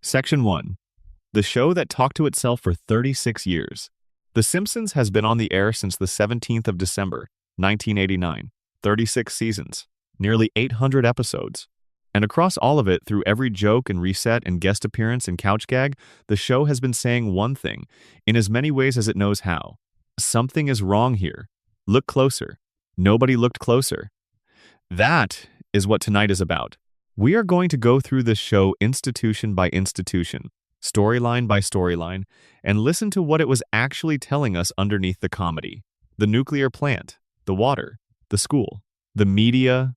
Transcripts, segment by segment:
Section 1. The show that talked to itself for 36 years. The Simpsons has been on the air since the 17th of December, 1989, 36 seasons, nearly 800 episodes. And across all of it, through every joke and reset and guest appearance and couch gag, the show has been saying one thing, in as many ways as it knows how. Something is wrong here. Look closer. Nobody looked closer. That is what tonight is about. We are going to go through this show institution by institution, storyline by storyline, and listen to what it was actually telling us underneath the comedy. The nuclear plant, the water, the school, the media,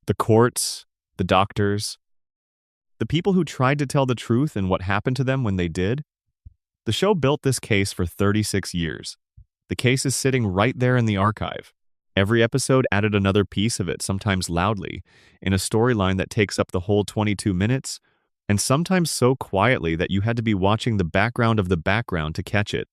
the courts, the doctors, the people who tried to tell the truth and what happened to them when they did. The show built this case for 36 years. The case is sitting right there in the archive. Every episode added another piece of it, sometimes loudly, in a storyline that takes up the whole 22 minutes, and sometimes so quietly that you had to be watching the background of the background to catch it.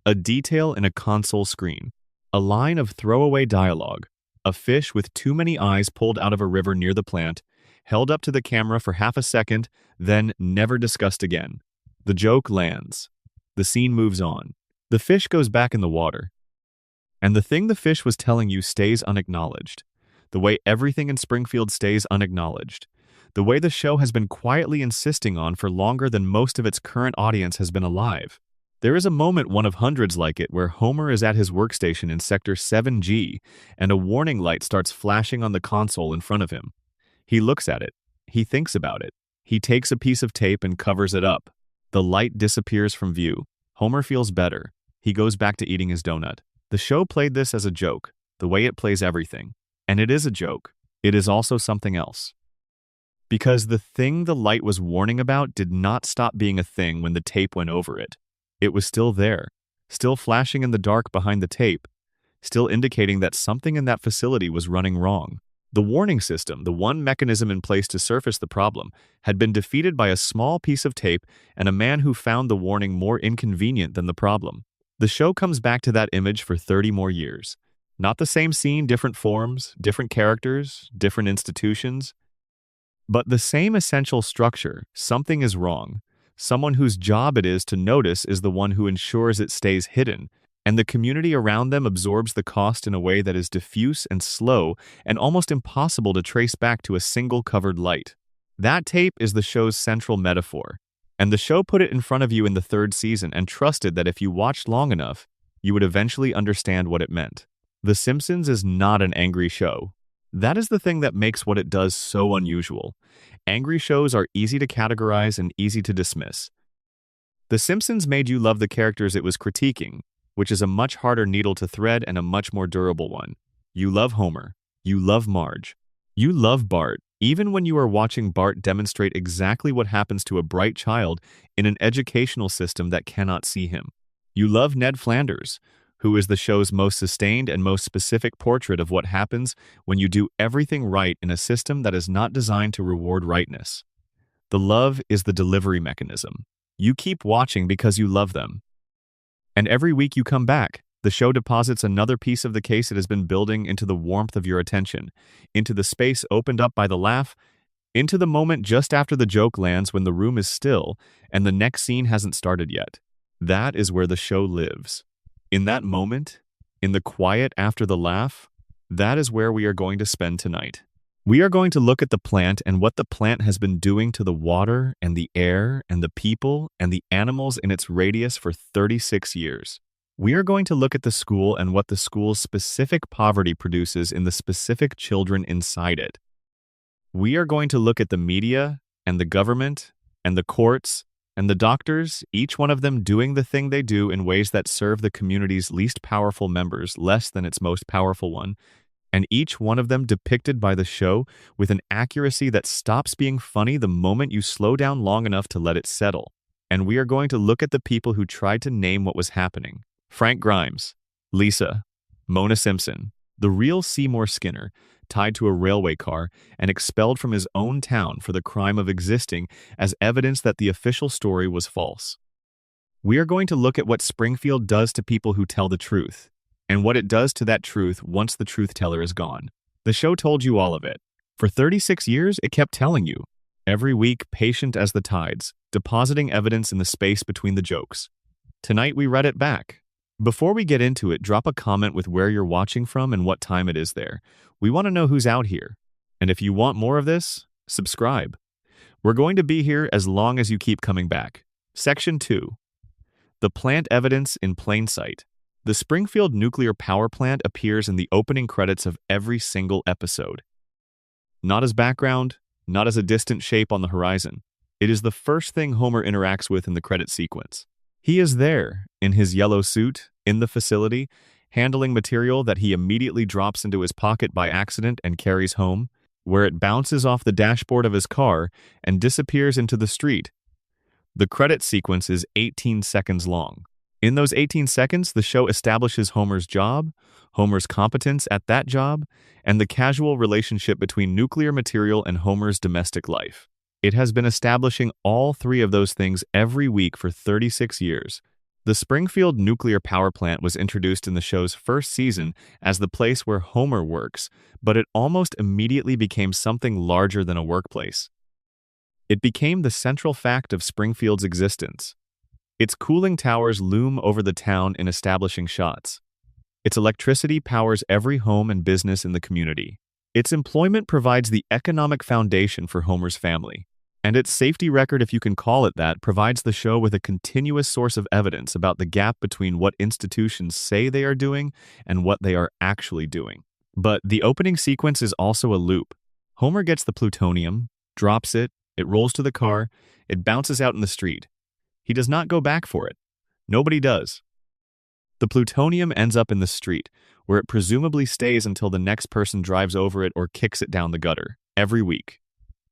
A detail in a console screen, a line of throwaway dialogue, a fish with too many eyes pulled out of a river near the plant, held up to the camera for half a second, then never discussed again. The joke lands. The scene moves on. The fish goes back in the water. And the thing the fish was telling you stays unacknowledged. The way everything in Springfield stays unacknowledged. The way the show has been quietly insisting on for longer than most of its current audience has been alive. There is a moment, one of hundreds like it, where Homer is at his workstation in Sector 7G, and a warning light starts flashing on the console in front of him. He looks at it. He thinks about it. He takes a piece of tape and covers it up. The light disappears from view. Homer feels better. He goes back to eating his donut. The show played this as a joke, the way it plays everything. And it is a joke. It is also something else. Because the thing the light was warning about did not stop being a thing when the tape went over it. It was still there, still flashing in the dark behind the tape, still indicating that something in that facility was running wrong. The warning system, the one mechanism in place to surface the problem, had been defeated by a small piece of tape and a man who found the warning more inconvenient than the problem. The show comes back to that image for 30 more years. Not the same scene, different forms, different characters, different institutions, but the same essential structure. Something is wrong. Someone whose job it is to notice is the one who ensures it stays hidden, and the community around them absorbs the cost in a way that is diffuse and slow and almost impossible to trace back to a single covered light. That tape is the show's central metaphor. And the show put it in front of you in the third season and trusted that if you watched long enough, you would eventually understand what it meant. The Simpsons is not an angry show. That is the thing that makes what it does so unusual. Angry shows are easy to categorize and easy to dismiss. The Simpsons made you love the characters it was critiquing, which is a much harder needle to thread and a much more durable one. You love Homer. You love Marge. You love Bart, even when you are watching Bart demonstrate exactly what happens to a bright child in an educational system that cannot see him. You love Ned Flanders, who is the show's most sustained and most specific portrait of what happens when you do everything right in a system that is not designed to reward rightness. The love is the delivery mechanism. You keep watching because you love them. And every week you come back. The show deposits another piece of the case it has been building into the warmth of your attention, into the space opened up by the laugh, into the moment just after the joke lands when the room is still and the next scene hasn't started yet. That is where the show lives. In that moment, in the quiet after the laugh, that is where we are going to spend tonight. We are going to look at the plant and what the plant has been doing to the water and the air and the people and the animals in its radius for 36 years. We are going to look at the school and what the school's specific poverty produces in the specific children inside it. We are going to look at the media and the government and the courts and the doctors, each one of them doing the thing they do in ways that serve the community's least powerful members less than its most powerful one, and each one of them depicted by the show with an accuracy that stops being funny the moment you slow down long enough to let it settle. And we are going to look at the people who tried to name what was happening. Frank Grimes, Lisa, Mona Simpson, the real Seymour Skinner, tied to a railway car and expelled from his own town for the crime of existing as evidence that the official story was false. We are going to look at what Springfield does to people who tell the truth, and what it does to that truth once the truth teller is gone. The show told you all of it. For 36 years, it kept telling you. every week patient as the tides, depositing evidence in the space between the jokes. Tonight we read it back. Before we get into it, drop a comment with where you're watching from and what time it is there. We want to know who's out here. And if you want more of this, subscribe. We're going to be here as long as you keep coming back. Section 2. The plant evidence in plain sight. The Springfield nuclear power plant appears in the opening credits of every single episode. Not as background, not as a distant shape on the horizon. It is the first thing Homer interacts with in the credit sequence. He is there, in his yellow suit, in the facility, handling material that he immediately drops into his pocket by accident and carries home, where it bounces off the dashboard of his car and disappears into the street. The credit sequence is 18 seconds long. In those 18 seconds, the show establishes Homer's job, Homer's competence at that job, and the casual relationship between nuclear material and Homer's domestic life. It has been establishing all three of those things every week for 36 years. The Springfield nuclear power plant was introduced in the show's first season as the place where Homer works, but it almost immediately became something larger than a workplace. It became the central fact of Springfield's existence. Its cooling towers loom over the town in establishing shots. Its electricity powers every home and business in the community. Its employment provides the economic foundation for Homer's family. And its safety record, if you can call it that, provides the show with a continuous source of evidence about the gap between what institutions say they are doing and what they are actually doing. But the opening sequence is also a loop. Homer gets the plutonium, drops it, it rolls to the car, it bounces out in the street. He does not go back for it. Nobody does. The plutonium ends up in the street, where it presumably stays until the next person drives over it or kicks it down the gutter, every week.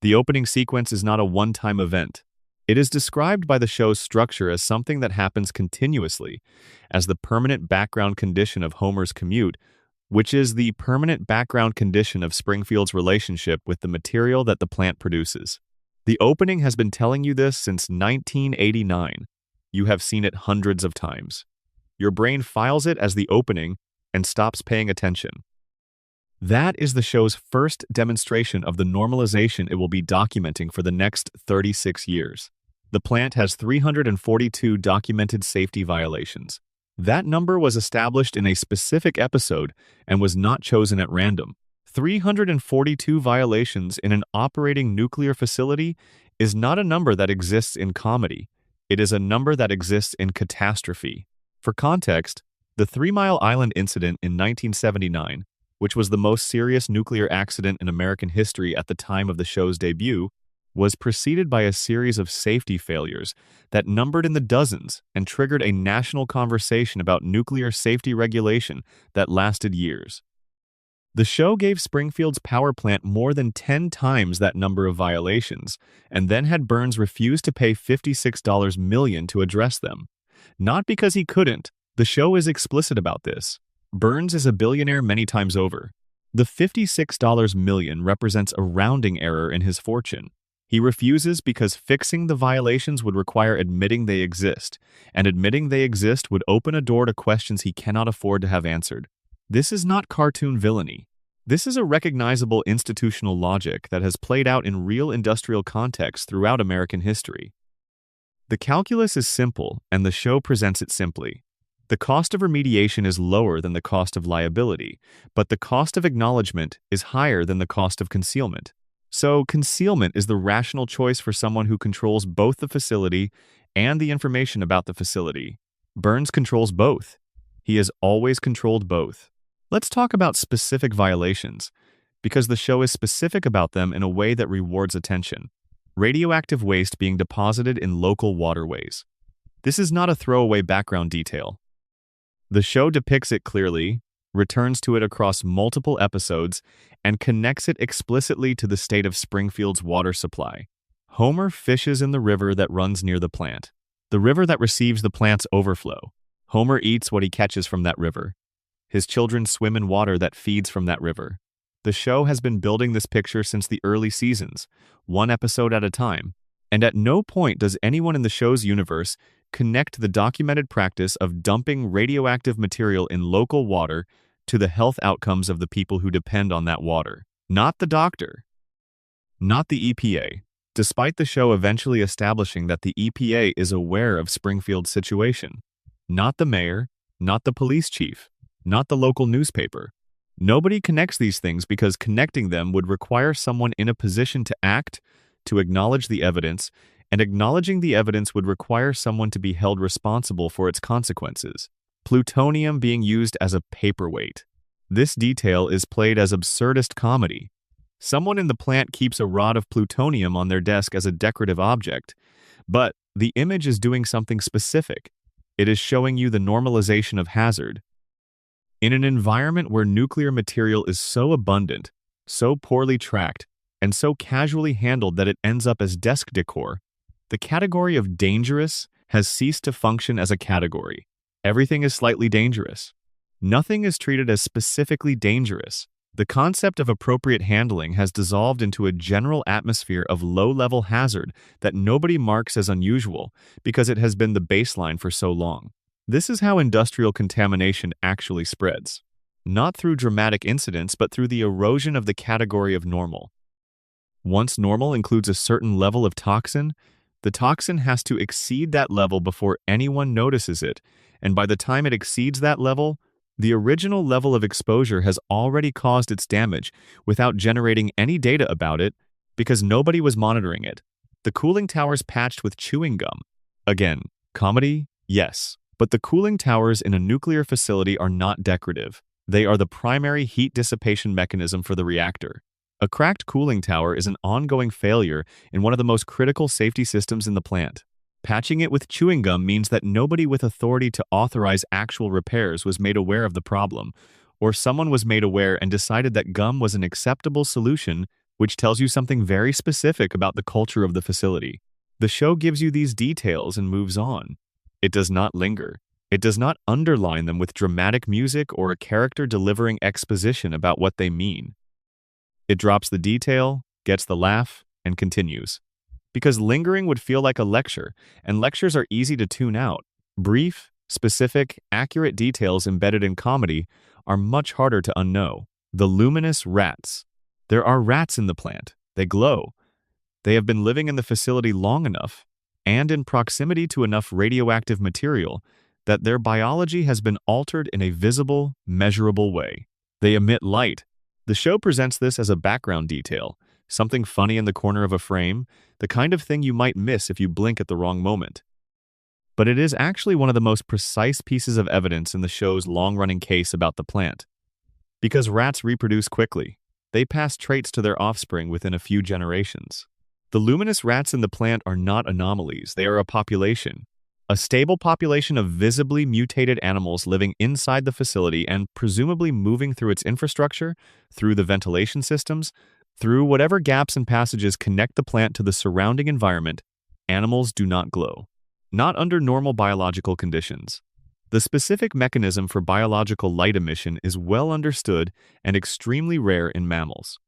The opening sequence is not a one-time event. It is described by the show's structure as something that happens continuously, as the permanent background condition of Homer's commute, which is the permanent background condition of Springfield's relationship with the material that the plant produces. The opening has been telling you this since 1989. You have seen it hundreds of times. Your brain files it as the opening and stops paying attention. That is the show's first demonstration of the normalization it will be documenting for the next 36 years. The plant has 342 documented safety violations. That number was established in a specific episode and was not chosen at random. 342 violations in an operating nuclear facility is not a number that exists in comedy. It is a number that exists in catastrophe. For context, the 3 Mile Island incident in 1979, which was the most serious nuclear accident in American history at the time of the show's debut, was preceded by a series of safety failures that numbered in the dozens and triggered a national conversation about nuclear safety regulation that lasted years. The show gave Springfield's power plant more than 10 times that number of violations, and then had Burns refuse to pay $56 million to address them. Not because he couldn't. The show is explicit about this. Burns is a billionaire many times over. The $56 million represents a rounding error in his fortune. He refuses because fixing the violations would require admitting they exist, and admitting they exist would open a door to questions he cannot afford to have answered. This is not cartoon villainy. This is a recognizable institutional logic that has played out in real industrial contexts throughout American history. The calculus is simple, and the show presents it simply. The cost of remediation is lower than the cost of liability, but the cost of acknowledgement is higher than the cost of concealment. So, concealment is the rational choice for someone who controls both the facility and the information about the facility. Burns controls both. He has always controlled both. Let's talk about specific violations, because the show is specific about them in a way that rewards attention. Radioactive waste being deposited in local waterways. This is not a throwaway background detail. The show depicts it clearly, returns to it across multiple episodes, and connects it explicitly to the state of Springfield's water supply. Homer fishes in the river that runs near the plant, the river that receives the plant's overflow. Homer eats what he catches from that river. His children swim in water that feeds from that river. The show has been building this picture since the early seasons, one episode at a time, and at no point does anyone in the show's universe connect the documented practice of dumping radioactive material in local water to the health outcomes of the people who depend on that water. Not the doctor. Not the EPA. despite the show eventually establishing that the EPA is aware of Springfield's situation. Not the mayor, not the police chief, not the local newspaper. Nobody connects these things because connecting them would require someone in a position to act, to acknowledge the evidence, and acknowledging the evidence would require someone to be held responsible for its consequences. Plutonium being used as a paperweight. This detail is played as absurdist comedy. Someone in the plant keeps a rod of plutonium on their desk as a decorative object, but the image is doing something specific. It is showing you the normalization of hazard. In an environment where nuclear material is so abundant, so poorly tracked, and so casually handled that it ends up as desk decor, the category of dangerous has ceased to function as a category. Everything is slightly dangerous. Nothing is treated as specifically dangerous. The concept of appropriate handling has dissolved into a general atmosphere of low-level hazard that nobody marks as unusual because it has been the baseline for so long. This is how industrial contamination actually spreads. Not through dramatic incidents, but through the erosion of the category of normal. Once normal includes a certain level of toxin, the toxin has to exceed that level before anyone notices it, and by the time it exceeds that level, the original level of exposure has already caused its damage without generating any data about it because nobody was monitoring it. The cooling towers patched with chewing gum. Again, comedy? Yes. But the cooling towers in a nuclear facility are not decorative. They are the primary heat dissipation mechanism for the reactor. A cracked cooling tower is an ongoing failure in one of the most critical safety systems in the plant. Patching it with chewing gum means that nobody with authority to authorize actual repairs was made aware of the problem, or someone was made aware and decided that gum was an acceptable solution, which tells you something very specific about the culture of the facility. The show gives you these details and moves on. It does not linger. It does not underline them with dramatic music or a character delivering exposition about what they mean. It drops the detail, gets the laugh, and continues. Because lingering would feel like a lecture, and lectures are easy to tune out. Brief, specific, accurate details embedded in comedy are much harder to unknow. The luminous rats. There are rats in the plant. They glow. They have been living in the facility long enough, and in proximity to enough radioactive material, that their biology has been altered in a visible, measurable way. They emit light. The show presents this as a background detail, something funny in the corner of a frame, the kind of thing you might miss if you blink at the wrong moment. But it is actually one of the most precise pieces of evidence in the show's long-running case about the plant. Because rats reproduce quickly, they pass traits to their offspring within a few generations. The luminous rats in the plant are not anomalies, they are a population. A stable population of visibly mutated animals living inside the facility and presumably moving through its infrastructure, through the ventilation systems, through whatever gaps and passages connect the plant to the surrounding environment. Animals do not glow. Not under normal biological conditions. The specific mechanism for biological light emission is well understood and extremely rare in mammals.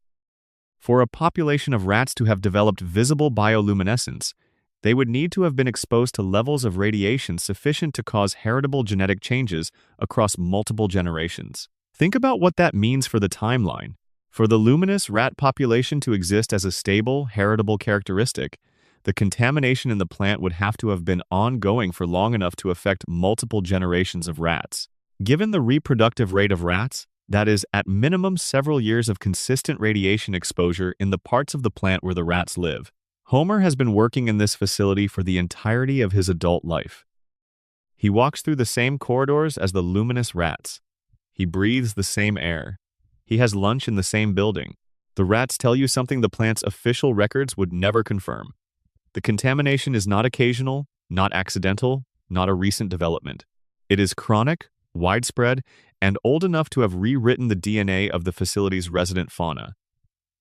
For a population of rats to have developed visible bioluminescence, they would need to have been exposed to levels of radiation sufficient to cause heritable genetic changes across multiple generations. Think about what that means for the timeline. For the luminous rat population to exist as a stable, heritable characteristic, the contamination in the plant would have to have been ongoing for long enough to affect multiple generations of rats. Given the reproductive rate of rats, that is, at minimum several years of consistent radiation exposure in the parts of the plant where the rats live. Homer has been working in this facility for the entirety of his adult life. He walks through the same corridors as the luminous rats. He breathes the same air. He has lunch in the same building. The rats tell you something the plant's official records would never confirm. The contamination is not occasional, not accidental, not a recent development. It is chronic, widespread, and old enough to have rewritten the DNA of the facility's resident fauna.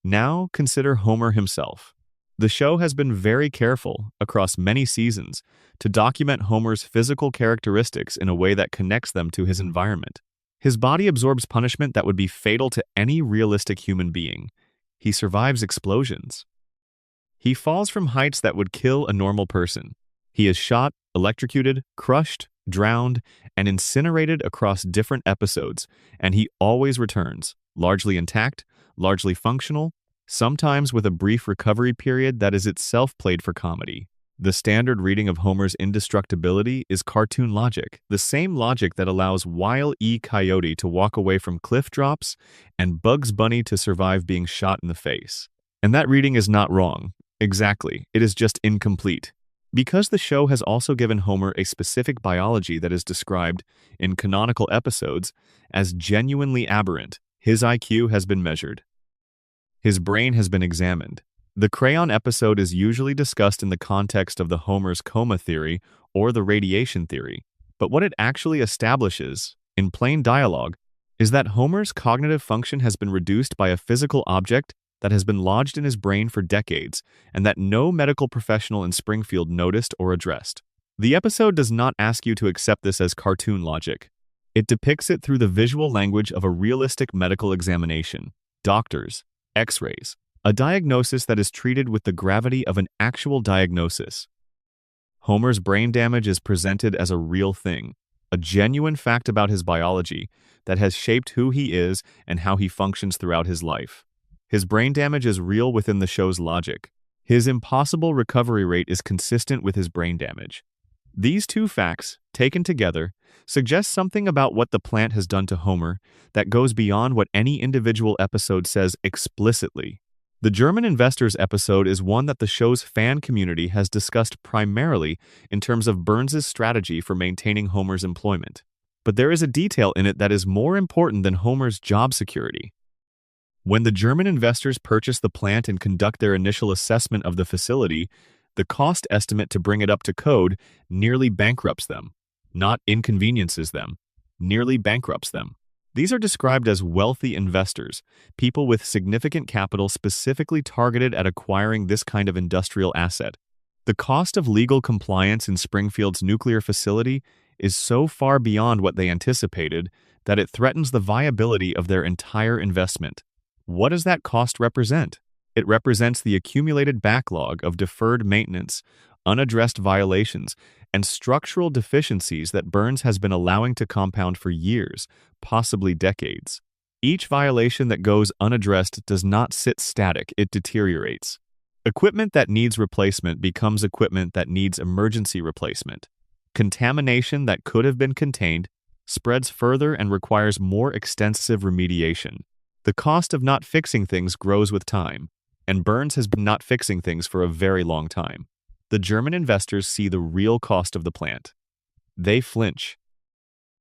Now consider Homer himself. The show has been very careful, across many seasons, to document Homer's physical characteristics in a way that connects them to his environment. His body absorbs punishment that would be fatal to any realistic human being. He survives explosions. He falls from heights that would kill a normal person. He is shot, electrocuted, crushed, drowned, and incinerated across different episodes, and he always returns, largely intact, largely functional, sometimes with a brief recovery period that is itself played for comedy. The standard reading of Homer's indestructibility is cartoon logic, the same logic that allows Wile E. Coyote to walk away from cliff drops and Bugs Bunny to survive being shot in the face. And that reading is not wrong. Exactly, it is just incomplete. Because the show has also given Homer a specific biology that is described, in canonical episodes, as genuinely aberrant, his IQ has been measured. His brain has been examined. The crayon episode is usually discussed in the context of the Homer's coma theory or the radiation theory, but what it actually establishes, in plain dialogue, is that Homer's cognitive function has been reduced by a physical object that has been lodged in his brain for decades and that no medical professional in Springfield noticed or addressed. The episode does not ask you to accept this as cartoon logic. It depicts it through the visual language of a realistic medical examination, doctors, X-rays, a diagnosis that is treated with the gravity of an actual diagnosis. Homer's brain damage is presented as a real thing, a genuine fact about his biology that has shaped who he is and how he functions throughout his life. His brain damage is real within the show's logic. His impossible recovery rate is consistent with his brain damage. These two facts, taken together, suggest something about what the plant has done to Homer that goes beyond what any individual episode says explicitly. The German Investors episode is one that the show's fan community has discussed primarily in terms of Burns' strategy for maintaining Homer's employment. But there is a detail in it that is more important than Homer's job security. When the German investors purchase the plant and conduct their initial assessment of the facility, the cost estimate to bring it up to code nearly bankrupts them. Not inconveniences them, nearly bankrupts them. These are described as wealthy investors, people with significant capital specifically targeted at acquiring this kind of industrial asset. The cost of legal compliance in Springfield's nuclear facility is so far beyond what they anticipated that it threatens the viability of their entire investment. What does that cost represent? It represents the accumulated backlog of deferred maintenance, unaddressed violations, and structural deficiencies that Burns has been allowing to compound for years, possibly decades. Each violation that goes unaddressed does not sit static, it deteriorates. Equipment that needs replacement becomes equipment that needs emergency replacement. Contamination that could have been contained spreads further and requires more extensive remediation. The cost of not fixing things grows with time, and Burns has been not fixing things for a very long time. The German investors see the real cost of the plant. They flinch.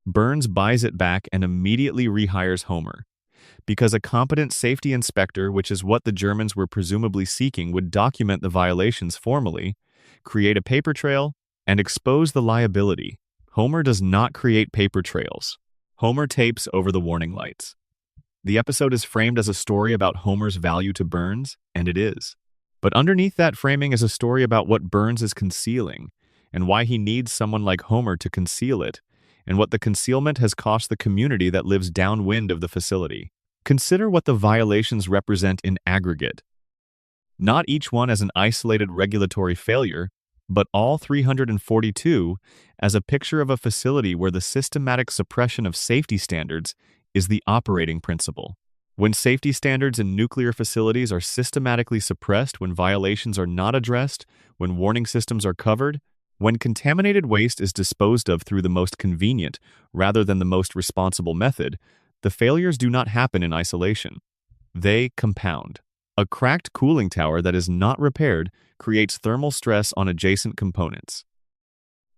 Burns buys it back and immediately rehires Homer, because a competent safety inspector, which is what the Germans were presumably seeking, would document the violations formally, create a paper trail, and expose the liability. Homer does not create paper trails. Homer tapes over the warning lights. The episode is framed as a story about Homer's value to Burns, and it is. But underneath that framing is a story about what Burns is concealing, and why he needs someone like Homer to conceal it, and what the concealment has cost the community that lives downwind of the facility. Consider what the violations represent in aggregate. Not each one as an isolated regulatory failure, but all 342 as a picture of a facility where the systematic suppression of safety standards is the operating principle. When safety standards in nuclear facilities are systematically suppressed, when violations are not addressed, when warning systems are covered, when contaminated waste is disposed of through the most convenient rather than the most responsible method, the failures do not happen in isolation. They compound. A cracked cooling tower that is not repaired creates thermal stress on adjacent components.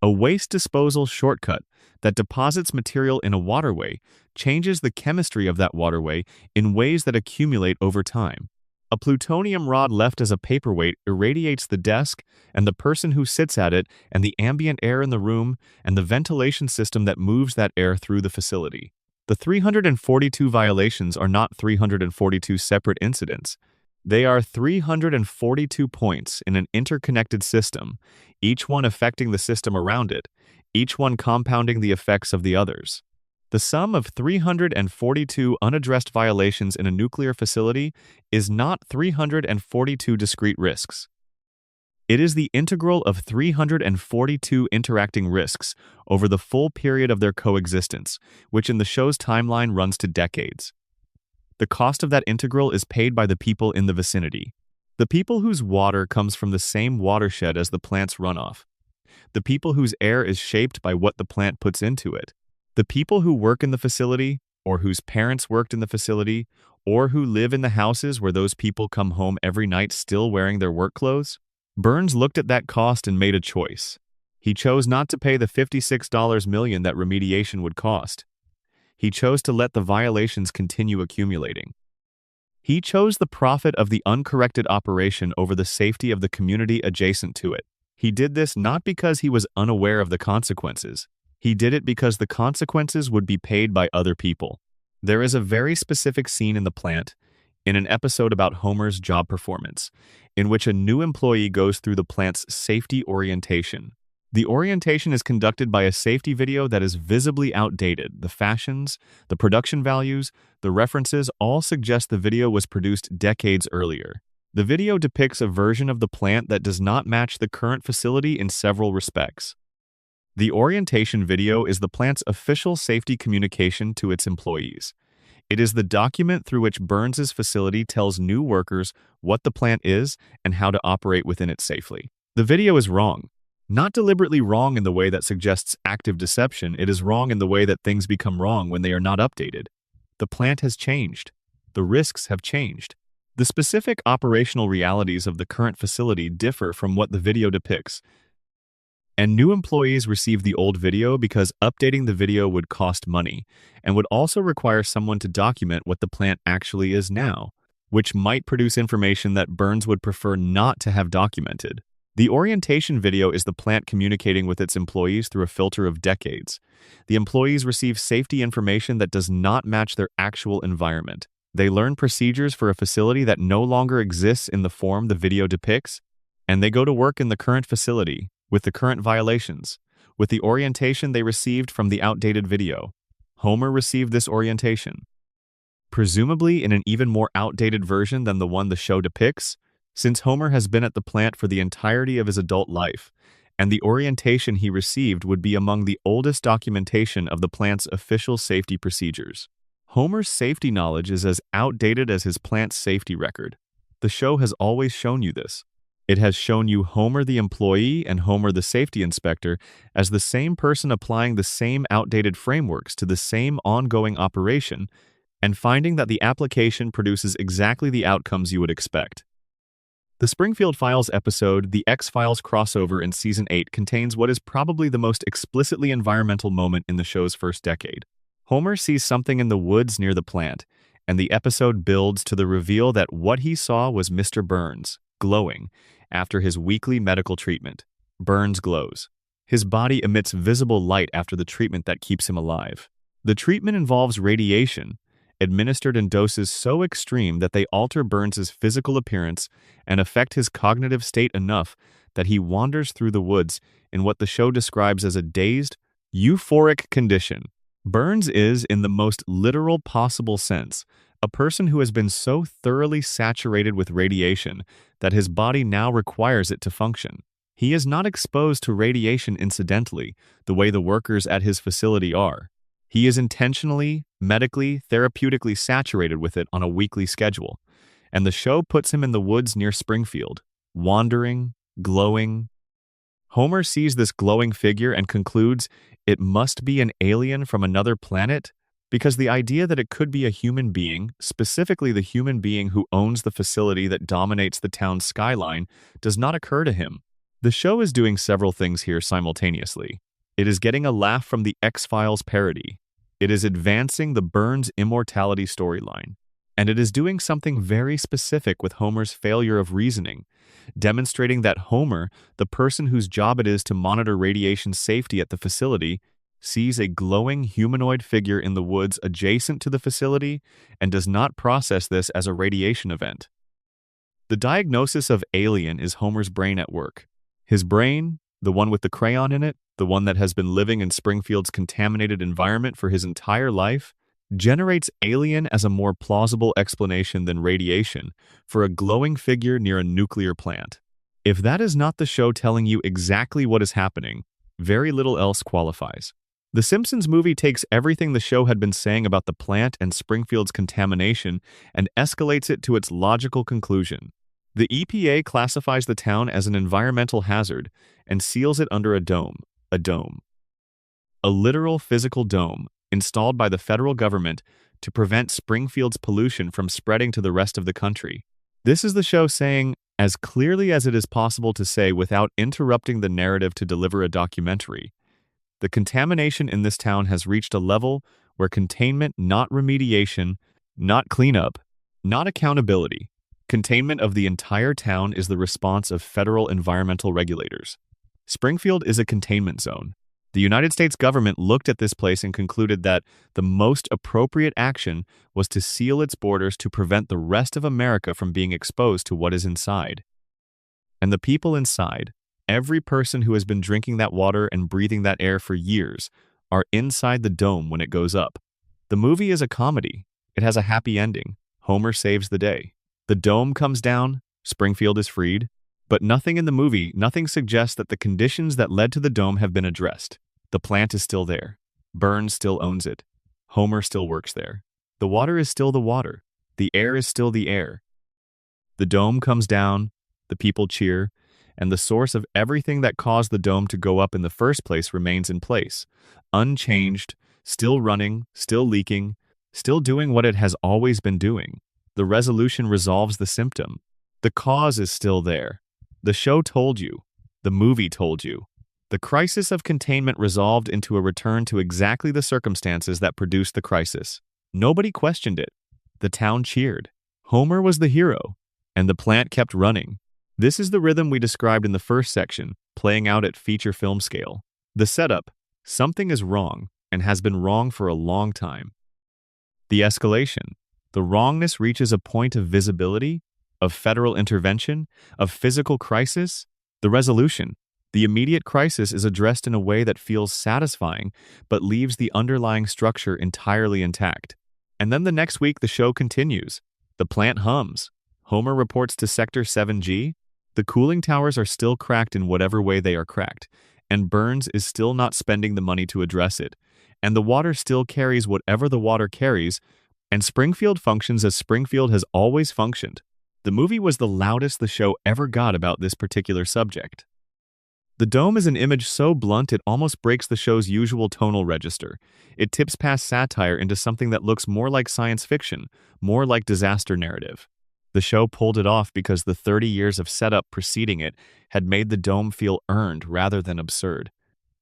A waste disposal shortcut that deposits material in a waterway changes the chemistry of that waterway in ways that accumulate over time. A plutonium rod left as a paperweight irradiates the desk and the person who sits at it and the ambient air in the room and the ventilation system that moves that air through the facility. The 342 violations are not 342 separate incidents. They are 342 points in an interconnected system, each one affecting the system around it, each one compounding the effects of the others. The sum of 342 unaddressed violations in a nuclear facility is not 342 discrete risks. It is the integral of 342 interacting risks over the full period of their coexistence, which in the show's timeline runs to decades. The cost of that integral is paid by the people in the vicinity. The people whose water comes from the same watershed as the plant's runoff. The people whose air is shaped by what the plant puts into it. The people who work in the facility, or whose parents worked in the facility, or who live in the houses where those people come home every night still wearing their work clothes. Burns looked at that cost and made a choice. He chose not to pay the $56 million that remediation would cost. He chose to let the violations continue accumulating. He chose the profit of the uncorrected operation over the safety of the community adjacent to it. He did this not because he was unaware of the consequences. He did it because the consequences would be paid by other people. There is a very specific scene in the plant, in an episode about Homer's job performance, in which a new employee goes through the plant's safety orientation. The orientation is conducted by a safety video that is visibly outdated. The fashions, the production values, the references all suggest the video was produced decades earlier. The video depicts a version of the plant that does not match the current facility in several respects. The orientation video is the plant's official safety communication to its employees. It is the document through which Burns's facility tells new workers what the plant is and how to operate within it safely. The video is wrong. Not deliberately wrong in the way that suggests active deception, it is wrong in the way that things become wrong when they are not updated. The plant has changed. The risks have changed. The specific operational realities of the current facility differ from what the video depicts, and new employees receive the old video because updating the video would cost money and would also require someone to document what the plant actually is now, which might produce information that Burns would prefer not to have documented. The orientation video is the plant communicating with its employees through a filter of decades. The employees receive safety information that does not match their actual environment. They learn procedures for a facility that no longer exists in the form the video depicts, and they go to work in the current facility, with the current violations, with the orientation they received from the outdated video. Homer received this orientation, presumably in an even more outdated version than the one the show depicts, since Homer has been at the plant for the entirety of his adult life, and the orientation he received would be among the oldest documentation of the plant's official safety procedures. Homer's safety knowledge is as outdated as his plant's safety record. The show has always shown you this. It has shown you Homer the employee and Homer the safety inspector as the same person applying the same outdated frameworks to the same ongoing operation and finding that the application produces exactly the outcomes you would expect. The Springfield Files episode, The X-Files crossover in Season 8, contains what is probably the most explicitly environmental moment in the show's first decade. Homer sees something in the woods near the plant, and the episode builds to the reveal that what he saw was Mr. Burns, glowing, after his weekly medical treatment. Burns glows. His body emits visible light after the treatment that keeps him alive. The treatment involves radiation, administered in doses so extreme that they alter Burns's physical appearance and affect his cognitive state enough that he wanders through the woods in what the show describes as a dazed, euphoric condition. Burns is, in the most literal possible sense, a person who has been so thoroughly saturated with radiation that his body now requires it to function. He is not exposed to radiation incidentally, the way the workers at his facility are. He is intentionally, medically, therapeutically saturated with it on a weekly schedule, and the show puts him in the woods near Springfield, wandering, glowing. Homer sees this glowing figure and concludes it must be an alien from another planet, because the idea that it could be a human being, specifically the human being who owns the facility that dominates the town's skyline, does not occur to him. The show is doing several things here simultaneously. It is getting a laugh from the X-Files parody. It is advancing the Burns immortality storyline. And it is doing something very specific with Homer's failure of reasoning, demonstrating that Homer, the person whose job it is to monitor radiation safety at the facility, sees a glowing humanoid figure in the woods adjacent to the facility and does not process this as a radiation event. The diagnosis of alien is Homer's brain at work. His brain, the one with the crayon in it, the one that has been living in Springfield's contaminated environment for his entire life, generates alien as a more plausible explanation than radiation for a glowing figure near a nuclear plant. If that is not the show telling you exactly what is happening, very little else qualifies. The Simpsons movie takes everything the show had been saying about the plant and Springfield's contamination and escalates it to its logical conclusion. The EPA classifies the town as an environmental hazard and seals it under a dome, a literal physical dome installed by the federal government to prevent Springfield's pollution from spreading to the rest of the country. This is the show saying, as clearly as it is possible to say without interrupting the narrative to deliver a documentary, the contamination in this town has reached a level where containment, not remediation, not cleanup, not accountability, containment of the entire town is the response of federal environmental regulators. Springfield is a containment zone. The United States government looked at this place and concluded that the most appropriate action was to seal its borders to prevent the rest of America from being exposed to what is inside. And the people inside, every person who has been drinking that water and breathing that air for years, are inside the dome when it goes up. The movie is a comedy. It has a happy ending. Homer saves the day. The dome comes down, Springfield is freed, but nothing in the movie, nothing suggests that the conditions that led to the dome have been addressed. The plant is still there. Burns still owns it. Homer still works there. The water is still the water. The air is still the air. The dome comes down, the people cheer, and the source of everything that caused the dome to go up in the first place remains in place, unchanged, still running, still leaking, still doing what it has always been doing. The resolution resolves the symptom. The cause is still there. The show told you. The movie told you. The crisis of containment resolved into a return to exactly the circumstances that produced the crisis. Nobody questioned it. The town cheered. Homer was the hero, and the plant kept running. This is the rhythm we described in the first section, playing out at feature film scale. The setup, something is wrong, and has been wrong for a long time. The escalation, the wrongness reaches a point of visibility, of federal intervention, of physical crisis. The resolution, the immediate crisis is addressed in a way that feels satisfying, but leaves the underlying structure entirely intact. And then the next week the show continues. The plant hums. Homer reports to Sector 7G. The cooling towers are still cracked in whatever way they are cracked, and Burns is still not spending the money to address it. And the water still carries whatever the water carries, and Springfield functions as Springfield has always functioned. The movie was the loudest the show ever got about this particular subject. The dome is an image so blunt it almost breaks the show's usual tonal register. It tips past satire into something that looks more like science fiction, more like disaster narrative. The show pulled it off because the 30 years of setup preceding it had made the dome feel earned rather than absurd.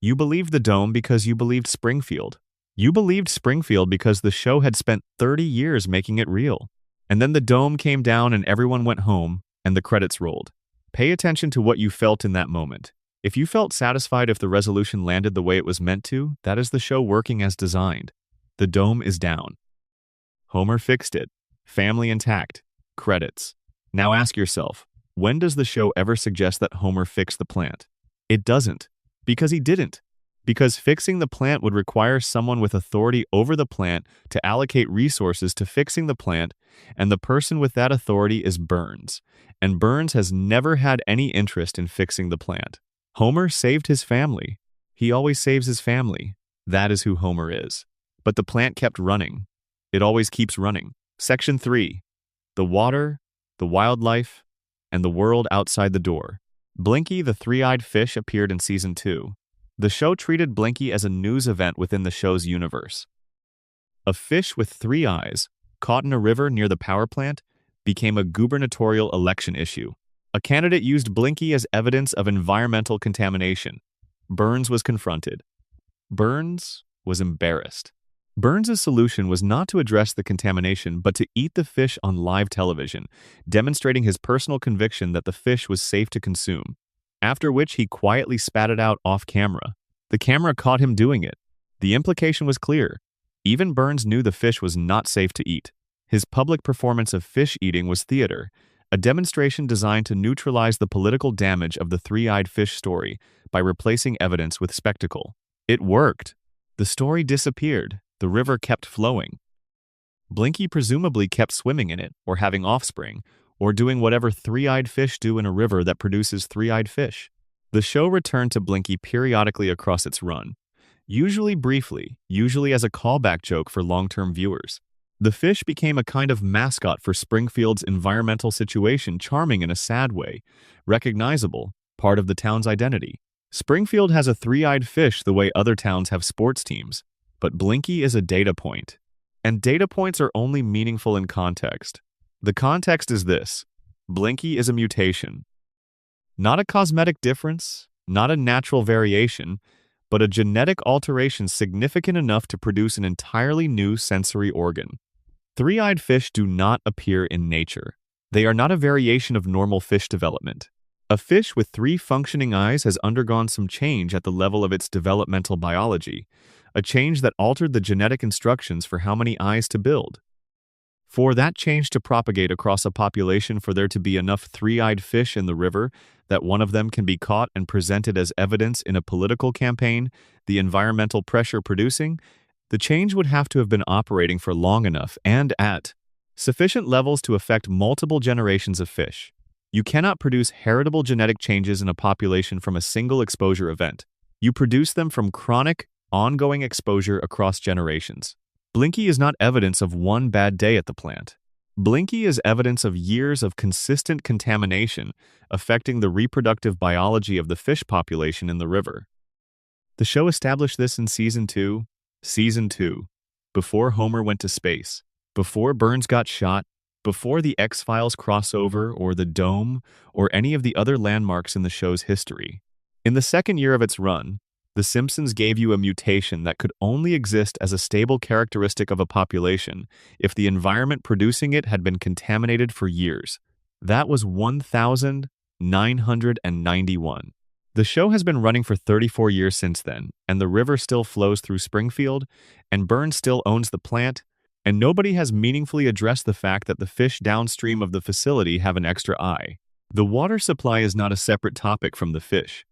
You believed the dome because you believed Springfield. You believed Springfield because the show had spent 30 years making it real. And then the dome came down and everyone went home, and the credits rolled. Pay attention to what you felt in that moment. If you felt satisfied if the resolution landed the way it was meant to, that is the show working as designed. The dome is down. Homer fixed it. Family intact. Credits. Now ask yourself, when does the show ever suggest that Homer fixed the plant? It doesn't. Because he didn't. Because fixing the plant would require someone with authority over the plant to allocate resources to fixing the plant, and the person with that authority is Burns. And Burns has never had any interest in fixing the plant. Homer saved his family. He always saves his family. That is who Homer is. But the plant kept running. It always keeps running. Section 3. The water, the wildlife, and the world outside the door. Blinky the three-eyed fish appeared in Season 2. The show treated Blinky as a news event within the show's universe. A fish with 3 eyes, caught in a river near the power plant, became a gubernatorial election issue. A candidate used Blinky as evidence of environmental contamination. Burns was confronted. Burns was embarrassed. Burns' solution was not to address the contamination, but to eat the fish on live television, demonstrating his personal conviction that the fish was safe to consume. After which he quietly spat it out off camera. The camera caught him doing it. The implication was clear. Even Burns knew the fish was not safe to eat. His public performance of fish eating was theater, a demonstration designed to neutralize the political damage of the three-eyed fish story by replacing evidence with spectacle. It worked. The story disappeared. The river kept flowing. Blinky presumably kept swimming in it, or having offspring, or doing whatever three-eyed fish do in a river that produces three-eyed fish. The show returned to Blinky periodically across its run. usually briefly, usually as a callback joke for long-term viewers. The fish became a kind of mascot for Springfield's environmental situation, charming in a sad way, recognizable, part of the town's identity. Springfield has a three-eyed fish the way other towns have sports teams, but Blinky is a data point. And data points are only meaningful in context. The context is this: Blinky is a mutation. Not a cosmetic difference, not a natural variation, but a genetic alteration significant enough to produce an entirely new sensory organ. Three-eyed fish do not appear in nature. They are not a variation of normal fish development. A fish with three functioning eyes has undergone some change at the level of its developmental biology, a change that altered the genetic instructions for how many eyes to build. For that change to propagate across a population, for there to be enough three-eyed fish in the river that one of them can be caught and presented as evidence in a political campaign, the environmental pressure producing, the change would have to have been operating for long enough and at sufficient levels to affect multiple generations of fish. You cannot produce heritable genetic changes in a population from a single exposure event. You produce them from chronic, ongoing exposure across generations. Blinky is not evidence of one bad day at the plant. Blinky is evidence of years of consistent contamination affecting the reproductive biology of the fish population in the river. The show established this in Season 2, before Homer went to space, before Burns got shot, before the X-Files crossover or the Dome or any of the other landmarks in the show's history. In the second year of its run, The Simpsons gave you a mutation that could only exist as a stable characteristic of a population if the environment producing it had been contaminated for years. That was 1991. The show has been running for 34 years since then, and the river still flows through Springfield, and Burns still owns the plant, and nobody has meaningfully addressed the fact that the fish downstream of the facility have an extra eye. The water supply is not a separate topic from the fish.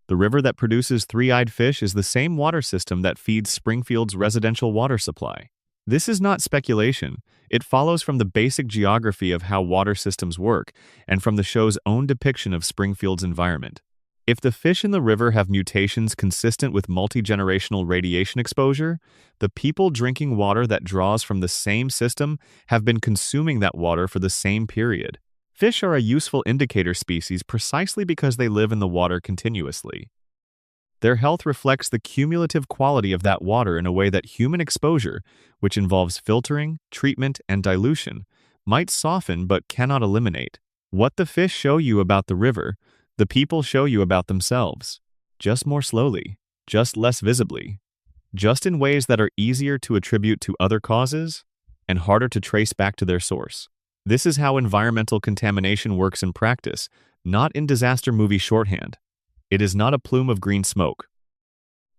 The river that produces three-eyed fish is the same water system that feeds Springfield's residential water supply. This is not speculation. It follows from the basic geography of how water systems work and from the show's own depiction of Springfield's environment. If the fish in the river have mutations consistent with multi-generational radiation exposure, the people drinking water that draws from the same system have been consuming that water for the same period. Fish are a useful indicator species precisely because they live in the water continuously. Their health reflects the cumulative quality of that water in a way that human exposure, which involves filtering, treatment, and dilution, might soften but cannot eliminate. What the fish show you about the river, the people show you about themselves, just more slowly, just less visibly, just in ways that are easier to attribute to other causes and harder to trace back to their source. This is how environmental contamination works in practice, not in disaster movie shorthand. It is not a plume of green smoke.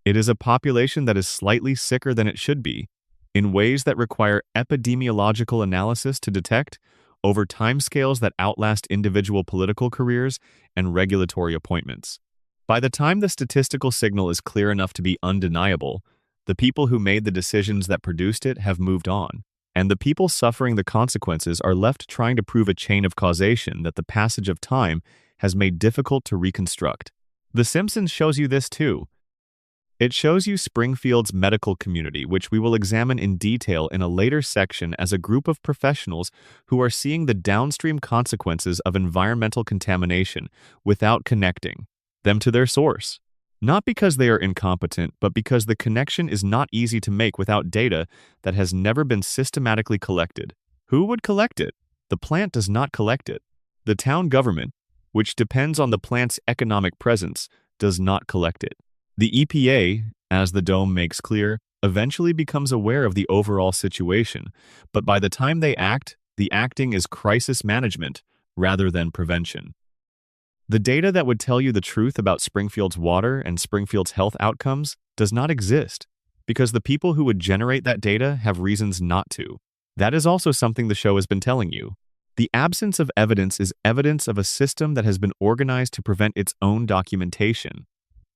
It is a population that is slightly sicker than it should be, in ways that require epidemiological analysis to detect, over timescales that outlast individual political careers and regulatory appointments. By the time the statistical signal is clear enough to be undeniable, the people who made the decisions that produced it have moved on, and the people suffering the consequences are left trying to prove a chain of causation that the passage of time has made difficult to reconstruct. The Simpsons shows you this too. It shows you Springfield's medical community, which we will examine in detail in a later section, as a group of professionals who are seeing the downstream consequences of environmental contamination without connecting them to their source. Not because they are incompetent, but because the connection is not easy to make without data that has never been systematically collected. Who would collect it? The plant does not collect it. The town government, which depends on the plant's economic presence, does not collect it. The EPA, as the Dome makes clear, eventually becomes aware of the overall situation, but by the time they act, the acting is crisis management rather than prevention. The data that would tell you the truth about Springfield's water and Springfield's health outcomes does not exist, because the people who would generate that data have reasons not to. That is also something the show has been telling you. The absence of evidence is evidence of a system that has been organized to prevent its own documentation.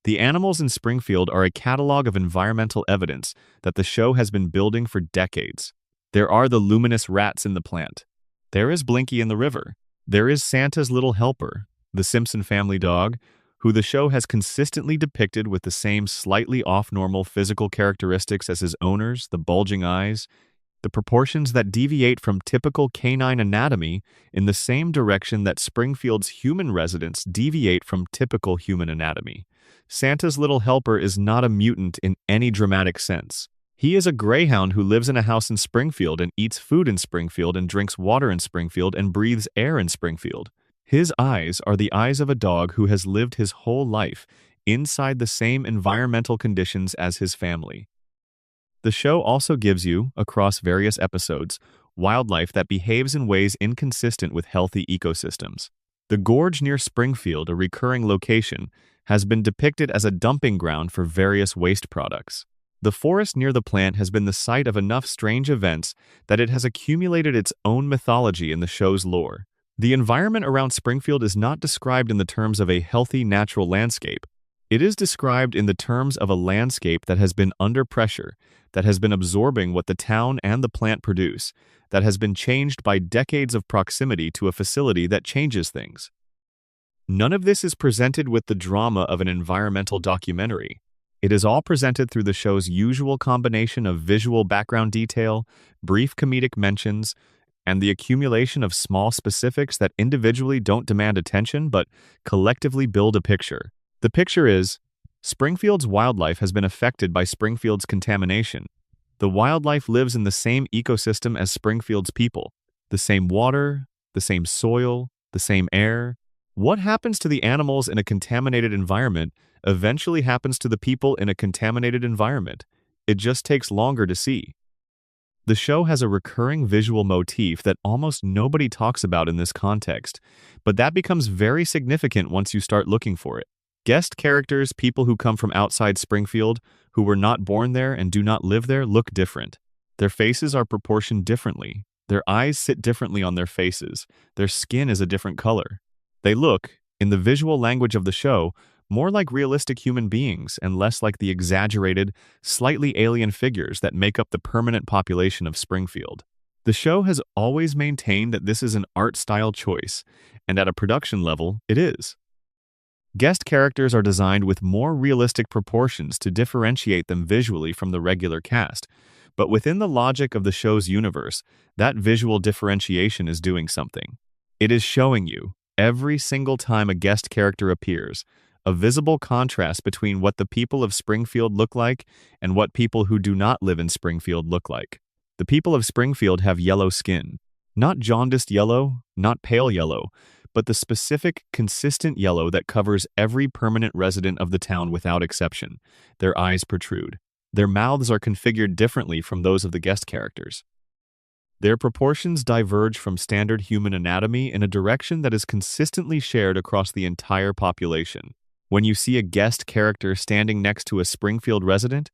The animals in Springfield are a catalog of environmental evidence that the show has been building for decades. There are the luminous rats in the plant. There is Blinky in the river. There is Santa's little helper, the Simpson family dog, who the show has consistently depicted with the same slightly off-normal physical characteristics as his owners, the bulging eyes, the proportions that deviate from typical canine anatomy in the same direction that Springfield's human residents deviate from typical human anatomy. Santa's little helper is not a mutant in any dramatic sense. He is a greyhound who lives in a house in Springfield and eats food in Springfield and drinks water in Springfield and breathes air in Springfield. His eyes are the eyes of a dog who has lived his whole life inside the same environmental conditions as his family. The show also gives you, across various episodes, wildlife that behaves in ways inconsistent with healthy ecosystems. The gorge near Springfield, a recurring location, has been depicted as a dumping ground for various waste products. The forest near the plant has been the site of enough strange events that it has accumulated its own mythology in the show's lore. The environment around Springfield is not described in the terms of a healthy natural landscape. It is described in the terms of a landscape that has been under pressure, that has been absorbing what the town and the plant produce, that has been changed by decades of proximity to a facility that changes things. None of this is presented with the drama of an environmental documentary. It is all presented through the show's usual combination of visual background detail, brief comedic mentions, and the accumulation of small specifics that individually don't demand attention but collectively build a picture. The picture is, Springfield's wildlife has been affected by Springfield's contamination. The wildlife lives in the same ecosystem as Springfield's people. The same water, the same soil, the same air. What happens to the animals in a contaminated environment eventually happens to the people in a contaminated environment. It just takes longer to see. The show has a recurring visual motif that almost nobody talks about in this context, but that becomes very significant once you start looking for it. Guest characters, people who come from outside Springfield, who were not born there and do not live there, look different. Their faces are proportioned differently. Their eyes sit differently on their faces. Their skin is a different color. They look, in the visual language of the show, more like realistic human beings and less like the exaggerated, slightly alien figures that make up the permanent population of Springfield. The show has always maintained that this is an art style choice, and at a production level, it is. Guest characters are designed with more realistic proportions to differentiate them visually from the regular cast, but within the logic of the show's universe, that visual differentiation is doing something. It is showing you, every single time a guest character appears, a visible contrast between what the people of Springfield look like and what people who do not live in Springfield look like. The people of Springfield have yellow skin. Not jaundiced yellow, not pale yellow, but the specific, consistent yellow that covers every permanent resident of the town without exception. Their eyes protrude. Their mouths are configured differently from those of the guest characters. Their proportions diverge from standard human anatomy in a direction that is consistently shared across the entire population. When you see a guest character standing next to a Springfield resident,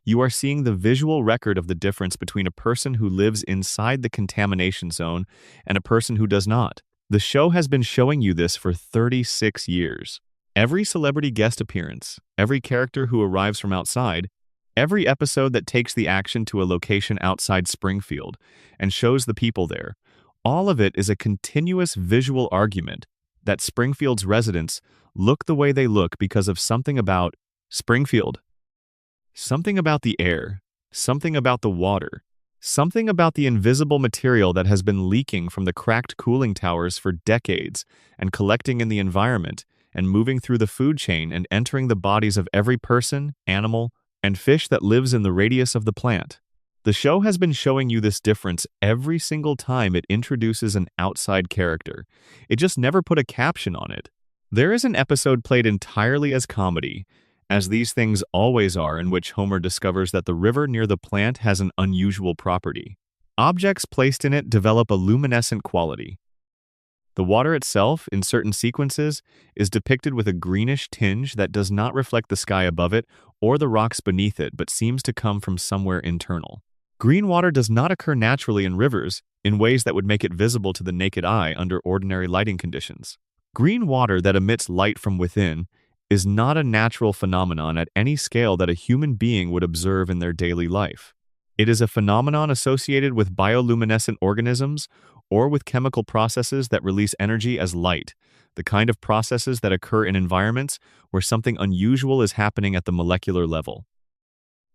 you are seeing the visual record of the difference between a person who lives inside the contamination zone and a person who does not. The show has been showing you this for 36 years. Every celebrity guest appearance, every character who arrives from outside, every episode that takes the action to a location outside Springfield and shows the people there, all of it is a continuous visual argument that Springfield's residents look the way they look because of something about Springfield. Something about the air, something about the water, something about the invisible material that has been leaking from the cracked cooling towers for decades and collecting in the environment and moving through the food chain and entering the bodies of every person, animal, and fish that lives in the radius of the plant. The show has been showing you this difference every single time it introduces an outside character. It just never put a caption on it. There is an episode played entirely as comedy, as these things always are, in which Homer discovers that the river near the plant has an unusual property. Objects placed in it develop a luminescent quality. The water itself, in certain sequences, is depicted with a greenish tinge that does not reflect the sky above it or the rocks beneath it, but seems to come from somewhere internal. Green water does not occur naturally in rivers in ways that would make it visible to the naked eye under ordinary lighting conditions. Green water that emits light from within is not a natural phenomenon at any scale that a human being would observe in their daily life. It is a phenomenon associated with bioluminescent organisms or with chemical processes that release energy as light, the kind of processes that occur in environments where something unusual is happening at the molecular level.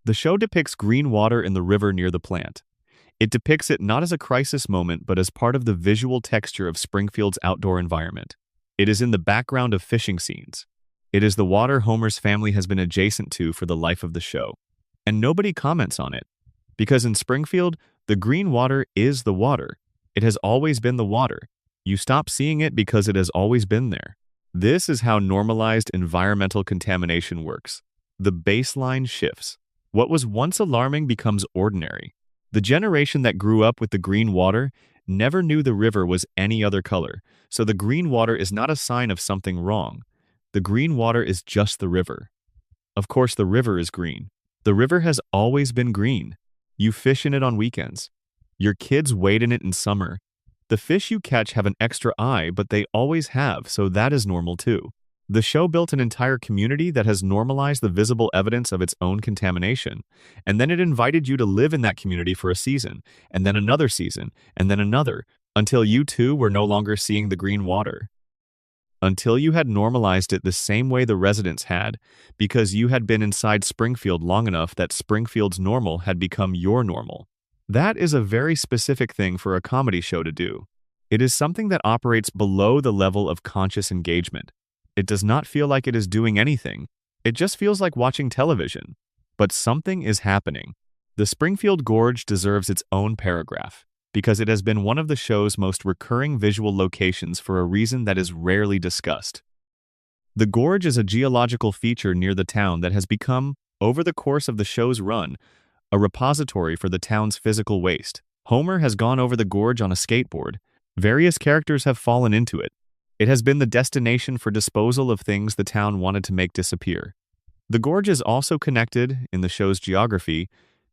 The show depicts green water in the river near the plant. It depicts it not as a crisis moment but as part of the visual texture of Springfield's outdoor environment. It is in the background of fishing scenes. It is the water Homer's family has been adjacent to for the life of the show. And nobody comments on it. Because in Springfield, the green water is the water. It has always been the water. You stop seeing it because it has always been there. This is how normalized environmental contamination works. The baseline shifts. What was once alarming becomes ordinary. The generation that grew up with the green water never knew the river was any other color, so the green water is not a sign of something wrong. The green water is just the river. Of course, the river is green. The river has always been green. You fish in it on weekends. Your kids wade in it in summer. The fish you catch have an extra eye, but they always have, so that is normal too. The show built an entire community that has normalized the visible evidence of its own contamination, and then it invited you to live in that community for a season, and then another season, and then another, until you too were no longer seeing the green water. Until you had normalized it the same way the residents had, because you had been inside Springfield long enough that Springfield's normal had become your normal. That is a very specific thing for a comedy show to do. It is something that operates below the level of conscious engagement. It does not feel like it is doing anything. It just feels like watching television. But something is happening. The Springfield Gorge deserves its own paragraph, because it has been one of the show's most recurring visual locations for a reason that is rarely discussed. The gorge is a geological feature near the town that has become, over the course of the show's run, a repository for the town's physical waste. Homer has gone over the gorge on a skateboard. Various characters have fallen into it. It has been the destination for disposal of things the town wanted to make disappear. The gorge is also connected, in the show's geography,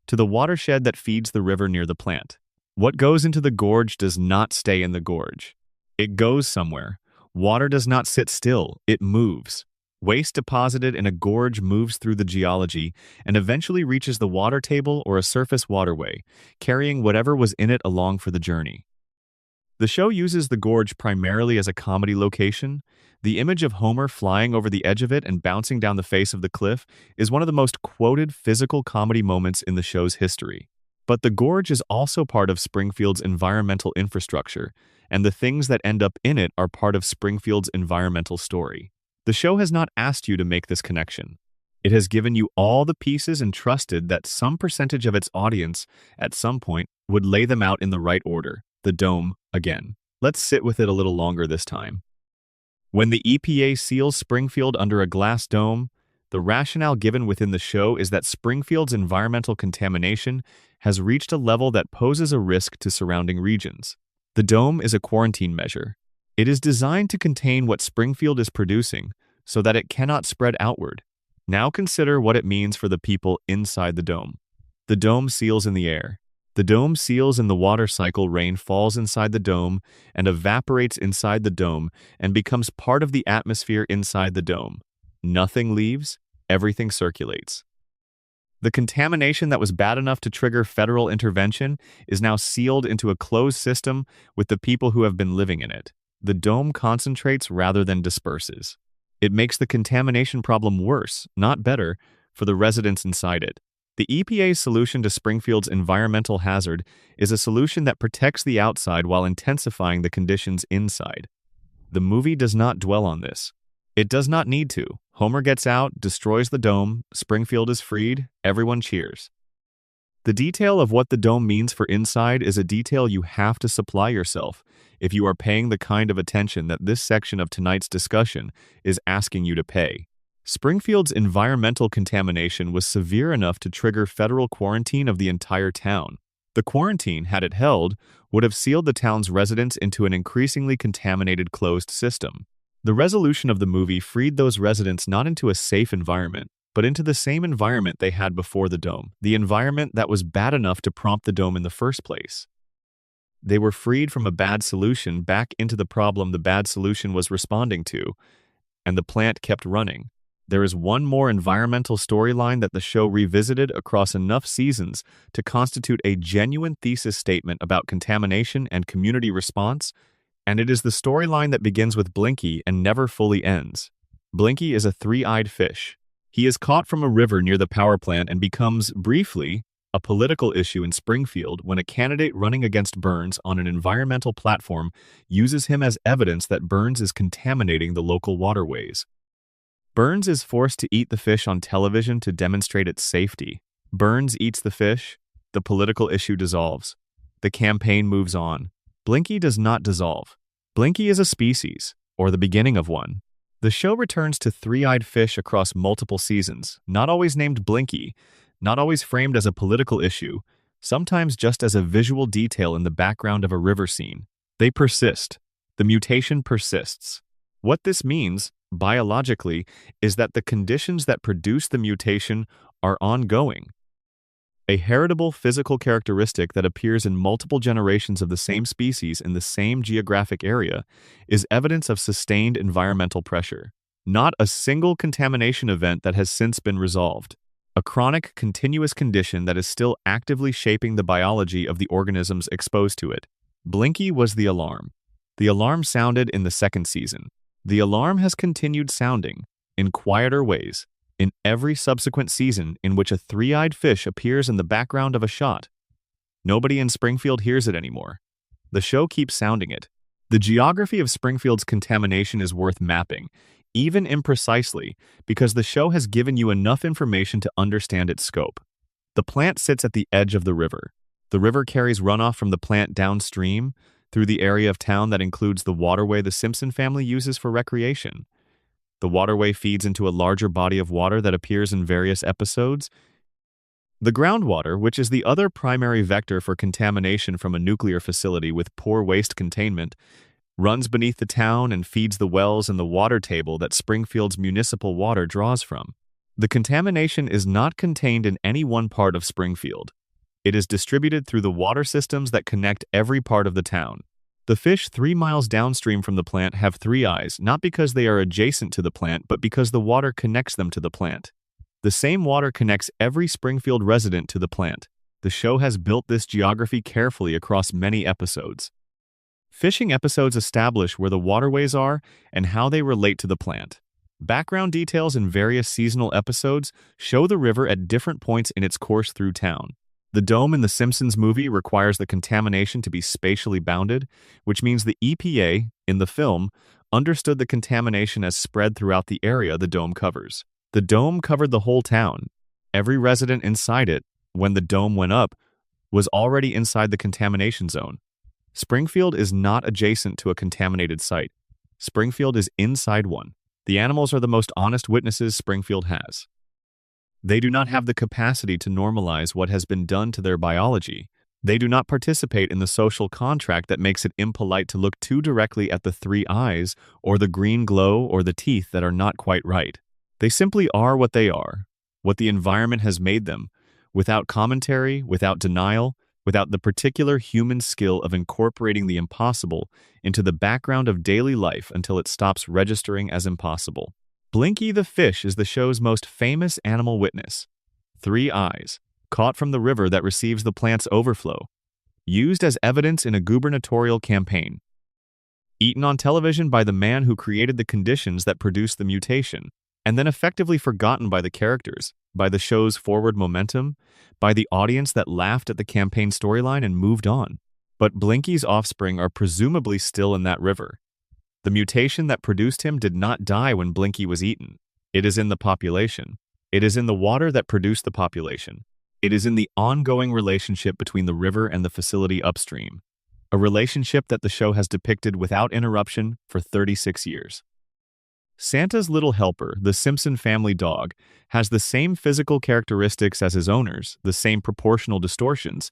to the watershed that feeds the river near the plant. What goes into the gorge does not stay in the gorge. It goes somewhere. Water does not sit still, it moves. Waste deposited in a gorge moves through the geology and eventually reaches the water table or a surface waterway, carrying whatever was in it along for the journey. The show uses the gorge primarily as a comedy location. The image of Homer flying over the edge of it and bouncing down the face of the cliff is one of the most quoted physical comedy moments in the show's history. But the gorge is also part of Springfield's environmental infrastructure, and the things that end up in it are part of Springfield's environmental story. The show has not asked you to make this connection. It has given you all the pieces and trusted that some percentage of its audience, at some point, would lay them out in the right order. The dome, again. Let's sit with it a little longer this time. When the EPA seals Springfield under a glass dome, the rationale given within the show is that Springfield's environmental contamination has reached a level that poses a risk to surrounding regions. The dome is a quarantine measure. It is designed to contain what Springfield is producing so that it cannot spread outward. Now consider what it means for the people inside the dome. The dome seals in the air. The dome seals in the water cycle. Rain falls inside the dome and evaporates inside the dome and becomes part of the atmosphere inside the dome. Nothing leaves, everything circulates. The contamination that was bad enough to trigger federal intervention is now sealed into a closed system with the people who have been living in it. The dome concentrates rather than disperses. It makes the contamination problem worse, not better, for the residents inside it. The EPA's solution to Springfield's environmental hazard is a solution that protects the outside while intensifying the conditions inside. The movie does not dwell on this. It does not need to. Homer gets out, destroys the dome, Springfield is freed, everyone cheers. The detail of what the dome means for inside is a detail you have to supply yourself if you are paying the kind of attention that this section of tonight's discussion is asking you to pay. Springfield's environmental contamination was severe enough to trigger federal quarantine of the entire town. The quarantine, had it held, would have sealed the town's residents into an increasingly contaminated closed system. The resolution of the movie freed those residents not into a safe environment, but into the same environment they had before the dome, the environment that was bad enough to prompt the dome in the first place. They were freed from a bad solution back into the problem the bad solution was responding to, and the plant kept running. There is one more environmental storyline that the show revisited across enough seasons to constitute a genuine thesis statement about contamination and community response, And it is the storyline that begins with Blinky and never fully ends. Blinky is a three-eyed fish. He is caught from a river near the power plant and becomes, briefly, a political issue in Springfield when a candidate running against Burns on an environmental platform uses him as evidence that Burns is contaminating the local waterways. Burns is forced to eat the fish on television to demonstrate its safety. Burns eats the fish, the political issue dissolves. The campaign moves on. Blinky does not dissolve. Blinky is a species, or the beginning of one. The show returns to three-eyed fish across multiple seasons, not always named Blinky, not always framed as a political issue, sometimes just as a visual detail in the background of a river scene. They persist. The mutation persists. What this means, biologically, is that the conditions that produce the mutation are ongoing. A heritable physical characteristic that appears in multiple generations of the same species in the same geographic area is evidence of sustained environmental pressure, not a single contamination event that has since been resolved. A chronic, continuous condition that is still actively shaping the biology of the organisms exposed to it. Blinky was the alarm. The alarm sounded in the second season. The alarm has continued sounding, in quieter ways, in every subsequent season in which a three-eyed fish appears in the background of a shot. Nobody in Springfield hears it anymore. The show keeps sounding it. The geography of Springfield's contamination is worth mapping, even imprecisely, because the show has given you enough information to understand its scope. The plant sits at the edge of the river. The river carries runoff from the plant downstream through the area of town that includes the waterway the Simpson family uses for recreation. The waterway feeds into a larger body of water that appears in various episodes. The groundwater, which is the other primary vector for contamination from a nuclear facility with poor waste containment, runs beneath the town and feeds the wells and the water table that Springfield's municipal water draws from. The contamination is not contained in any one part of Springfield. It is distributed through the water systems that connect every part of the town. The fish 3 miles downstream from the plant have 3 eyes, not because they are adjacent to the plant, but because the water connects them to the plant. The same water connects every Springfield resident to the plant. The show has built this geography carefully across many episodes. Fishing episodes establish where the waterways are and how they relate to the plant. Background details in various seasonal episodes show the river at different points in its course through town. The dome in the Simpsons movie requires the contamination to be spatially bounded, which means the EPA, in the film, understood the contamination as spread throughout the area the dome covers. The dome covered the whole town. Every resident inside it, when the dome went up, was already inside the contamination zone. Springfield is not adjacent to a contaminated site. Springfield is inside one. The animals are the most honest witnesses Springfield has. They do not have the capacity to normalize what has been done to their biology. They do not participate in the social contract that makes it impolite to look too directly at the 3 eyes or the green glow or the teeth that are not quite right. They simply are what they are, what the environment has made them, without commentary, without denial, without the particular human skill of incorporating the impossible into the background of daily life until it stops registering as impossible. Blinky the fish is the show's most famous animal witness. 3 eyes, caught from the river that receives the plant's overflow, used as evidence in a gubernatorial campaign, eaten on television by the man who created the conditions that produced the mutation, and then effectively forgotten by the characters, by the show's forward momentum, by the audience that laughed at the campaign storyline and moved on. But Blinky's offspring are presumably still in that river. The mutation that produced him did not die when Blinky was eaten. It is in the population. It is in the water that produced the population. It is in the ongoing relationship between the river and the facility upstream, a relationship that the show has depicted without interruption for 36 years. Santa's little helper, the Simpson family dog, has the same physical characteristics as his owners, the same proportional distortions,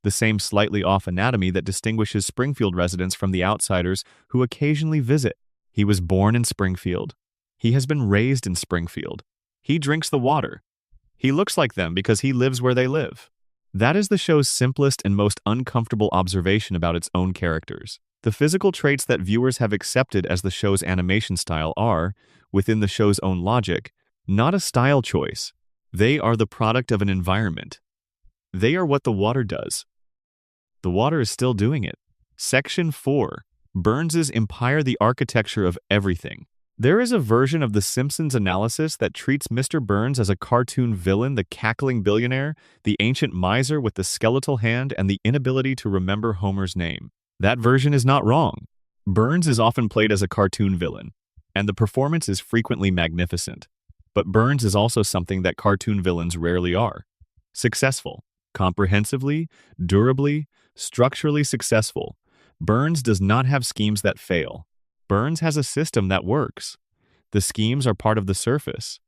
the same slightly off anatomy that distinguishes Springfield residents from the outsiders who occasionally visit. He was born in Springfield. He has been raised in Springfield. He drinks the water. He looks like them because he lives where they live. That is the show's simplest and most uncomfortable observation about its own characters. The physical traits that viewers have accepted as the show's animation style are, within the show's own logic, not a style choice. They are the product of an environment. They are what the water does. The water is still doing it. Section 4. Burns's empire the architecture of everything. There is a version of the Simpsons analysis that treats Mr. Burns as a cartoon villain, the cackling billionaire, the ancient miser with the skeletal hand and the inability to remember Homer's name. That version is not wrong. Burns is often played as a cartoon villain, and the performance is frequently magnificent. But Burns is also something that cartoon villains rarely are. Successful. Comprehensively, durably, structurally successful. Burns does not have schemes that fail. Burns has a system that works. The schemes are part of the surface.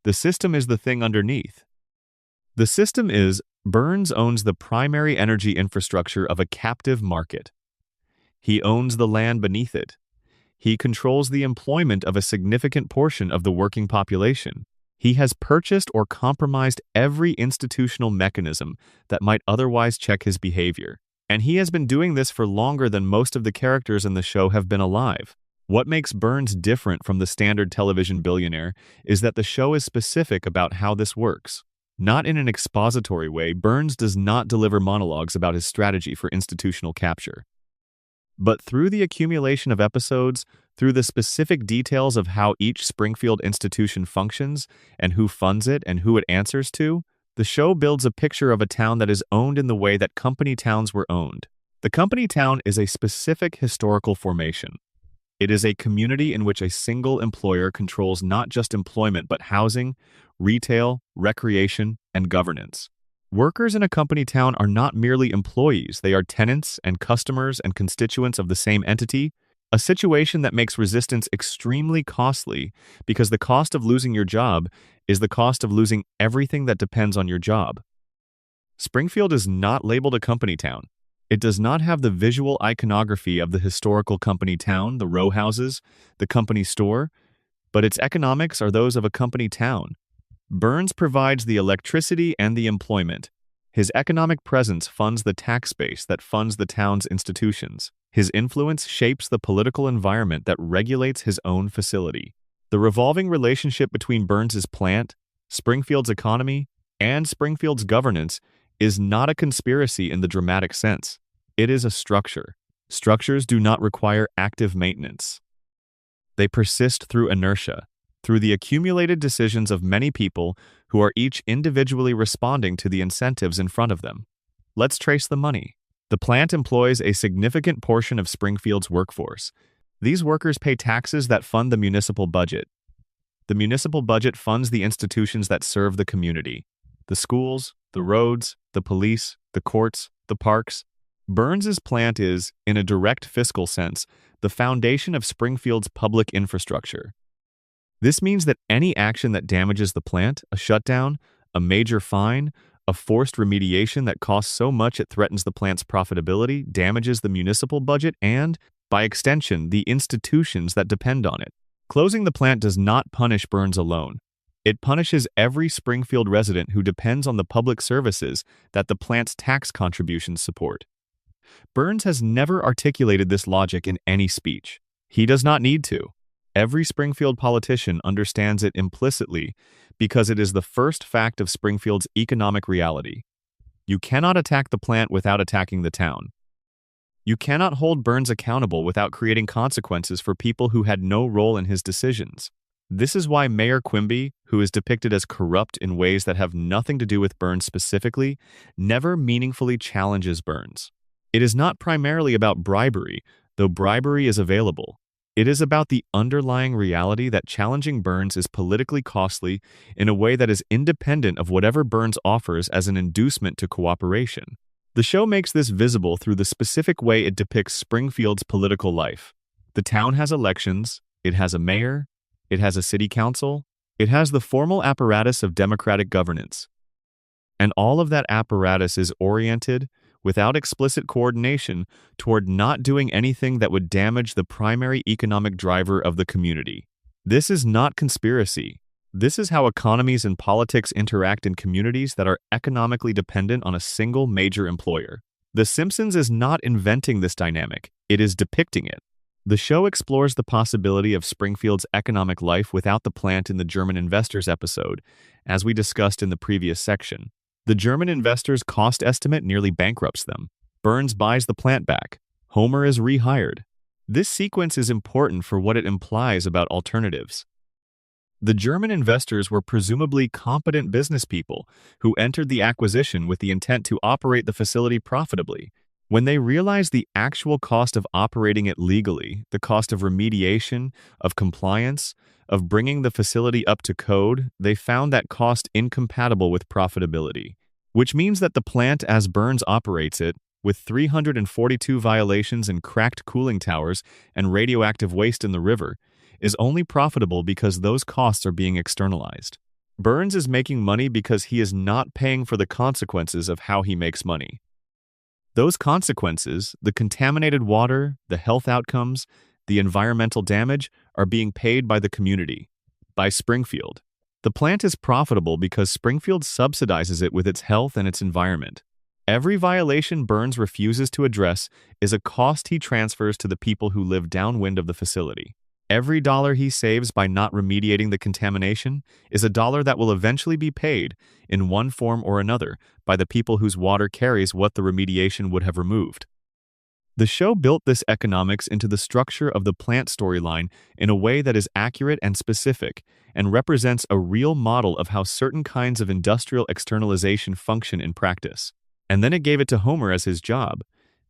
The system is the thing underneath. The system is Burns owns the primary energy infrastructure of a captive market. He owns the land beneath it. He controls the employment of a significant portion of the working population. He has purchased or compromised every institutional mechanism that might otherwise check his behavior. And he has been doing this for longer than most of the characters in the show have been alive. What makes Burns different from the standard television billionaire is that the show is specific about how this works. Not in an expository way, Burns does not deliver monologues about his strategy for institutional capture. But through the accumulation of episodes, through the specific details of how each Springfield institution functions and who funds it and who it answers to, the show builds a picture of a town that is owned in the way that company towns were owned. The company town is a specific historical formation. It is a community in which a single employer controls not just employment but housing, retail, recreation, and governance. Workers in a company town are not merely employees, they are tenants and customers and constituents of the same entity, a situation that makes resistance extremely costly because the cost of losing your job is the cost of losing everything that depends on your job. Springfield is not labeled a company town. It does not have the visual iconography of the historical company town, the row houses, the company store, but its economics are those of a company town. Burns provides the electricity and the employment. His economic presence funds the tax base that funds the town's institutions. His influence shapes the political environment that regulates his own facility. The revolving relationship between Burns's plant, Springfield's economy, and Springfield's governance is not a conspiracy in the dramatic sense. It is a structure. Structures do not require active maintenance. They persist through inertia, through the accumulated decisions of many people who are each individually responding to the incentives in front of them. Let's trace the money. The plant employs a significant portion of Springfield's workforce. These workers pay taxes that fund the municipal budget. The municipal budget funds the institutions that serve the community: the schools, the roads, the police, the courts, the parks. Burns's plant is, in a direct fiscal sense, the foundation of Springfield's public infrastructure. This means that any action that damages the plant, a shutdown, a major fine, a forced remediation that costs so much it threatens the plant's profitability, damages the municipal budget and, by extension, the institutions that depend on it. Closing the plant does not punish Burns alone. It punishes every Springfield resident who depends on the public services that the plant's tax contributions support. Burns has never articulated this logic in any speech. He does not need to. Every Springfield politician understands it implicitly because it is the first fact of Springfield's economic reality. You cannot attack the plant without attacking the town. You cannot hold Burns accountable without creating consequences for people who had no role in his decisions. This is why Mayor Quimby, who is depicted as corrupt in ways that have nothing to do with Burns specifically, never meaningfully challenges Burns. It is not primarily about bribery, though bribery is available. It is about the underlying reality that challenging Burns is politically costly in a way that is independent of whatever Burns offers as an inducement to cooperation. The show makes this visible through the specific way it depicts Springfield's political life. The town has elections, it has a mayor, it has a city council, it has the formal apparatus of democratic governance. And all of that apparatus is oriented, without explicit coordination, toward not doing anything that would damage the primary economic driver of the community. This is not conspiracy. This is how economies and politics interact in communities that are economically dependent on a single major employer. The Simpsons is not inventing this dynamic, it is depicting it. The show explores the possibility of Springfield's economic life without the plant in the German investors episode, as we discussed in the previous section. The German investors' cost estimate nearly bankrupts them. Burns buys the plant back. Homer is rehired. This sequence is important for what it implies about alternatives. The German investors were presumably competent business people who entered the acquisition with the intent to operate the facility profitably. When they realized the actual cost of operating it legally, the cost of remediation, of compliance, of bringing the facility up to code, they found that cost incompatible with profitability, which means that the plant as Burns operates it, with 342 violations and cracked cooling towers and radioactive waste in the river, is only profitable because those costs are being externalized. Burns is making money because he is not paying for the consequences of how he makes money. Those consequences, the contaminated water, the health outcomes, the environmental damage, are being paid by the community, by Springfield. The plant is profitable because Springfield subsidizes it with its health and its environment. Every violation Burns refuses to address is a cost he transfers to the people who live downwind of the facility. Every dollar he saves by not remediating the contamination is a dollar that will eventually be paid, in one form or another, by the people whose water carries what the remediation would have removed. The show built this economics into the structure of the plant storyline in a way that is accurate and specific, and represents a real model of how certain kinds of industrial externalization function in practice. And then it gave it to Homer as his job,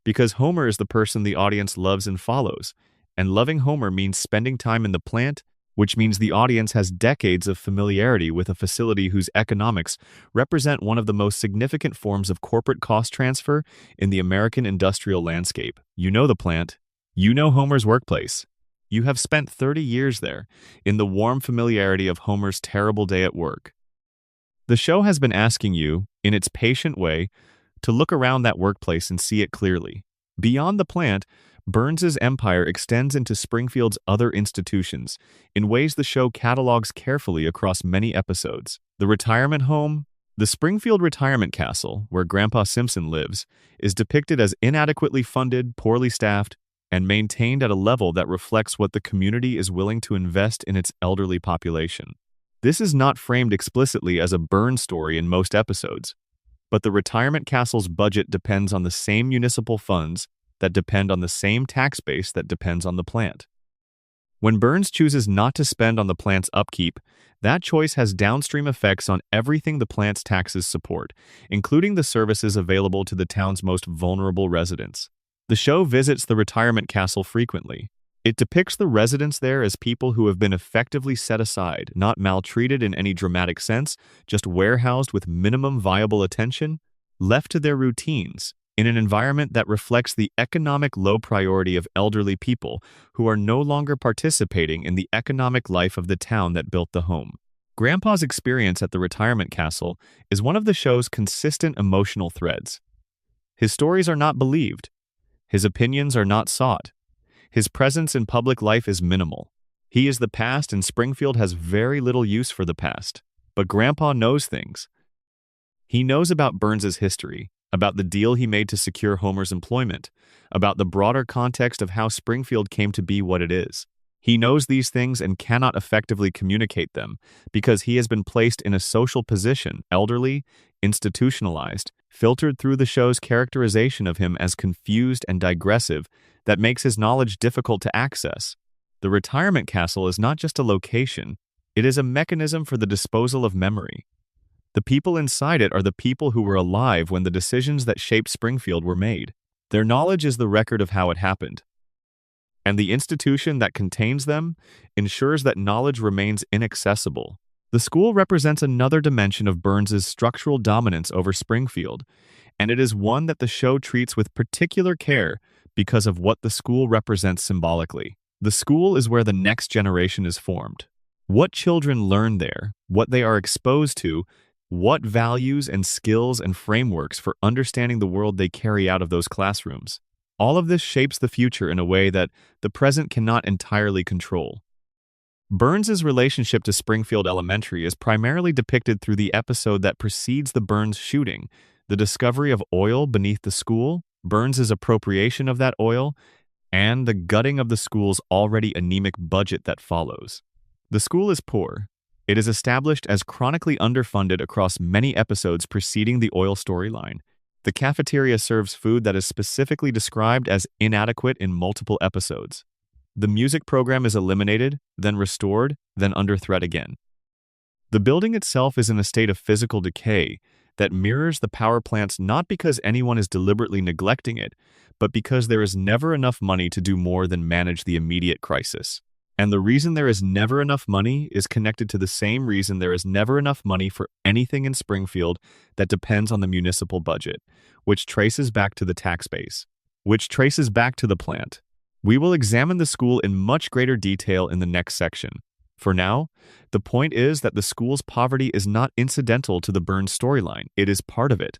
because Homer is the person the audience loves and follows, and loving Homer means spending time in the plant, which means the audience has decades of familiarity with a facility whose economics represent one of the most significant forms of corporate cost transfer in the American industrial landscape. You know the plant. You know Homer's workplace. You have spent 30 years there, in the warm familiarity of Homer's terrible day at work. The show has been asking you, in its patient way, to look around that workplace and see it clearly. Beyond the plant, Burns's empire extends into Springfield's other institutions in ways the show catalogs carefully across many episodes. The retirement home, the Springfield retirement castle, where Grandpa Simpson lives, is depicted as inadequately funded, poorly staffed, and maintained at a level that reflects what the community is willing to invest in its elderly population. This is not framed explicitly as a Burns story in most episodes, but the retirement castle's budget depends on the same municipal funds that depend on the same tax base that depends on the plant. When Burns chooses not to spend on the plant's upkeep, that choice has downstream effects on everything the plant's taxes support, including the services available to the town's most vulnerable residents. The show visits the retirement castle frequently. It depicts the residents there as people who have been effectively set aside, not maltreated in any dramatic sense, just warehoused with minimum viable attention, left to their routines, in an environment that reflects the economic low priority of elderly people who are no longer participating in the economic life of the town that built the home. Grandpa's experience at the retirement castle is one of the show's consistent emotional threads. His stories are not believed. His opinions are not sought. His presence in public life is minimal. He is the past, and Springfield has very little use for the past. But Grandpa knows things. He knows about Burns's history, about the deal he made to secure Homer's employment, about the broader context of how Springfield came to be what it is. He knows these things and cannot effectively communicate them because he has been placed in a social position, elderly, institutionalized, filtered through the show's characterization of him as confused and digressive that makes his knowledge difficult to access. The retirement castle is not just a location, it is a mechanism for the disposal of memory. The people inside it are the people who were alive when the decisions that shaped Springfield were made. Their knowledge is the record of how it happened. And the institution that contains them ensures that knowledge remains inaccessible. The school represents another dimension of Burns's structural dominance over Springfield, and it is one that the show treats with particular care because of what the school represents symbolically. The school is where the next generation is formed. What children learn there, what they are exposed to, what values and skills and frameworks for understanding the world they carry out of those classrooms. All of this shapes the future in a way that the present cannot entirely control. Burns's relationship to Springfield Elementary is primarily depicted through the episode that precedes the Burns shooting, the discovery of oil beneath the school, Burns's appropriation of that oil, and the gutting of the school's already anemic budget that follows. The school is poor. It is established as chronically underfunded across many episodes preceding the oil storyline. The cafeteria serves food that is specifically described as inadequate in multiple episodes. The music program is eliminated, then restored, then under threat again. The building itself is in a state of physical decay that mirrors the power plants not because anyone is deliberately neglecting it, but because there is never enough money to do more than manage the immediate crisis. And the reason there is never enough money is connected to the same reason there is never enough money for anything in Springfield that depends on the municipal budget, which traces back to the tax base, which traces back to the plant. We will examine the school in much greater detail in the next section. For now, the point is that the school's poverty is not incidental to the Burn storyline, it is part of it.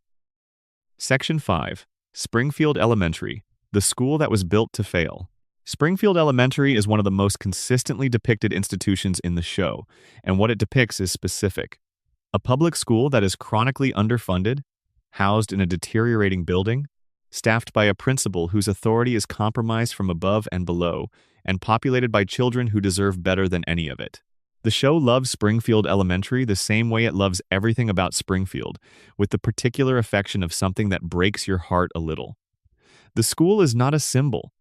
Section 5. Springfield Elementary, the school that was built to fail. Springfield Elementary is one of the most consistently depicted institutions in the show, and what it depicts is specific. A public school that is chronically underfunded, housed in a deteriorating building, staffed by a principal whose authority is compromised from above and below, and populated by children who deserve better than any of it. The show loves Springfield Elementary the same way it loves everything about Springfield, with the particular affection of something that breaks your heart a little. The school is not a symbol.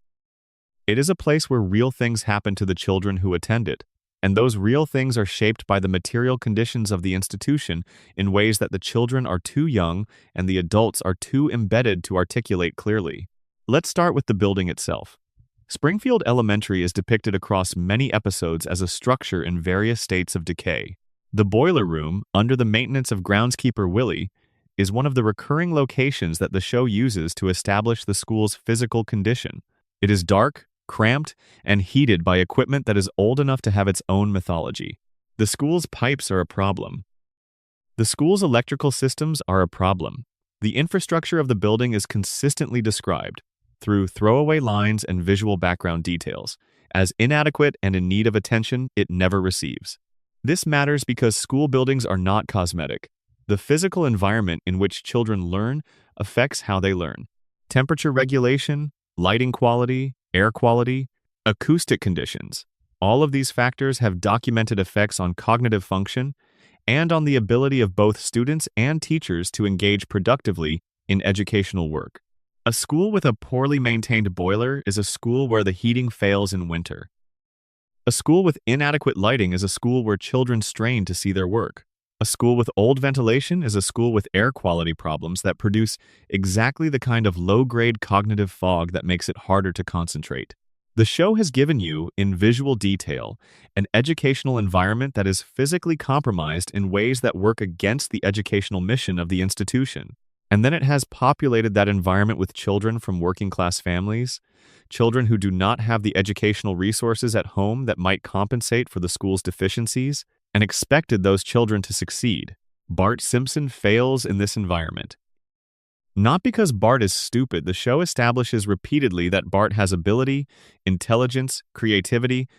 It is a place where real things happen to the children who attend it, and those real things are shaped by the material conditions of the institution in ways that the children are too young and the adults are too embedded to articulate clearly. Let's start with the building itself. Springfield Elementary is depicted across many episodes as a structure in various states of decay. The boiler room, under the maintenance of groundskeeper Willie, is one of the recurring locations that the show uses to establish the school's physical condition. It is dark, cramped, and heated by equipment that is old enough to have its own mythology. The school's pipes are a problem. The school's electrical systems are a problem. The infrastructure of the building is consistently described, through throwaway lines and visual background details, as inadequate and in need of attention it never receives. This matters because school buildings are not cosmetic. The physical environment in which children learn affects how they learn. Temperature regulation, lighting quality, air quality, acoustic conditions. All of these factors have documented effects on cognitive function and on the ability of both students and teachers to engage productively in educational work. A school with a poorly maintained boiler is a school where the heating fails in winter. A school with inadequate lighting is a school where children strain to see their work. A school with old ventilation is a school with air quality problems that produce exactly the kind of low-grade cognitive fog that makes it harder to concentrate. The show has given you, in visual detail, an educational environment that is physically compromised in ways that work against the educational mission of the institution. And then it has populated that environment with children from working-class families, children who do not have the educational resources at home that might compensate for the school's deficiencies, and expected those children to succeed. Bart Simpson fails in this environment. Not because Bart is stupid, the show establishes repeatedly that Bart has ability, intelligence, creativity,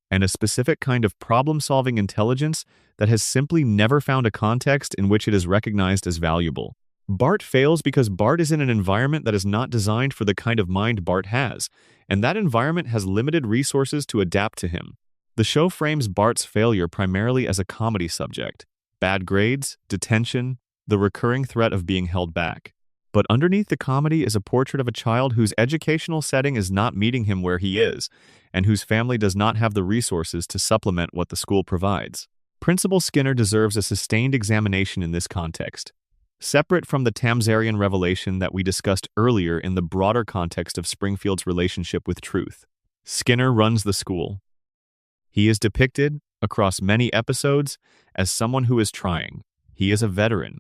and a specific kind of problem-solving intelligence that has simply never found a context in which it is recognized as valuable. Bart fails because Bart is in an environment that is not designed for the kind of mind Bart has, and that environment has limited resources to adapt to him. The show frames Bart's failure primarily as a comedy subject: bad grades, detention, the recurring threat of being held back. But underneath the comedy is a portrait of a child whose educational setting is not meeting him where he is, and whose family does not have the resources to supplement what the school provides. Principal Skinner deserves a sustained examination in this context, separate from the Tamzarian revelation that we discussed earlier in the broader context of Springfield's relationship with truth. Skinner runs the school. He is depicted, across many episodes, as someone who is trying. He is a veteran.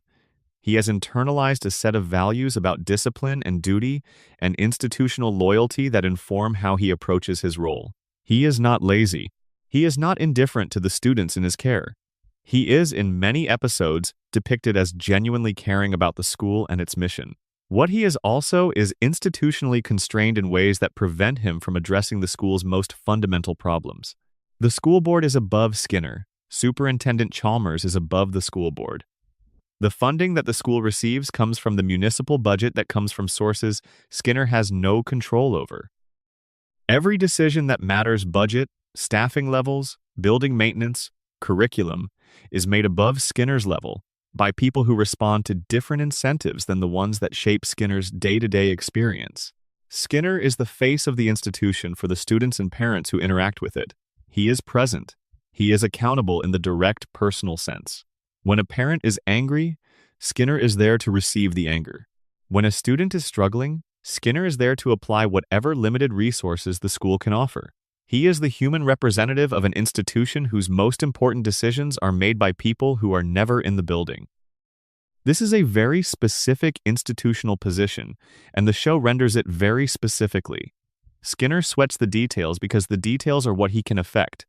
He has internalized a set of values about discipline and duty and institutional loyalty that inform how he approaches his role. He is not lazy. He is not indifferent to the students in his care. He is, in many episodes, depicted as genuinely caring about the school and its mission. What he is also is institutionally constrained in ways that prevent him from addressing the school's most fundamental problems. The school board is above Skinner. Superintendent Chalmers is above the school board. The funding that the school receives comes from the municipal budget that comes from sources Skinner has no control over. Every decision that matters: budget, staffing levels, building maintenance, curriculum, is made above Skinner's level by people who respond to different incentives than the ones that shape Skinner's day-to-day experience. Skinner is the face of the institution for the students and parents who interact with it. He is present. He is accountable in the direct personal sense. When a parent is angry, Skinner is there to receive the anger. When a student is struggling, Skinner is there to apply whatever limited resources the school can offer. He is the human representative of an institution whose most important decisions are made by people who are never in the building. This is a very specific institutional position, and the show renders it very specifically. Skinner sweats the details because the details are what he can affect.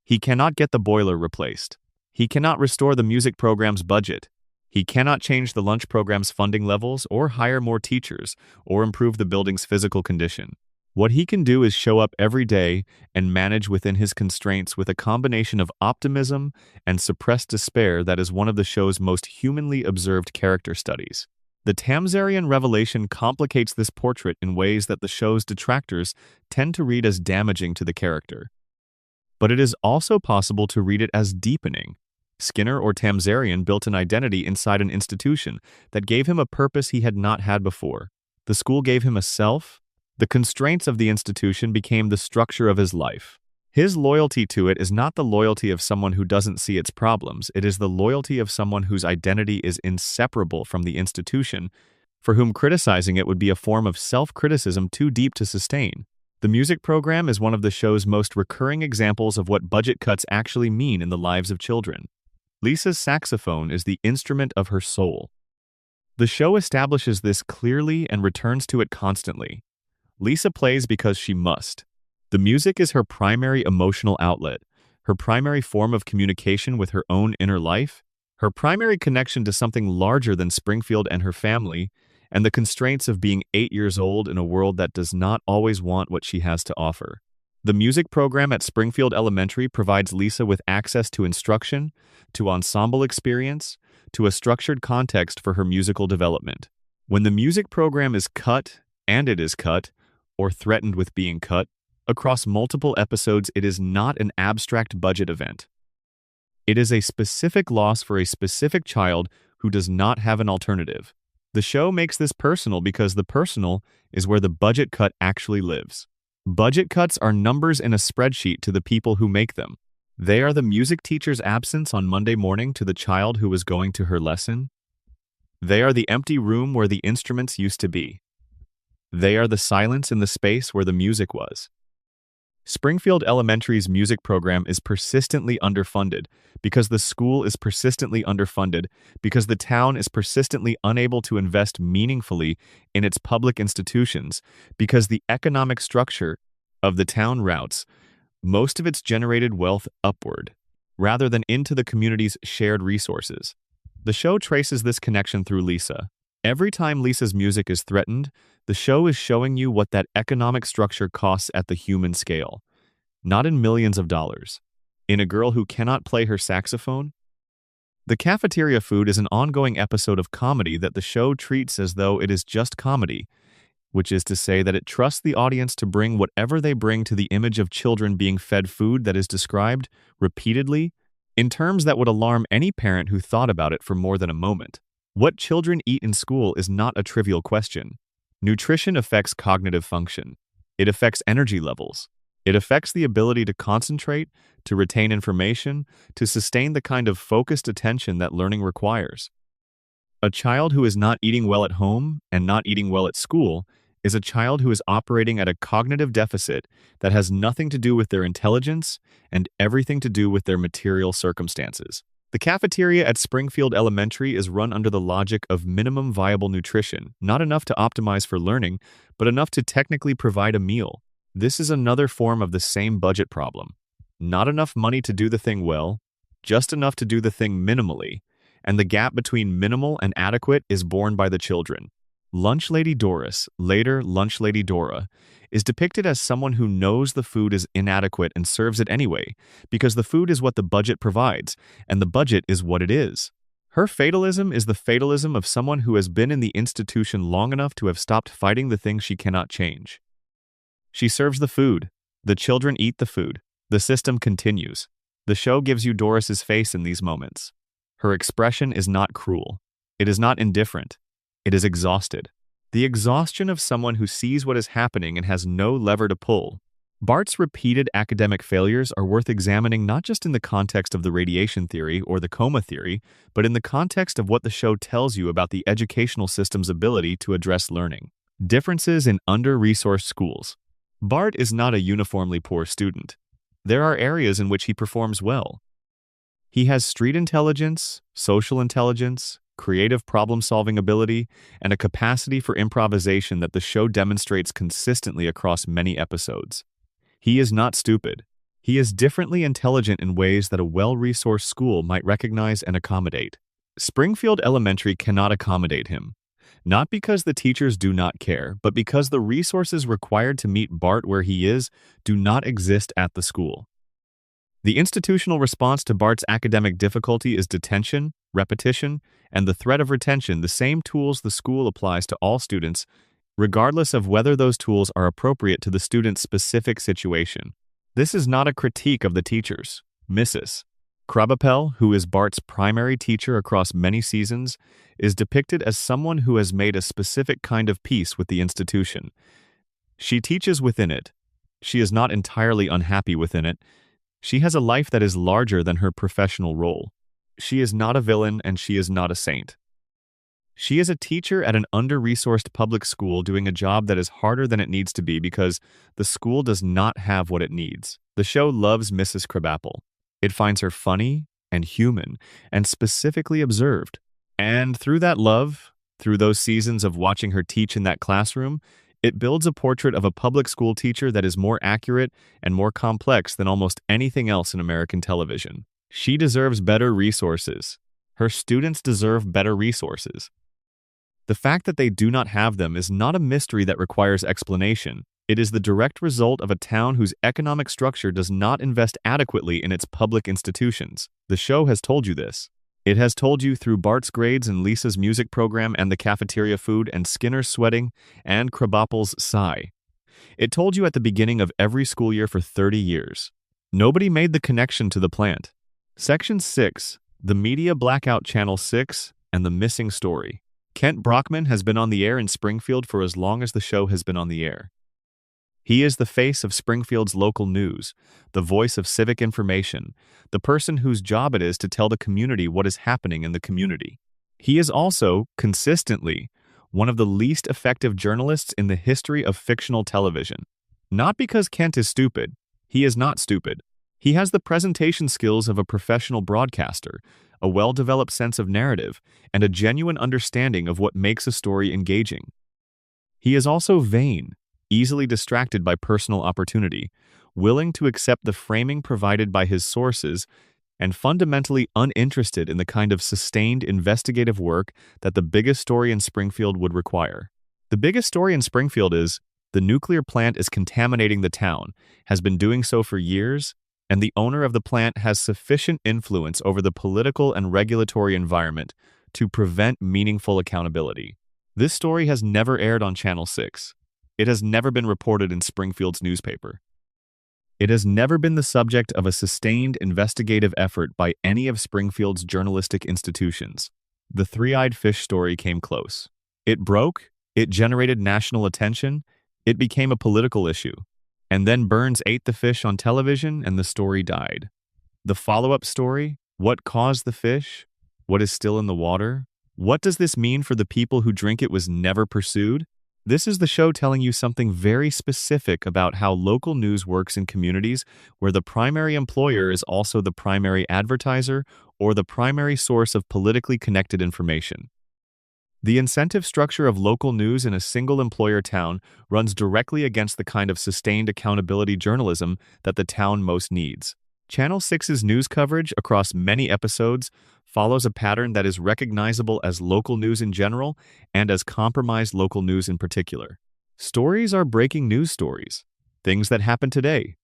He cannot get the boiler replaced. He cannot restore the music program's budget. He cannot change the lunch program's funding levels or hire more teachers or improve the building's physical condition. What he can do is show up every day and manage within his constraints with a combination of optimism and suppressed despair that is one of the show's most humanly observed character studies. The Tamzarian revelation complicates this portrait in ways that the show's detractors tend to read as damaging to the character. But it is also possible to read it as deepening. Skinner or Tamzarian built an identity inside an institution that gave him a purpose he had not had before. The school gave him a self. The constraints of the institution became the structure of his life. His loyalty to it is not the loyalty of someone who doesn't see its problems. It is the loyalty of someone whose identity is inseparable from the institution, for whom criticizing it would be a form of self-criticism too deep to sustain. The music program is one of the show's most recurring examples of what budget cuts actually mean in the lives of children. Lisa's saxophone is the instrument of her soul. The show establishes this clearly and returns to it constantly. Lisa plays because she must. The music is her primary emotional outlet, her primary form of communication with her own inner life, her primary connection to something larger than Springfield and her family, and the constraints of being 8 years old in a world that does not always want what she has to offer. The music program at Springfield Elementary provides Lisa with access to instruction, to ensemble experience, to a structured context for her musical development. When the music program is cut, and it is cut, or threatened with being cut, across multiple episodes, it is not an abstract budget event. It is a specific loss for a specific child who does not have an alternative. The show makes this personal because the personal is where the budget cut actually lives. Budget cuts are numbers in a spreadsheet to the people who make them. They are the music teacher's absence on Monday morning to the child who was going to her lesson. They are the empty room where the instruments used to be. They are the silence in the space where the music was. Springfield Elementary's music program is persistently underfunded because the school is persistently underfunded because the town is persistently unable to invest meaningfully in its public institutions because the economic structure of the town routes most of its generated wealth upward rather than into the community's shared resources. The show traces this connection through Lisa. Every time Lisa's music is threatened, the show is showing you what that economic structure costs at the human scale. Not in millions of dollars. In a girl who cannot play her saxophone? The cafeteria food is an ongoing episode of comedy that the show treats as though it is just comedy, which is to say that it trusts the audience to bring whatever they bring to the image of children being fed food that is described, repeatedly, in terms that would alarm any parent who thought about it for more than a moment. What children eat in school is not a trivial question. Nutrition affects cognitive function. It affects energy levels. It affects the ability to concentrate, to retain information, to sustain the kind of focused attention that learning requires. A child who is not eating well at home and not eating well at school is a child who is operating at a cognitive deficit that has nothing to do with their intelligence and everything to do with their material circumstances. The cafeteria at Springfield Elementary is run under the logic of minimum viable nutrition, not enough to optimize for learning, but enough to technically provide a meal. This is another form of the same budget problem. Not enough money to do the thing well, just enough to do the thing minimally, and the gap between minimal and adequate is borne by the children. Lunch Lady Doris, later Lunch Lady Dora, is depicted as someone who knows the food is inadequate and serves it anyway, because the food is what the budget provides, and the budget is what it is. Her fatalism is the fatalism of someone who has been in the institution long enough to have stopped fighting the things she cannot change. She serves the food. The children eat the food. The system continues. The show gives you Doris's face in these moments. Her expression is not cruel. It is not indifferent. It is exhausted. The exhaustion of someone who sees what is happening and has no lever to pull. Bart's repeated academic failures are worth examining not just in the context of the radiation theory or the coma theory, but in the context of what the show tells you about the educational system's ability to address learning. Differences in under-resourced schools. Bart is not a uniformly poor student. There are areas in which he performs well. He has street intelligence, social intelligence, creative problem-solving ability, and a capacity for improvisation that the show demonstrates consistently across many episodes. He is not stupid. He is differently intelligent in ways that a well-resourced school might recognize and accommodate. Springfield Elementary cannot accommodate him. Not because the teachers do not care, but because the resources required to meet Bart where he is do not exist at the school. The institutional response to Bart's academic difficulty is detention, repetition, and the threat of retention, the same tools the school applies to all students, regardless of whether those tools are appropriate to the student's specific situation. This is not a critique of the teachers. Mrs. Krabappel, who is Bart's primary teacher across many seasons, is depicted as someone who has made a specific kind of peace with the institution. She teaches within it. She is not entirely unhappy within it. She has a life that is larger than her professional role. She is not a villain and she is not a saint. She is a teacher at an under-resourced public school doing a job that is harder than it needs to be because the school does not have what it needs. The show loves Mrs. Krabappel. It finds her funny and human and specifically observed. And through that love, through those seasons of watching her teach in that classroom, it builds a portrait of a public school teacher that is more accurate and more complex than almost anything else in American television. She deserves better resources. Her students deserve better resources. The fact that they do not have them is not a mystery that requires explanation. It is the direct result of a town whose economic structure does not invest adequately in its public institutions. The show has told you this. It has told you through Bart's grades and Lisa's music program and the cafeteria food and Skinner's sweating and Krabappel's sigh. It told you at the beginning of every school year for 30 years. Nobody made the connection to the plant. Section 6, the Media Blackout Channel 6, and the Missing Story. Kent Brockman has been on the air in Springfield for as long as the show has been on the air. He is the face of Springfield's local news, the voice of civic information, the person whose job it is to tell the community what is happening in the community. He is also, consistently, one of the least effective journalists in the history of fictional television. Not because Kent is stupid. He is not stupid. He has the presentation skills of a professional broadcaster, a well-developed sense of narrative, and a genuine understanding of what makes a story engaging. He is also vain, easily distracted by personal opportunity, willing to accept the framing provided by his sources, and fundamentally uninterested in the kind of sustained investigative work that the biggest story in Springfield would require. The biggest story in Springfield is, the nuclear plant is contaminating the town, has been doing so for years, and the owner of the plant has sufficient influence over the political and regulatory environment to prevent meaningful accountability. This story has never aired on Channel 6. It has never been reported in Springfield's newspaper. It has never been the subject of a sustained investigative effort by any of Springfield's journalistic institutions. The three-eyed fish story came close. It broke, it generated national attention, it became a political issue. And then Burns ate the fish on television and the story died. The follow-up story, what caused the fish? What is still in the water? What does this mean for the people who drink it was never pursued? This is the show telling you something very specific about how local news works in communities where the primary employer is also the primary advertiser or the primary source of politically connected information. The incentive structure of local news in a single employer town runs directly against the kind of sustained accountability journalism that the town most needs. Channel 6's news coverage across many episodes follows a pattern that is recognizable as local news in general and as compromised local news in particular. Stories are breaking news stories, things that happen today,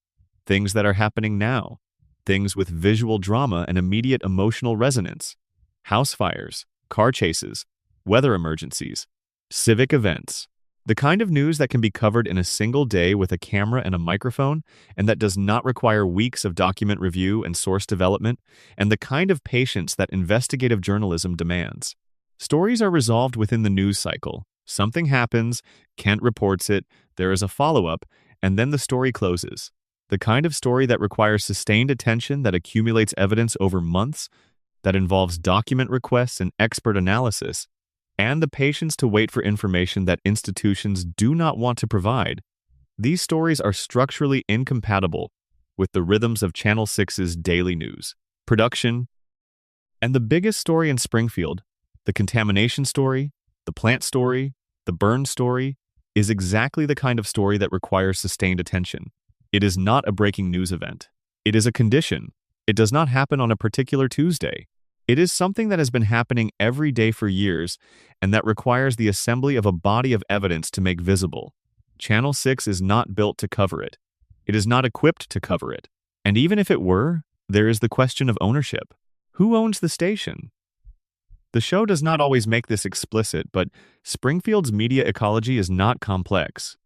things that are happening now, things with visual drama and immediate emotional resonance, house fires, car chases, weather emergencies, civic events. The kind of news that can be covered in a single day with a camera and a microphone, and that does not require weeks of document review and source development, and the kind of patience that investigative journalism demands. Stories are resolved within the news cycle, Something happens, Kent reports it, there is a follow-up, and then the story closes. The kind of story that requires sustained attention, that accumulates evidence over months, that involves document requests and expert analysis, and the patience to wait for information that institutions do not want to provide. These stories are structurally incompatible with the rhythms of Channel 6's daily news, production, and the biggest story in Springfield, the contamination story, the plant story, the burn story, is exactly the kind of story that requires sustained attention. It is not a breaking news event. It is a condition. It does not happen on a particular Tuesday. It is something that has been happening every day for years and that requires the assembly of a body of evidence to make visible. Channel 6 is not built to cover it. It is not equipped to cover it. And even if it were, there is the question of ownership. Who owns the station? The show does not always make this explicit, but Springfield's media ecology is not complex.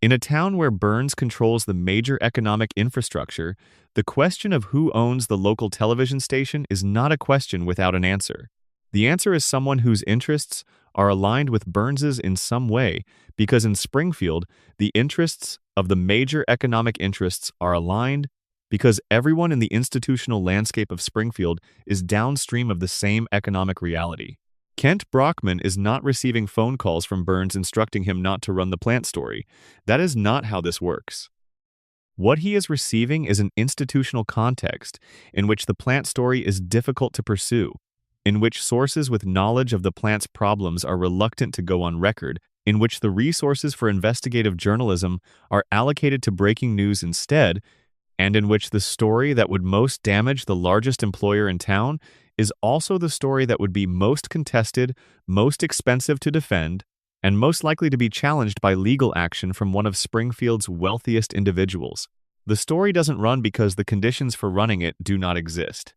In a town where Burns controls the major economic infrastructure, the question of who owns the local television station is not a question without an answer. The answer is someone whose interests are aligned with Burns's in some way, because in Springfield, the interests of the major economic interests are aligned because everyone in the institutional landscape of Springfield is downstream of the same economic reality. Kent Brockman is not receiving phone calls from Burns instructing him not to run the plant story. That is not how this works. What he is receiving is an institutional context in which the plant story is difficult to pursue, in which sources with knowledge of the plant's problems are reluctant to go on record, in which the resources for investigative journalism are allocated to breaking news instead, and in which the story that would most damage the largest employer in town is also the story that would be most contested, most expensive to defend, and most likely to be challenged by legal action from one of Springfield's wealthiest individuals. The story doesn't run because the conditions for running it do not exist.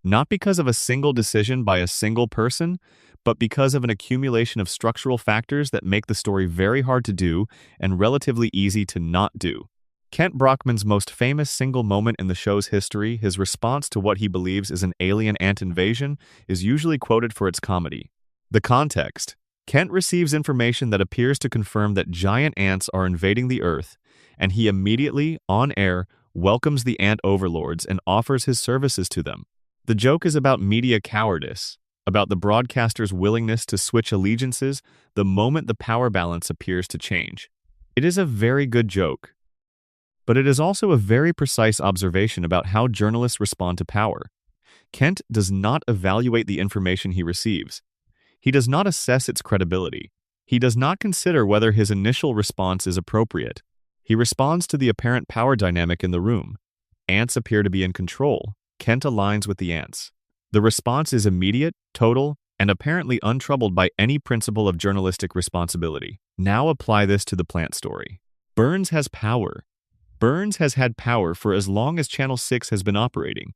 Not because of a single decision by a single person, but because of an accumulation of structural factors that make the story very hard to do and relatively easy to not do. Kent Brockman's most famous single moment in the show's history, his response to what he believes is an alien ant invasion, is usually quoted for its comedy. The context: Kent receives information that appears to confirm that giant ants are invading the Earth, and he immediately, on air, welcomes the ant overlords and offers his services to them. The joke is about media cowardice, about the broadcaster's willingness to switch allegiances the moment the power balance appears to change. It is a very good joke. But it is also a very precise observation about how journalists respond to power. Kent does not evaluate the information he receives. He does not assess its credibility. He does not consider whether his initial response is appropriate. He responds to the apparent power dynamic in the room. Ants appear to be in control. Kent aligns with the ants. The response is immediate, total, and apparently untroubled by any principle of journalistic responsibility. Now apply this to the plant story. Burns has power. Burns has had power for as long as Channel 6 has been operating.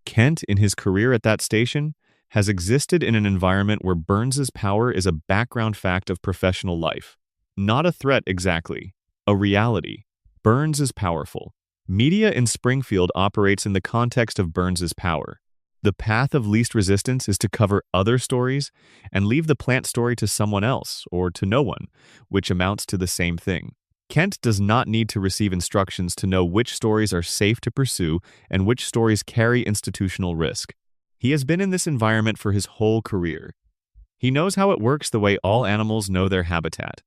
Kent, in his career at that station, has existed in an environment where Burns's power is a background fact of professional life. Not a threat exactly, a reality. Burns is powerful. Media in Springfield operates in the context of Burns's power. The path of least resistance is to cover other stories and leave the plant story to someone else or to no one, which amounts to the same thing. Kent does not need to receive instructions to know which stories are safe to pursue and which stories carry institutional risk. He has been in this environment for his whole career. He knows how it works the way all animals know their habitat.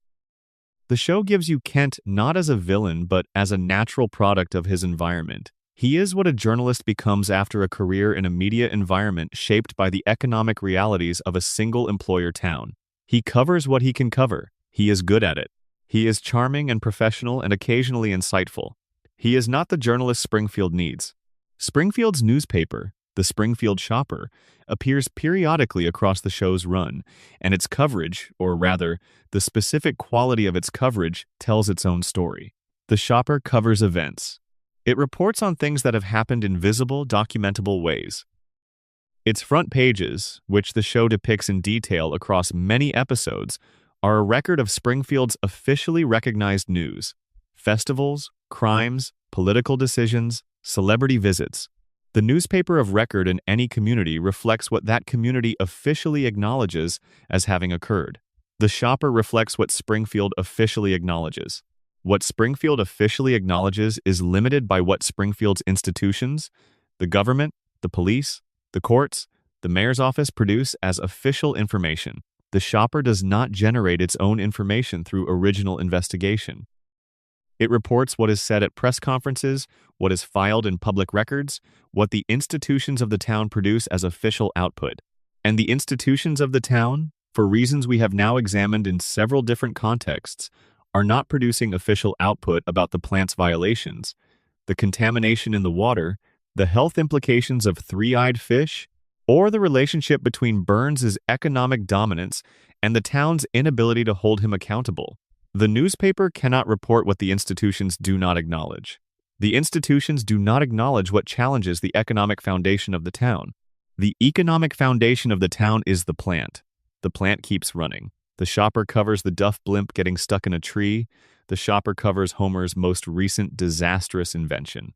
The show gives you Kent not as a villain, but as a natural product of his environment. He is what a journalist becomes after a career in a media environment shaped by the economic realities of a single employer town. He covers what he can cover. He is good at it. He is charming and professional and occasionally insightful. He is not the journalist Springfield needs. Springfield's newspaper, the Springfield Shopper, appears periodically across the show's run, and its coverage, or rather, the specific quality of its coverage, tells its own story. The Shopper covers events. It reports on things that have happened in visible, documentable ways. Its front pages, which the show depicts in detail across many episodes, are a record of Springfield's officially recognized news: festivals, crimes, political decisions, celebrity visits. The newspaper of record in any community reflects what that community officially acknowledges as having occurred. The shopper reflects what Springfield officially acknowledges. What Springfield officially acknowledges is limited by what Springfield's institutions, the government, the police, the courts, the mayor's office produce as official information. The shopper does not generate its own information through original investigation. It reports what is said at press conferences, what is filed in public records, what the institutions of the town produce as official output. And the institutions of the town, for reasons we have now examined in several different contexts, are not producing official output about the plant's violations, the contamination in the water, the health implications of three-eyed fish, or the relationship between Burns' economic dominance and the town's inability to hold him accountable. The newspaper cannot report what the institutions do not acknowledge. The institutions do not acknowledge what challenges the economic foundation of the town. The economic foundation of the town is the plant. The plant keeps running. The shopper covers the Duff blimp getting stuck in a tree. The shopper covers Homer's most recent disastrous invention.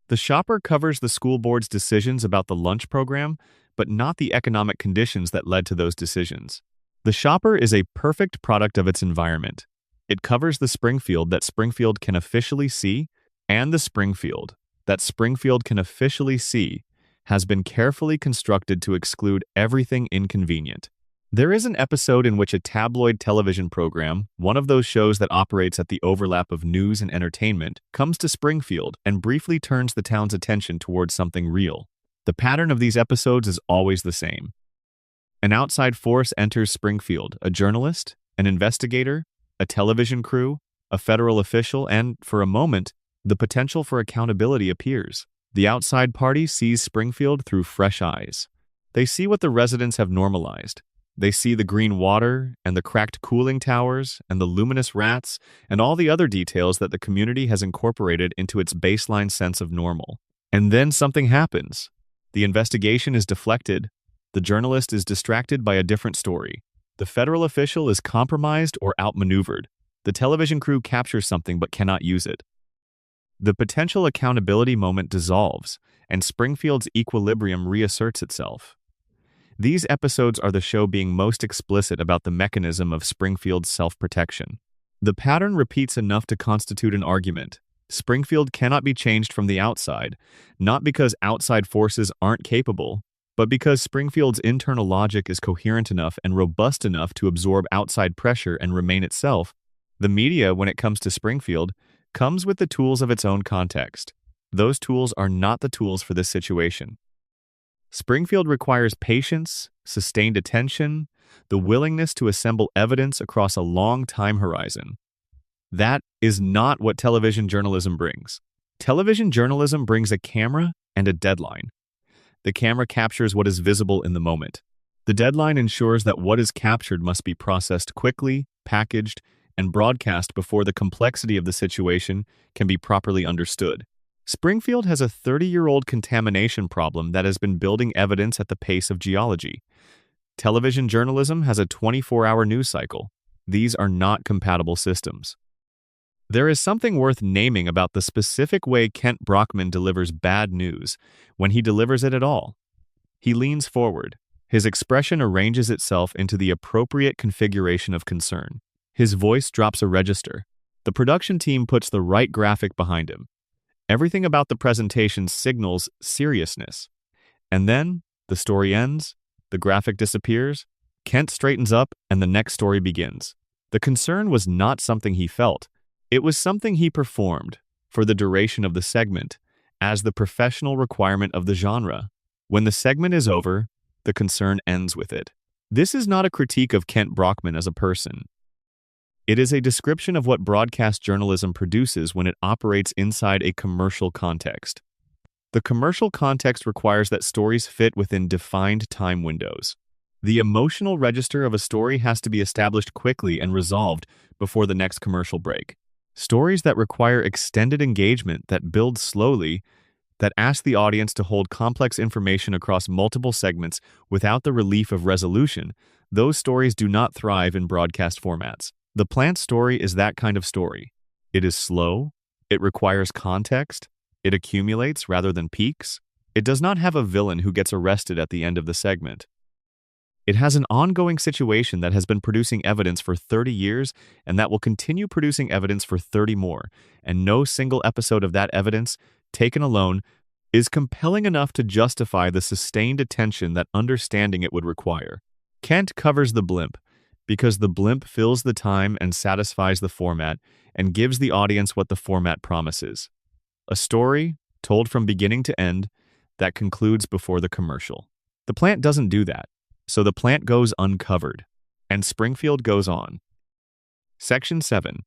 The shopper covers the school board's decisions about the lunch program, but not the economic conditions that led to those decisions. The shopper is a perfect product of its environment. It covers the Springfield that Springfield can officially see, and the Springfield that Springfield can officially see has been carefully constructed to exclude everything inconvenient. There is an episode in which a tabloid television program, one of those shows that operates at the overlap of news and entertainment, comes to Springfield and briefly turns the town's attention towards something real. The pattern of these episodes is always the same. An outside force enters Springfield, a journalist, an investigator, a television crew, a federal official, and, for a moment, the potential for accountability appears. The outside party sees Springfield through fresh eyes. They see what the residents have normalized. They see the green water, and the cracked cooling towers, and the luminous rats, and all the other details that the community has incorporated into its baseline sense of normal. And then something happens. The investigation is deflected. The journalist is distracted by a different story. The federal official is compromised or outmaneuvered. The television crew captures something but cannot use it. The potential accountability moment dissolves, and Springfield's equilibrium reasserts itself. These episodes are the show being most explicit about the mechanism of Springfield's self-protection. The pattern repeats enough to constitute an argument. Springfield cannot be changed from the outside, not because outside forces aren't capable, but because Springfield's internal logic is coherent enough and robust enough to absorb outside pressure and remain itself. The media, when it comes to Springfield, comes with the tools of its own context. Those tools are not the tools for this situation. Springfield requires patience, sustained attention, the willingness to assemble evidence across a long time horizon. That is not what television journalism brings. Television journalism brings a camera and a deadline. The camera captures what is visible in the moment. The deadline ensures that what is captured must be processed quickly, packaged, and broadcast before the complexity of the situation can be properly understood. Springfield has a 30-year-old contamination problem that has been building evidence at the pace of geology. Television journalism has a 24-hour news cycle. These are not compatible systems. There is something worth naming about the specific way Kent Brockman delivers bad news, when he delivers it at all. He leans forward. His expression arranges itself into the appropriate configuration of concern. His voice drops a register. The production team puts the right graphic behind him. Everything about the presentation signals seriousness. And then, the story ends, the graphic disappears, Kent straightens up, and the next story begins. The concern was not something he felt. It was something he performed, for the duration of the segment, as the professional requirement of the genre. When the segment is over, the concern ends with it. This is not a critique of Kent Brockman as a person. It is a description of what broadcast journalism produces when it operates inside a commercial context. The commercial context requires that stories fit within defined time windows. The emotional register of a story has to be established quickly and resolved before the next commercial break. Stories that require extended engagement, that build slowly, that ask the audience to hold complex information across multiple segments without the relief of resolution, those stories do not thrive in broadcast formats. The plant story is that kind of story. It is slow, it requires context, it accumulates rather than peaks. It does not have a villain who gets arrested at the end of the segment. It has an ongoing situation that has been producing evidence for 30 years and that will continue producing evidence for 30 more, and no single episode of that evidence, taken alone, is compelling enough to justify the sustained attention that understanding it would require. Kent covers the blimp because the blimp fills the time and satisfies the format and gives the audience what the format promises. A story, told from beginning to end, that concludes before the commercial. The plant doesn't do that, so the plant goes uncovered, and Springfield goes on. Section 7.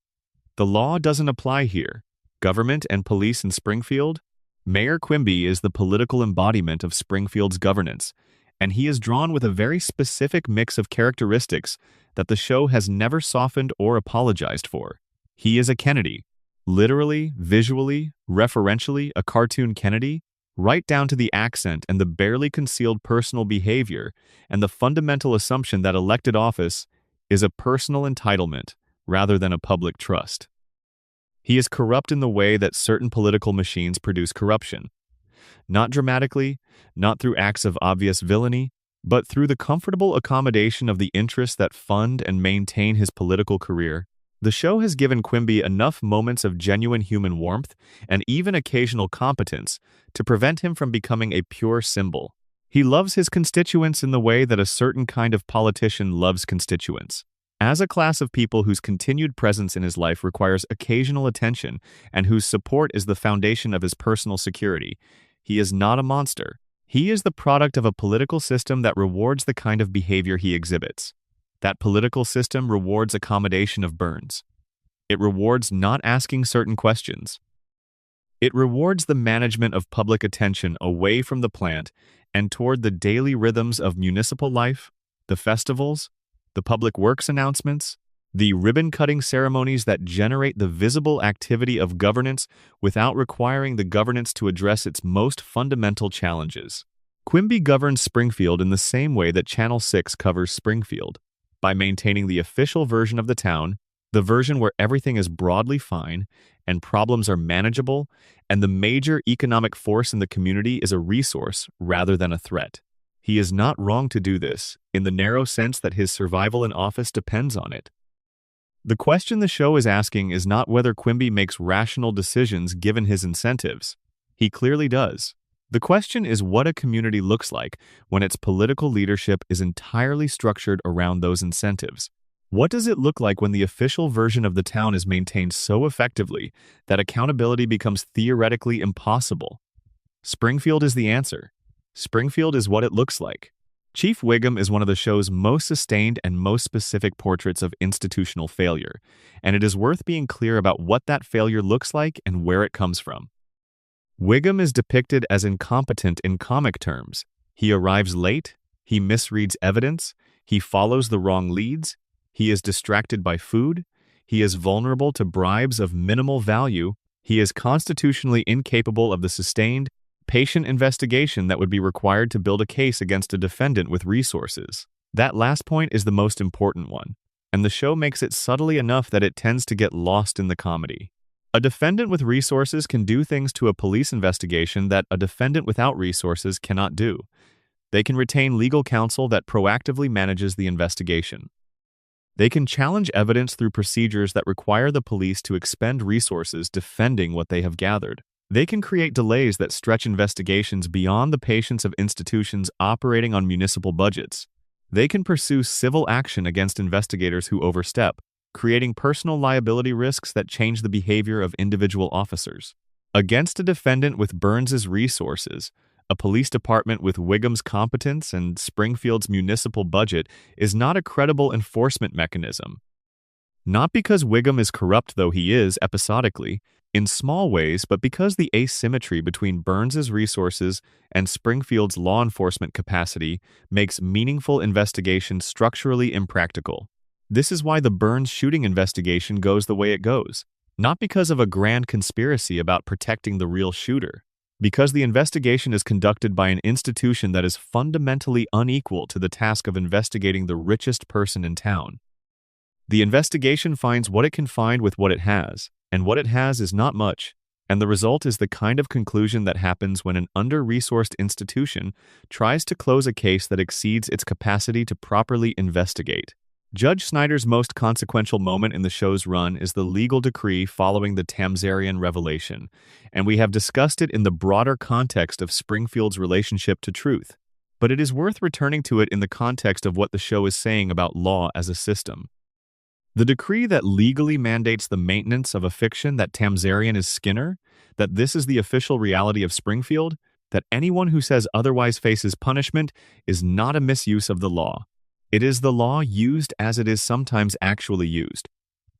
The law doesn't apply here. Government and police in Springfield? Mayor Quimby is the political embodiment of Springfield's governance, and he is drawn with a very specific mix of characteristics that the show has never softened or apologized for. He is a Kennedy, literally, visually, referentially a cartoon Kennedy, right down to the accent and the barely concealed personal behavior and the fundamental assumption that elected office is a personal entitlement rather than a public trust. He is corrupt in the way that certain political machines produce corruption. Not dramatically, not through acts of obvious villainy, but through the comfortable accommodation of the interests that fund and maintain his political career. The show has given Quimby enough moments of genuine human warmth and even occasional competence to prevent him from becoming a pure symbol. He loves his constituents in the way that a certain kind of politician loves constituents. As a class of people whose continued presence in his life requires occasional attention and whose support is the foundation of his personal security, he is not a monster. He is the product of a political system that rewards the kind of behavior he exhibits. That political system rewards accommodation of Burns. It rewards not asking certain questions. It rewards the management of public attention away from the plant and toward the daily rhythms of municipal life, the festivals, the public works announcements, the ribbon-cutting ceremonies that generate the visible activity of governance without requiring the governance to address its most fundamental challenges. Quimby governs Springfield in the same way that Channel 6 covers Springfield, by maintaining the official version of the town, the version where everything is broadly fine and problems are manageable, and the major economic force in the community is a resource rather than a threat. He is not wrong to do this, in the narrow sense that his survival in office depends on it. The question the show is asking is not whether Quimby makes rational decisions given his incentives. He clearly does. The question is what a community looks like when its political leadership is entirely structured around those incentives. What does it look like when the official version of the town is maintained so effectively that accountability becomes theoretically impossible? Springfield is the answer. Springfield is what it looks like. Chief Wiggum is one of the show's most sustained and most specific portraits of institutional failure, and it is worth being clear about what that failure looks like and where it comes from. Wiggum is depicted as incompetent in comic terms. He arrives late, he misreads evidence, he follows the wrong leads, he is distracted by food, he is vulnerable to bribes of minimal value, he is constitutionally incapable of the sustained, patient investigation that would be required to build a case against a defendant with resources. That last point is the most important one, and the show makes it subtly enough that it tends to get lost in the comedy. A defendant with resources can do things to a police investigation that a defendant without resources cannot do. They can retain legal counsel that proactively manages the investigation. They can challenge evidence through procedures that require the police to expend resources defending what they have gathered. They can create delays that stretch investigations beyond the patience of institutions operating on municipal budgets. They can pursue civil action against investigators who overstep, creating personal liability risks that change the behavior of individual officers. Against a defendant with Burns's resources, a police department with Wiggum's competence and Springfield's municipal budget is not a credible enforcement mechanism. Not because Wiggum is corrupt, though he is episodically, in small ways, but because the asymmetry between Burns's resources and Springfield's law enforcement capacity makes meaningful investigation structurally impractical. This is why the Burns shooting investigation goes the way it goes, not because of a grand conspiracy about protecting the real shooter, because the investigation is conducted by an institution that is fundamentally unequal to the task of investigating the richest person in town. The investigation finds what it can find with what it has, and what it has is not much. And the result is the kind of conclusion that happens when an under-resourced institution tries to close a case that exceeds its capacity to properly investigate. Judge Snyder's most consequential moment in the show's run is the legal decree following the Tamzarian revelation, and we have discussed it in the broader context of Springfield's relationship to truth. But it is worth returning to it in the context of what the show is saying about law as a system. The decree that legally mandates the maintenance of a fiction that Tamzarian is Skinner, that this is the official reality of Springfield, that anyone who says otherwise faces punishment, is not a misuse of the law. It is the law used as it is sometimes actually used,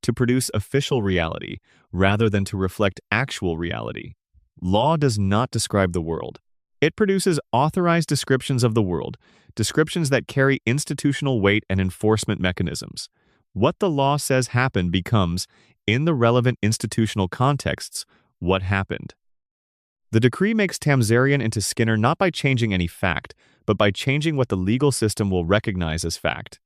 to produce official reality rather than to reflect actual reality. Law does not describe the world. It produces authorized descriptions of the world, descriptions that carry institutional weight and enforcement mechanisms. What the law says happened becomes, in the relevant institutional contexts, what happened. The decree makes Tamzarian into Skinner not by changing any fact, but by changing what the legal system will recognize as fact.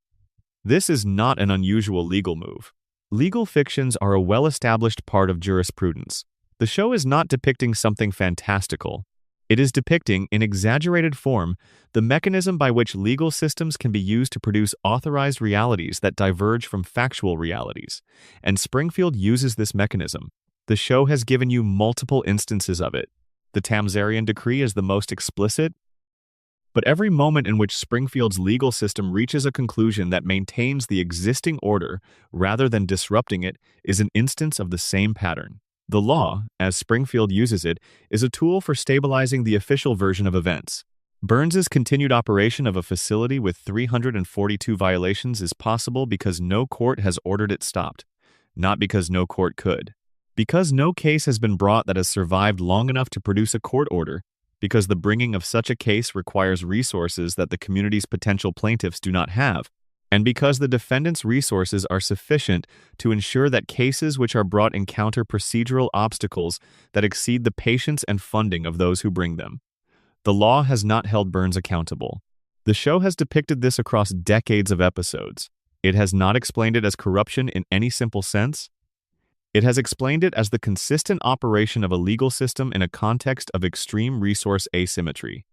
This is not an unusual legal move. Legal fictions are a well-established part of jurisprudence. The show is not depicting something fantastical. It is depicting, in exaggerated form, the mechanism by which legal systems can be used to produce authorized realities that diverge from factual realities, and Springfield uses this mechanism. The show has given you multiple instances of it. The Tamzarian decree is the most explicit, but every moment in which Springfield's legal system reaches a conclusion that maintains the existing order rather than disrupting it is an instance of the same pattern. The law, as Springfield uses it, is a tool for stabilizing the official version of events. Burns's continued operation of a facility with 342 violations is possible because no court has ordered it stopped, not because no court could. Because no case has been brought that has survived long enough to produce a court order, because the bringing of such a case requires resources that the community's potential plaintiffs do not have, and because the defendant's resources are sufficient to ensure that cases which are brought encounter procedural obstacles that exceed the patience and funding of those who bring them. The law has not held Burns accountable. The show has depicted this across decades of episodes. It has not explained it as corruption in any simple sense. It has explained it as the consistent operation of a legal system in a context of extreme resource asymmetry.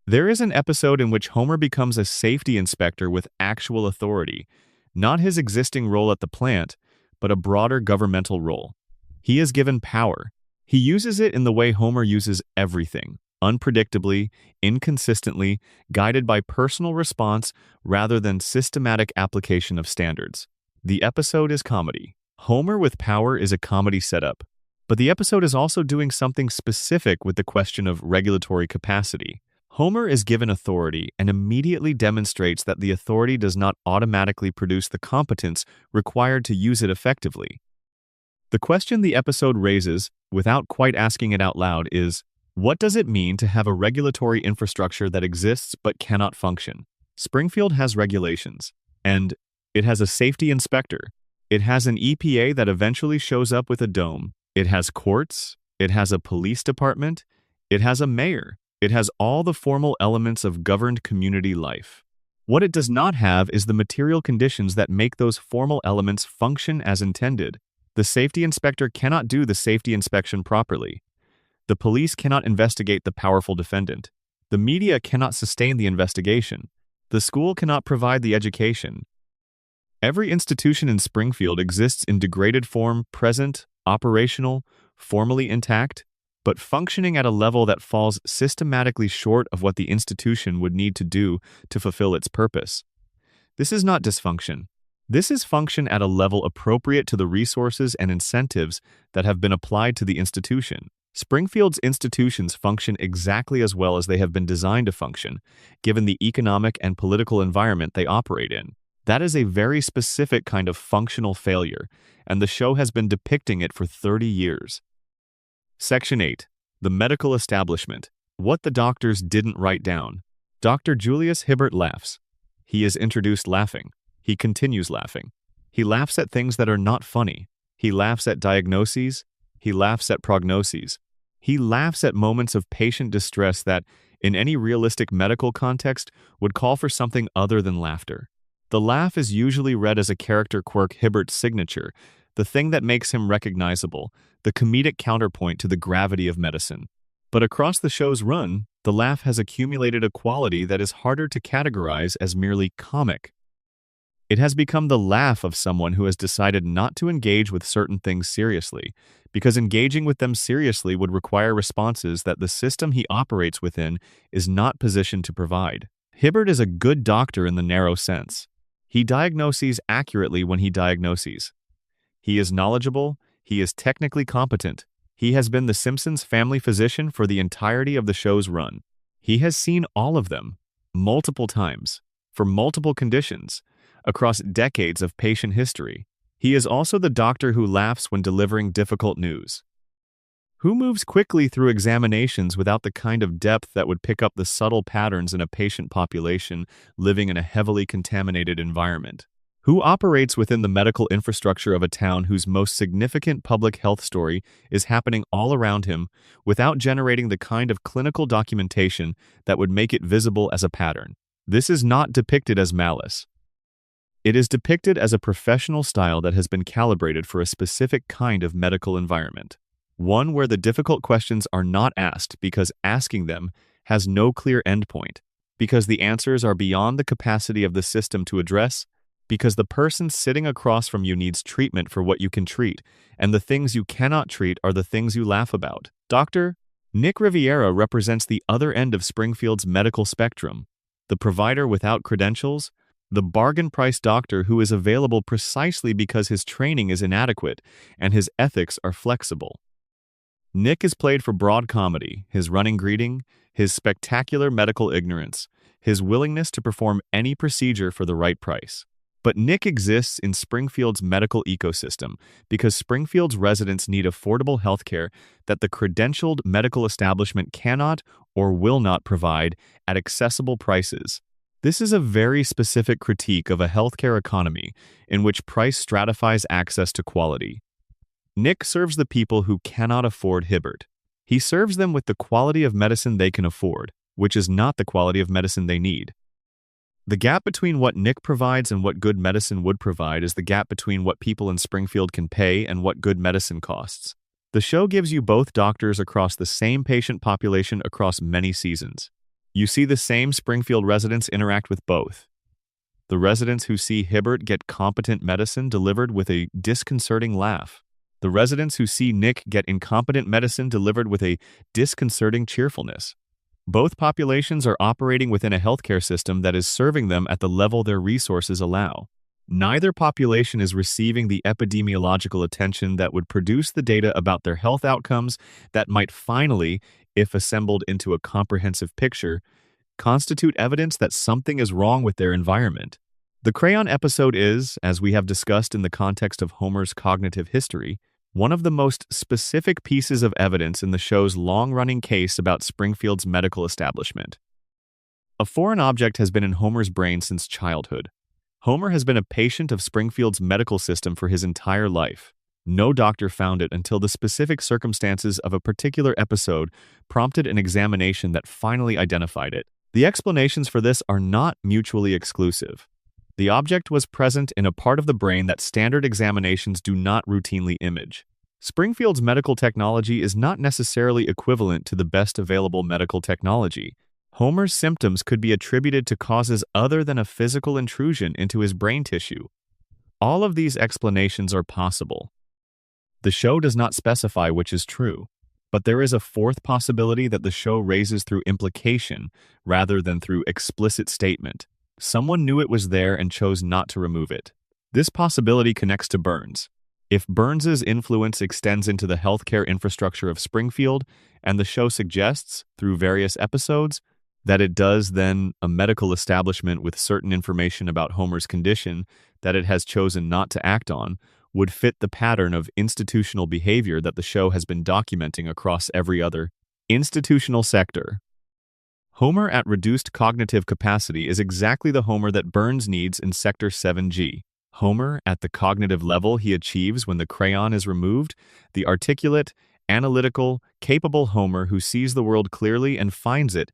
There is an episode in which Homer becomes a safety inspector with actual authority, not his existing role at the plant, but a broader governmental role. He is given power. He uses it in the way Homer uses everything, unpredictably, inconsistently, guided by personal response rather than systematic application of standards. The episode is comedy. Homer with power is a comedy setup, but the episode is also doing something specific with the question of regulatory capacity. Homer is given authority and immediately demonstrates that the authority does not automatically produce the competence required to use it effectively. The question the episode raises, without quite asking it out loud, is, what does it mean to have a regulatory infrastructure that exists but cannot function? Springfield has regulations, and it has a safety inspector. It has an EPA that eventually shows up with a dome. It has courts. It has a police department. It has a mayor. It has all the formal elements of governed community life. What it does not have is the material conditions that make those formal elements function as intended. The safety inspector cannot do the safety inspection properly. The police cannot investigate the powerful defendant. The media cannot sustain the investigation. The school cannot provide the education. Every institution in Springfield exists in degraded form, present, operational, formally intact, but functioning at a level that falls systematically short of what the institution would need to do to fulfill its purpose. This is not dysfunction. This is function at a level appropriate to the resources and incentives that have been applied to the institution. Springfield's institutions function exactly as well as they have been designed to function, given the economic and political environment they operate in. That is a very specific kind of functional failure, and the show has been depicting it for 30 years. Section 8. The Medical Establishment. What the doctors didn't write down. Dr. Julius Hibbert laughs. He is introduced laughing. He continues laughing. He laughs at things that are not funny. He laughs at diagnoses. He laughs at prognoses. He laughs at moments of patient distress that, in any realistic medical context, would call for something other than laughter. The laugh is usually read as a character quirk Hibbert's signature, the thing that makes him recognizable, the comedic counterpoint to the gravity of medicine. But across the show's run, the laugh has accumulated a quality that is harder to categorize as merely comic. It has become the laugh of someone who has decided not to engage with certain things seriously, because engaging with them seriously would require responses that the system he operates within is not positioned to provide. Hibbert is a good doctor in the narrow sense. He diagnoses accurately when he diagnoses. He is knowledgeable, he is technically competent. He has been the Simpsons family physician for the entirety of the show's run. He has seen all of them, multiple times, for multiple conditions, across decades of patient history. He is also the doctor who laughs when delivering difficult news, who moves quickly through examinations without the kind of depth that would pick up the subtle patterns in a patient population living in a heavily contaminated environment, who operates within the medical infrastructure of a town whose most significant public health story is happening all around him without generating the kind of clinical documentation that would make it visible as a pattern. This is not depicted as malice. It is depicted as a professional style that has been calibrated for a specific kind of medical environment. One where the difficult questions are not asked because asking them has no clear endpoint, because the answers are beyond the capacity of the system to address, because the person sitting across from you needs treatment for what you can treat, and the things you cannot treat are the things you laugh about. Dr. Nick Riviera represents the other end of Springfield's medical spectrum, the provider without credentials, the bargain-price doctor who is available precisely because his training is inadequate and his ethics are flexible. Nick is played for broad comedy, his running greeting, his spectacular medical ignorance, his willingness to perform any procedure for the right price. But Nick exists in Springfield's medical ecosystem because Springfield's residents need affordable healthcare that the credentialed medical establishment cannot or will not provide at accessible prices. This is a very specific critique of a healthcare economy in which price stratifies access to quality. Nick serves the people who cannot afford Hibbert. He serves them with the quality of medicine they can afford, which is not the quality of medicine they need. The gap between what Nick provides and what good medicine would provide is the gap between what people in Springfield can pay and what good medicine costs. The show gives you both doctors across the same patient population across many seasons. You see the same Springfield residents interact with both. The residents who see Hibbert get competent medicine delivered with a disconcerting laugh. The residents who see Nick get incompetent medicine delivered with a disconcerting cheerfulness. Both populations are operating within a healthcare system that is serving them at the level their resources allow. Neither population is receiving the epidemiological attention that would produce the data about their health outcomes that might finally, if assembled into a comprehensive picture, constitute evidence that something is wrong with their environment. The crayon episode is, as we have discussed in the context of Homer's cognitive history, one of the most specific pieces of evidence in the show's long-running case about Springfield's medical establishment. A foreign object has been in Homer's brain since childhood. Homer has been a patient of Springfield's medical system for his entire life. No doctor found it until the specific circumstances of a particular episode prompted an examination that finally identified it. The explanations for this are not mutually exclusive. The object was present in a part of the brain that standard examinations do not routinely image. Springfield's medical technology is not necessarily equivalent to the best available medical technology. Homer's symptoms could be attributed to causes other than a physical intrusion into his brain tissue. All of these explanations are possible. The show does not specify which is true, but there is a fourth possibility that the show raises through implication rather than through explicit statement. Someone knew it was there and chose not to remove it. This possibility connects to Burns. If Burns's influence extends into the healthcare infrastructure of Springfield, and the show suggests, through various episodes, that it does, then a medical establishment with certain information about Homer's condition that it has chosen not to act on would fit the pattern of institutional behavior that the show has been documenting across every other institutional sector. Homer at reduced cognitive capacity is exactly the Homer that Burns needs in Sector 7G. Homer at the cognitive level he achieves when the crayon is removed, the articulate, analytical, capable Homer who sees the world clearly and finds it,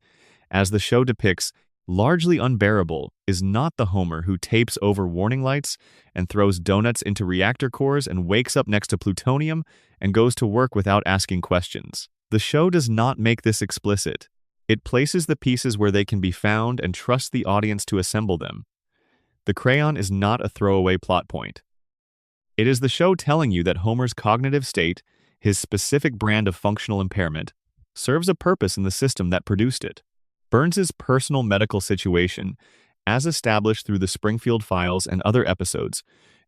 as the show depicts, largely unbearable, is not the Homer who tapes over warning lights and throws donuts into reactor cores and wakes up next to plutonium and goes to work without asking questions. The show does not make this explicit. It places the pieces where they can be found and trusts the audience to assemble them. The crayon is not a throwaway plot point. It is the show telling you that Homer's cognitive state, his specific brand of functional impairment, serves a purpose in the system that produced it. Burns's personal medical situation, as established through the Springfield files and other episodes,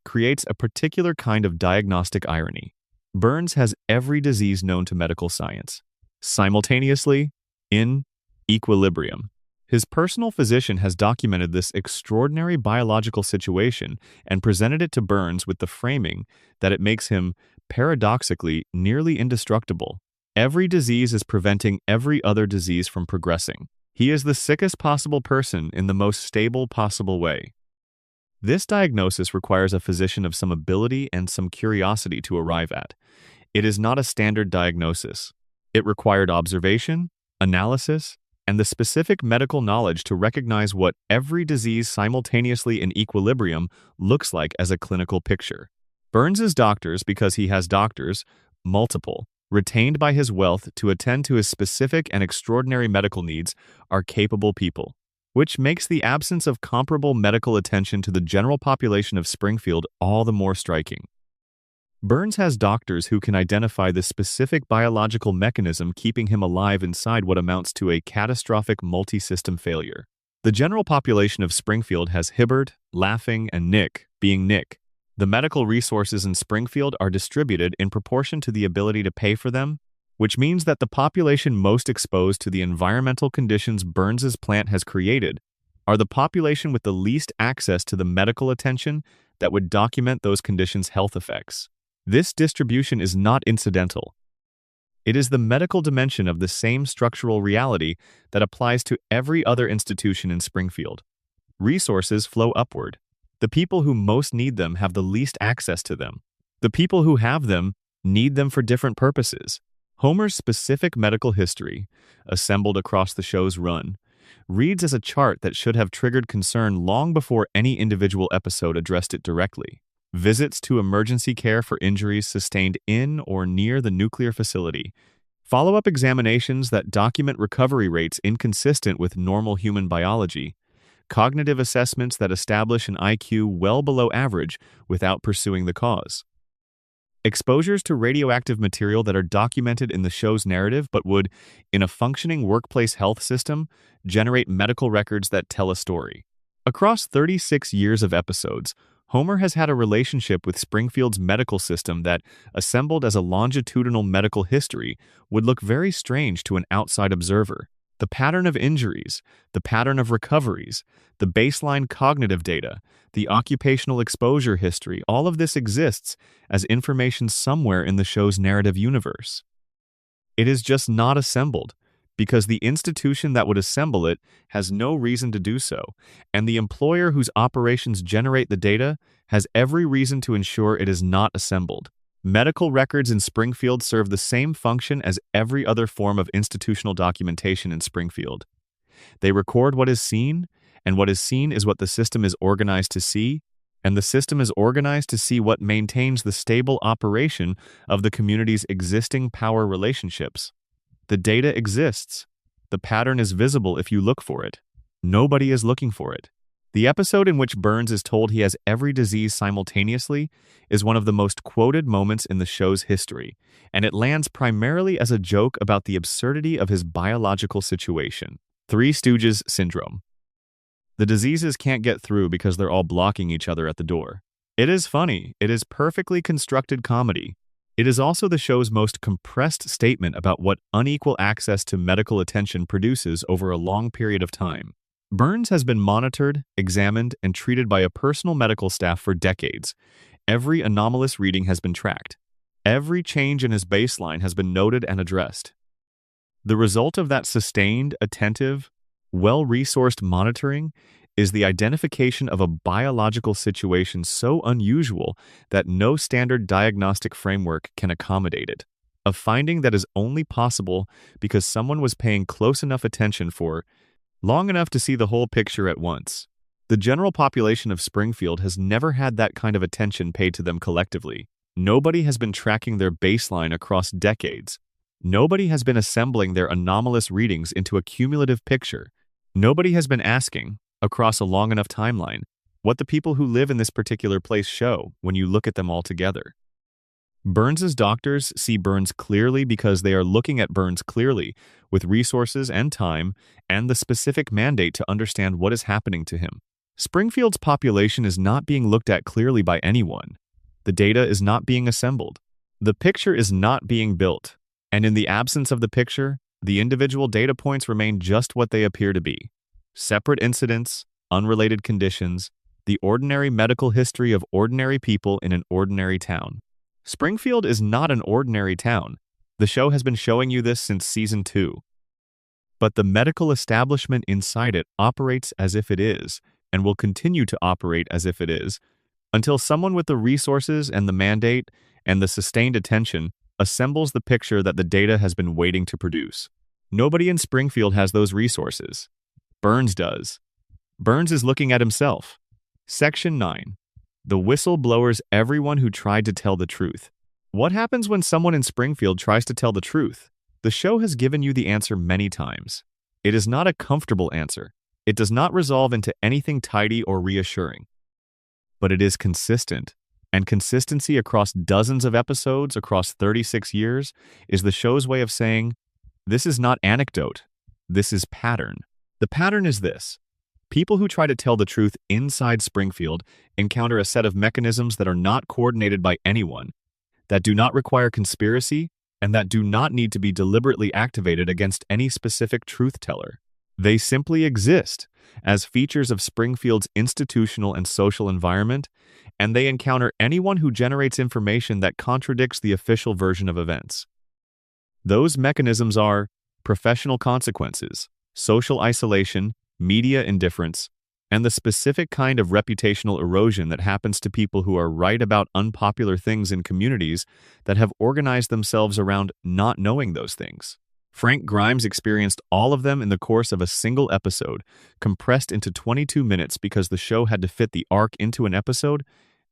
creates a particular kind of diagnostic irony. Burns has every disease known to medical science, simultaneously, in equilibrium. His personal physician has documented this extraordinary biological situation and presented it to Burns with the framing that it makes him, paradoxically, nearly indestructible. Every disease is preventing every other disease from progressing. He is the sickest possible person in the most stable possible way. This diagnosis requires a physician of some ability and some curiosity to arrive at. It is not a standard diagnosis. It required observation, analysis, and the specific medical knowledge to recognize what every disease simultaneously in equilibrium looks like as a clinical picture. Burns's doctors, because he has doctors, multiple, retained by his wealth to attend to his specific and extraordinary medical needs, are capable people, which makes the absence of comparable medical attention to the general population of Springfield all the more striking. Burns has doctors who can identify the specific biological mechanism keeping him alive inside what amounts to a catastrophic multi-system failure. The general population of Springfield has Hibbert, Laughing, and Nick, being Nick. The medical resources in Springfield are distributed in proportion to the ability to pay for them, which means that the population most exposed to the environmental conditions Burns's plant has created are the population with the least access to the medical attention that would document those conditions' health effects. This distribution is not incidental. It is the medical dimension of the same structural reality that applies to every other institution in Springfield. Resources flow upward. The people who most need them have the least access to them. The people who have them need them for different purposes. Homer's specific medical history, assembled across the show's run, reads as a chart that should have triggered concern long before any individual episode addressed it directly. Visits to emergency care for injuries sustained in or near the nuclear facility, follow-up examinations that document recovery rates inconsistent with normal human biology, cognitive assessments that establish an IQ well below average without pursuing the cause, exposures to radioactive material that are documented in the show's narrative but would, in a functioning workplace health system, generate medical records that tell a story. Across 36 years of episodes, Homer has had a relationship with Springfield's medical system that, assembled as a longitudinal medical history, would look very strange to an outside observer. The pattern of injuries, the pattern of recoveries, the baseline cognitive data, the occupational exposure history, all of this exists as information somewhere in the show's narrative universe. It is just not assembled, because the institution that would assemble it has no reason to do so, and the employer whose operations generate the data has every reason to ensure it is not assembled. Medical records in Springfield serve the same function as every other form of institutional documentation in Springfield. They record what is seen, and what is seen is what the system is organized to see, and the system is organized to see what maintains the stable operation of the community's existing power relationships. The data exists. The pattern is visible if you look for it. Nobody is looking for it. The episode in which Burns is told he has every disease simultaneously is one of the most quoted moments in the show's history, and it lands primarily as a joke about the absurdity of his biological situation. Three Stooges syndrome. The diseases can't get through because they're all blocking each other at the door. It is funny. It is perfectly constructed comedy. It is also the show's most compressed statement about what unequal access to medical attention produces over a long period of time. Burns has been monitored, examined, and treated by a personal medical staff for decades. Every anomalous reading has been tracked. Every change in his baseline has been noted and addressed. The result of that sustained, attentive, well-resourced monitoring is the identification of a biological situation so unusual that no standard diagnostic framework can accommodate it. A finding that is only possible because someone was paying close enough attention for long enough to see the whole picture at once. The general population of Springfield has never had that kind of attention paid to them collectively. Nobody has been tracking their baseline across decades. Nobody has been assembling their anomalous readings into a cumulative picture. Nobody has been asking, across a long enough timeline, what the people who live in this particular place show when you look at them all together. Burns's doctors see Burns clearly because they are looking at Burns clearly, with resources and time, and the specific mandate to understand what is happening to him. Springfield's population is not being looked at clearly by anyone. The data is not being assembled. The picture is not being built. And in the absence of the picture, the individual data points remain just what they appear to be. Separate incidents, unrelated conditions, the ordinary medical history of ordinary people in an ordinary town. Springfield is not an ordinary town. The show has been showing you this since season 2. But the medical establishment inside it operates as if it is, and will continue to operate as if it is, until someone with the resources and the mandate and the sustained attention assembles the picture that the data has been waiting to produce. Nobody in Springfield has those resources. Burns does. Burns is looking at himself. Section 9. The whistleblowers, everyone who tried to tell the truth. What happens when someone in Springfield tries to tell the truth? The show has given you the answer many times. It is not a comfortable answer. It does not resolve into anything tidy or reassuring. But it is consistent. And consistency across dozens of episodes across 36 years is the show's way of saying, this is not anecdote. This is pattern. The pattern is this. People who try to tell the truth inside Springfield encounter a set of mechanisms that are not coordinated by anyone, that do not require conspiracy, and that do not need to be deliberately activated against any specific truth teller. They simply exist as features of Springfield's institutional and social environment, and they encounter anyone who generates information that contradicts the official version of events. Those mechanisms are professional consequences, social isolation, media indifference, and the specific kind of reputational erosion that happens to people who are right about unpopular things in communities that have organized themselves around not knowing those things. Frank Grimes experienced all of them in the course of a single episode, compressed into 22 minutes because the show had to fit the arc into an episode,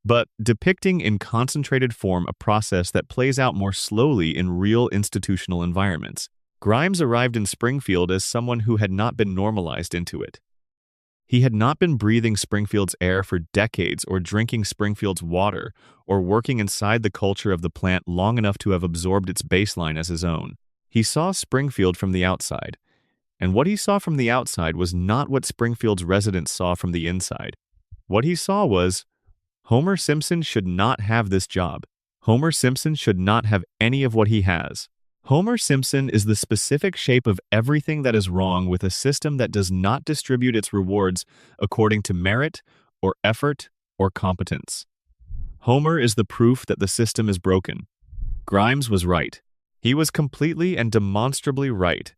but depicting in concentrated form a process that plays out more slowly in real institutional environments. Grimes arrived in Springfield as someone who had not been normalized into it. He had not been breathing Springfield's air for decades or drinking Springfield's water or working inside the culture of the plant long enough to have absorbed its baseline as his own. He saw Springfield from the outside, and what he saw from the outside was not what Springfield's residents saw from the inside. What he saw was, Homer Simpson should not have this job. Homer Simpson should not have any of what he has. Homer Simpson is the specific shape of everything that is wrong with a system that does not distribute its rewards according to merit or effort or competence. Homer is the proof that the system is broken. Grimes was right. He was completely and demonstrably right.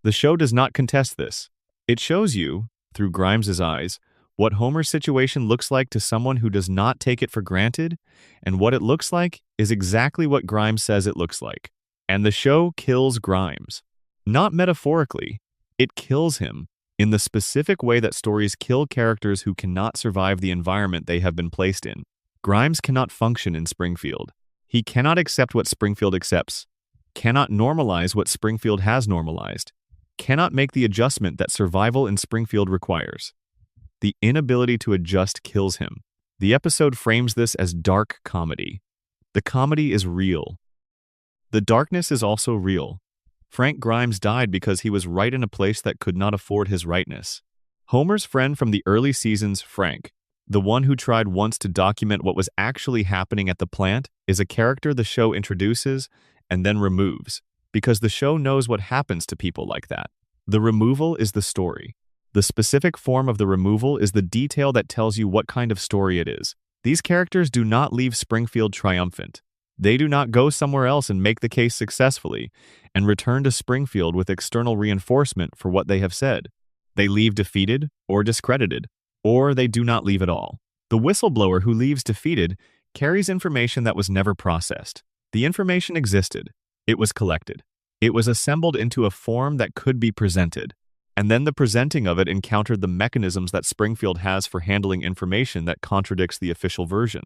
The show does not contest this. It shows you, through Grimes's eyes, what Homer's situation looks like to someone who does not take it for granted, and what it looks like is exactly what Grimes says it looks like. And the show kills Grimes. Not metaphorically, it kills him in the specific way that stories kill characters who cannot survive the environment they have been placed in. Grimes cannot function in Springfield. He cannot accept what Springfield accepts, cannot normalize what Springfield has normalized, cannot make the adjustment that survival in Springfield requires. The inability to adjust kills him. The episode frames this as dark comedy. The comedy is real. The darkness is also real. Frank Grimes died because he was right in a place that could not afford his rightness. Homer's friend from the early seasons, Frank, the one who tried once to document what was actually happening at the plant, is a character the show introduces and then removes, because the show knows what happens to people like that. The removal is the story. The specific form of the removal is the detail that tells you what kind of story it is. These characters do not leave Springfield triumphant. They do not go somewhere else and make the case successfully and return to Springfield with external reinforcement for what they have said. They leave defeated or discredited, or they do not leave at all. The whistleblower who leaves defeated carries information that was never processed. The information existed. It was collected. It was assembled into a form that could be presented. and then the presenting of it encountered the mechanisms that Springfield has for handling information that contradicts the official version.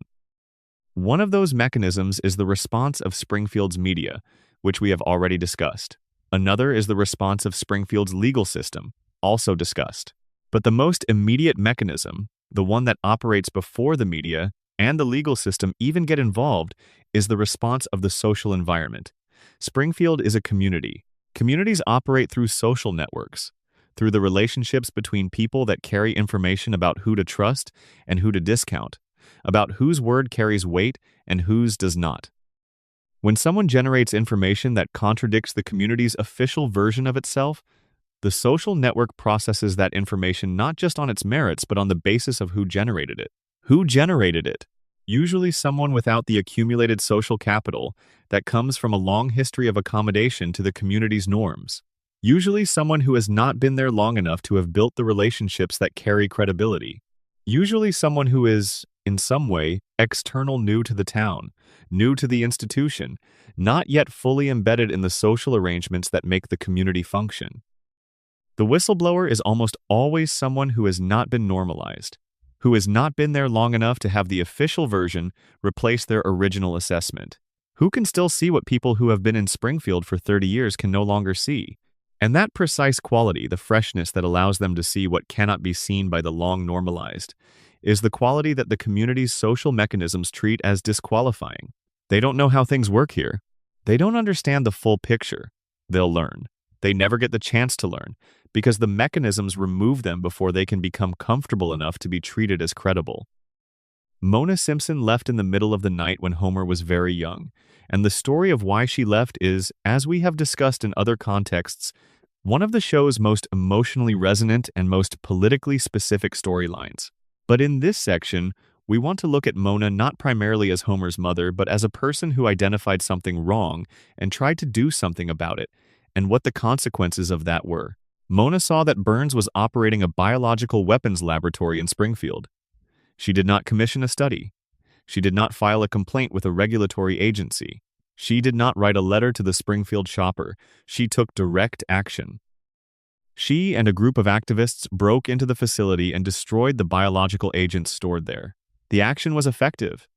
One of those mechanisms is the response of Springfield's media, which we have already discussed. Another is the response of Springfield's legal system, also discussed. But the most immediate mechanism, the one that operates before the media and the legal system even get involved, is the response of the social environment. Springfield is a community. Communities operate through social networks, through the relationships between people that carry information about who to trust and who to discount, about whose word carries weight and whose does not. When someone generates information that contradicts the community's official version of itself, the social network processes that information not just on its merits but on the basis of who generated it. Who generated it? Usually someone without the accumulated social capital that comes from a long history of accommodation to the community's norms. Usually someone who has not been there long enough to have built the relationships that carry credibility. Usually someone who is, in some way, external, new to the town, new to the institution, not yet fully embedded in the social arrangements that make the community function. The whistleblower is almost always someone who has not been normalized, who has not been there long enough to have the official version replace their original assessment, who can still see what people who have been in Springfield for 30 years can no longer see. And that precise quality, the freshness that allows them to see what cannot be seen by the long normalized, is the quality that the community's social mechanisms treat as disqualifying. They don't know how things work here. They don't understand the full picture. They'll learn. They never get the chance to learn, because the mechanisms remove them before they can become comfortable enough to be treated as credible. Mona Simpson left in the middle of the night when Homer was very young, and the story of why she left is, as we have discussed in other contexts, one of the show's most emotionally resonant and most politically specific storylines. But in this section, we want to look at Mona not primarily as Homer's mother, but as a person who identified something wrong and tried to do something about it, and what the consequences of that were. Mona saw that Burns was operating a biological weapons laboratory in Springfield. She did not commission a study. She did not file a complaint with a regulatory agency. She did not write a letter to the Springfield shopper. She took direct action. She and a group of activists broke into the facility and destroyed the biological agents stored there. The action was effective.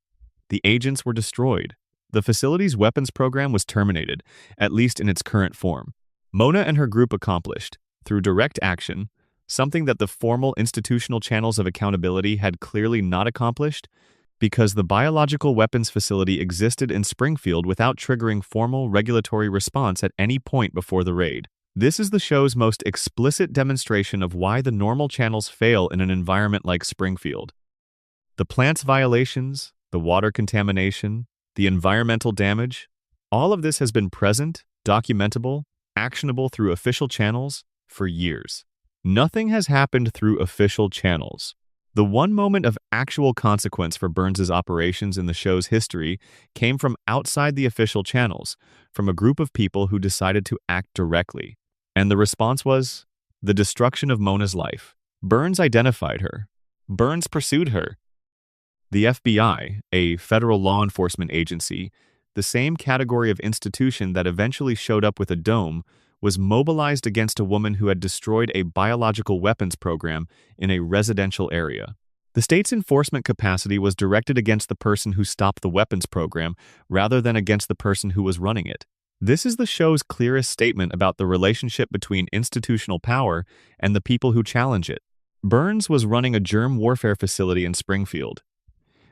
The agents were destroyed. The facility's weapons program was terminated, at least in its current form. Mona and her group accomplished, through direct action, something that the formal institutional channels of accountability had clearly not accomplished, because the biological weapons facility existed in Springfield without triggering formal regulatory response at any point before the raid. This is the show's most explicit demonstration of why the normal channels fail in an environment like Springfield. The plants violations, the water contamination, the environmental damage, all of this has been present, documentable, actionable through official channels for years. Nothing has happened through official channels. The one moment of actual consequence for Burns's operations in the show's history came from outside the official channels, from a group of people who decided to act directly. And the response was the destruction of Mona's life. Burns identified her. Burns pursued her. The FBI, a federal law enforcement agency, the same category of institution that eventually showed up with a dome, was mobilized against a woman who had destroyed a biological weapons program in a residential area. The state's enforcement capacity was directed against the person who stopped the weapons program rather than against the person who was running it. This is the show's clearest statement about the relationship between institutional power and the people who challenge it. Burns was running a germ warfare facility in Springfield.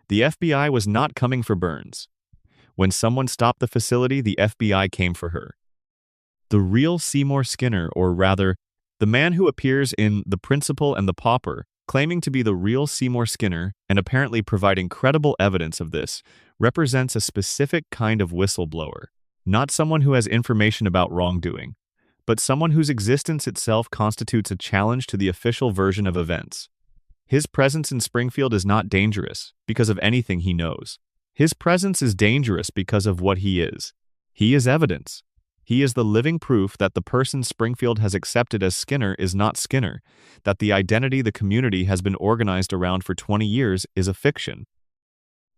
The FBI was not coming for Burns. When someone stopped the facility, the FBI came for her. The real Seymour Skinner, or rather, the man who appears in The Principal and the Pauper, claiming to be the real Seymour Skinner and apparently providing credible evidence of this, represents a specific kind of whistleblower. Not someone who has information about wrongdoing, but someone whose existence itself constitutes a challenge to the official version of events. His presence in Springfield is not dangerous because of anything he knows. His presence is dangerous because of what he is. He is evidence. He is the living proof that the person Springfield has accepted as Skinner is not Skinner, that the identity the community has been organized around for 20 years is a fiction.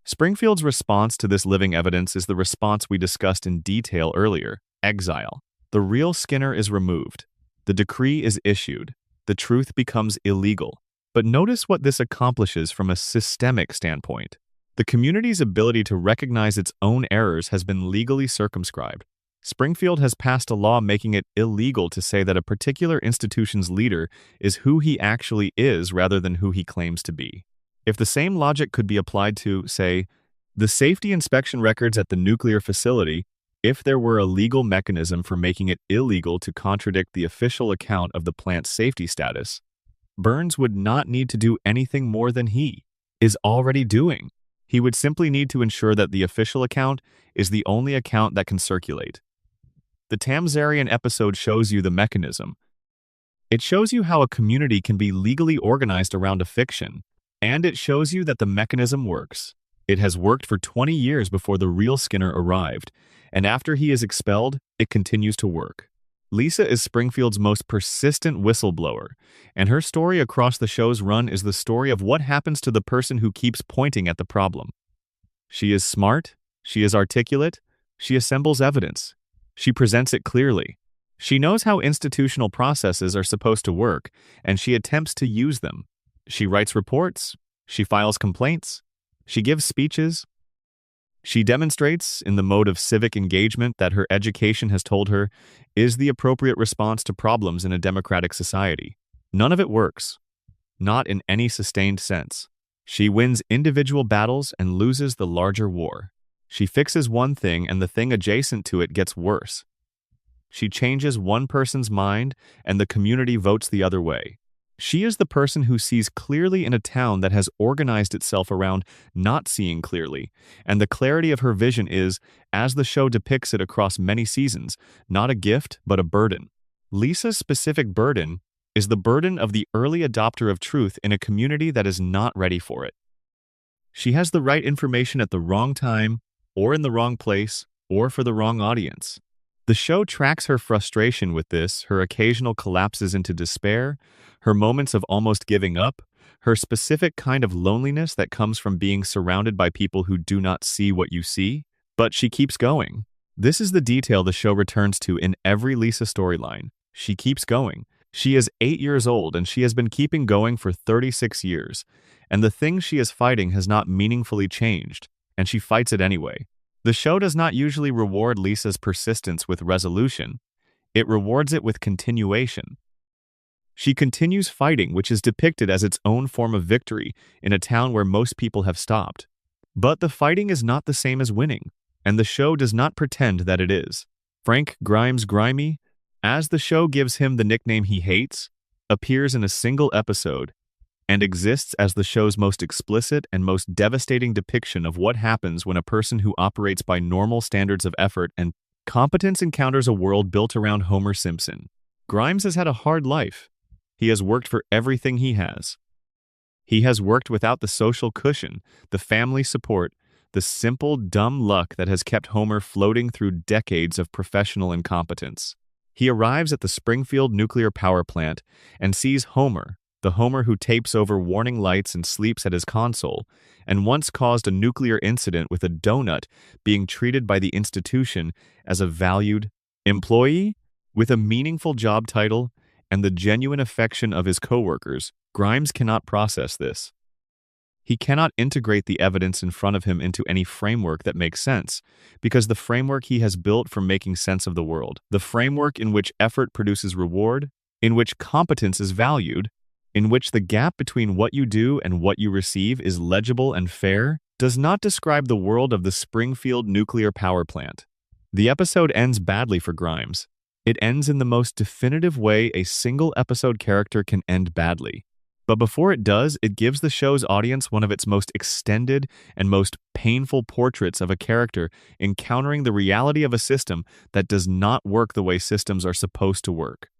Springfield's response to this living evidence is the response we discussed in detail earlier: exile. The real Skinner is removed. The decree is issued. The truth becomes illegal. But notice what this accomplishes from a systemic standpoint. The community's ability to recognize its own errors has been legally circumscribed. Springfield has passed a law making it illegal to say that a particular institution's leader is who he actually is rather than who he claims to be. If the same logic could be applied to, say, the safety inspection records at the nuclear facility, if there were a legal mechanism for making it illegal to contradict the official account of the plant's safety status, Burns would not need to do anything more than he is already doing. He would simply need to ensure that the official account is the only account that can circulate. The Tamzarian episode shows you the mechanism. It shows you how a community can be legally organized around a fiction, and it shows you that the mechanism works. It has worked for 20 years before the real Skinner arrived, and after he is expelled, it continues to work. Lisa is Springfield's most persistent whistleblower, and her story across the show's run is the story of what happens to the person who keeps pointing at the problem. She is smart, she is articulate, she assembles evidence, she presents it clearly. She knows how institutional processes are supposed to work, and she attempts to use them. She writes reports, she files complaints, she gives speeches. She demonstrates, in the mode of civic engagement that her education has told her is the appropriate response to problems in a democratic society. None of it works, not in any sustained sense. She wins individual battles and loses the larger war. She fixes one thing and the thing adjacent to it gets worse. She changes one person's mind and the community votes the other way. She is the person who sees clearly in a town that has organized itself around not seeing clearly, and the clarity of her vision is, as the show depicts it across many seasons, not a gift but a burden. Lisa's specific burden is the burden of the early adopter of truth in a community that is not ready for it. She has the right information at the wrong time, or in the wrong place, or for the wrong audience. The show tracks her frustration with this, her occasional collapses into despair, her moments of almost giving up, her specific kind of loneliness that comes from being surrounded by people who do not see what you see, but she keeps going. This is the detail the show returns to in every Lisa storyline. She keeps going. She is 8 years old and she has been keeping going for 36 years, and the thing she is fighting has not meaningfully changed, and she fights it anyway. The show does not usually reward Lisa's persistence with resolution. It rewards it with continuation. She continues fighting, which is depicted as its own form of victory in a town where most people have stopped. But the fighting is not the same as winning, and the show does not pretend that it is. Frank Grimes Grimy, as the show gives him the nickname he hates, appears in a single episode and exists as the show's most explicit and most devastating depiction of what happens when a person who operates by normal standards of effort and competence encounters a world built around Homer Simpson. Grimes has had a hard life. He has worked for everything he has. He has worked without the social cushion, the family support, the simple, dumb luck that has kept Homer floating through decades of professional incompetence. He arrives at the Springfield nuclear power plant and sees Homer, the Homer who tapes over warning lights and sleeps at his console, and once caused a nuclear incident with a donut, being treated by the institution as a valued employee with a meaningful job title and the genuine affection of his coworkers. Grimes cannot process this. He cannot integrate the evidence in front of him into any framework that makes sense, because the framework he has built for making sense of the world, the framework in which effort produces reward, in which competence is valued, in which the gap between what you do and what you receive is legible and fair, does not describe the world of the Springfield nuclear power plant. The episode ends badly for Grimes. It ends in the most definitive way a single episode character can end badly. But before it does, it gives the show's audience one of its most extended and most painful portraits of a character encountering the reality of a system that does not work the way systems are supposed to work.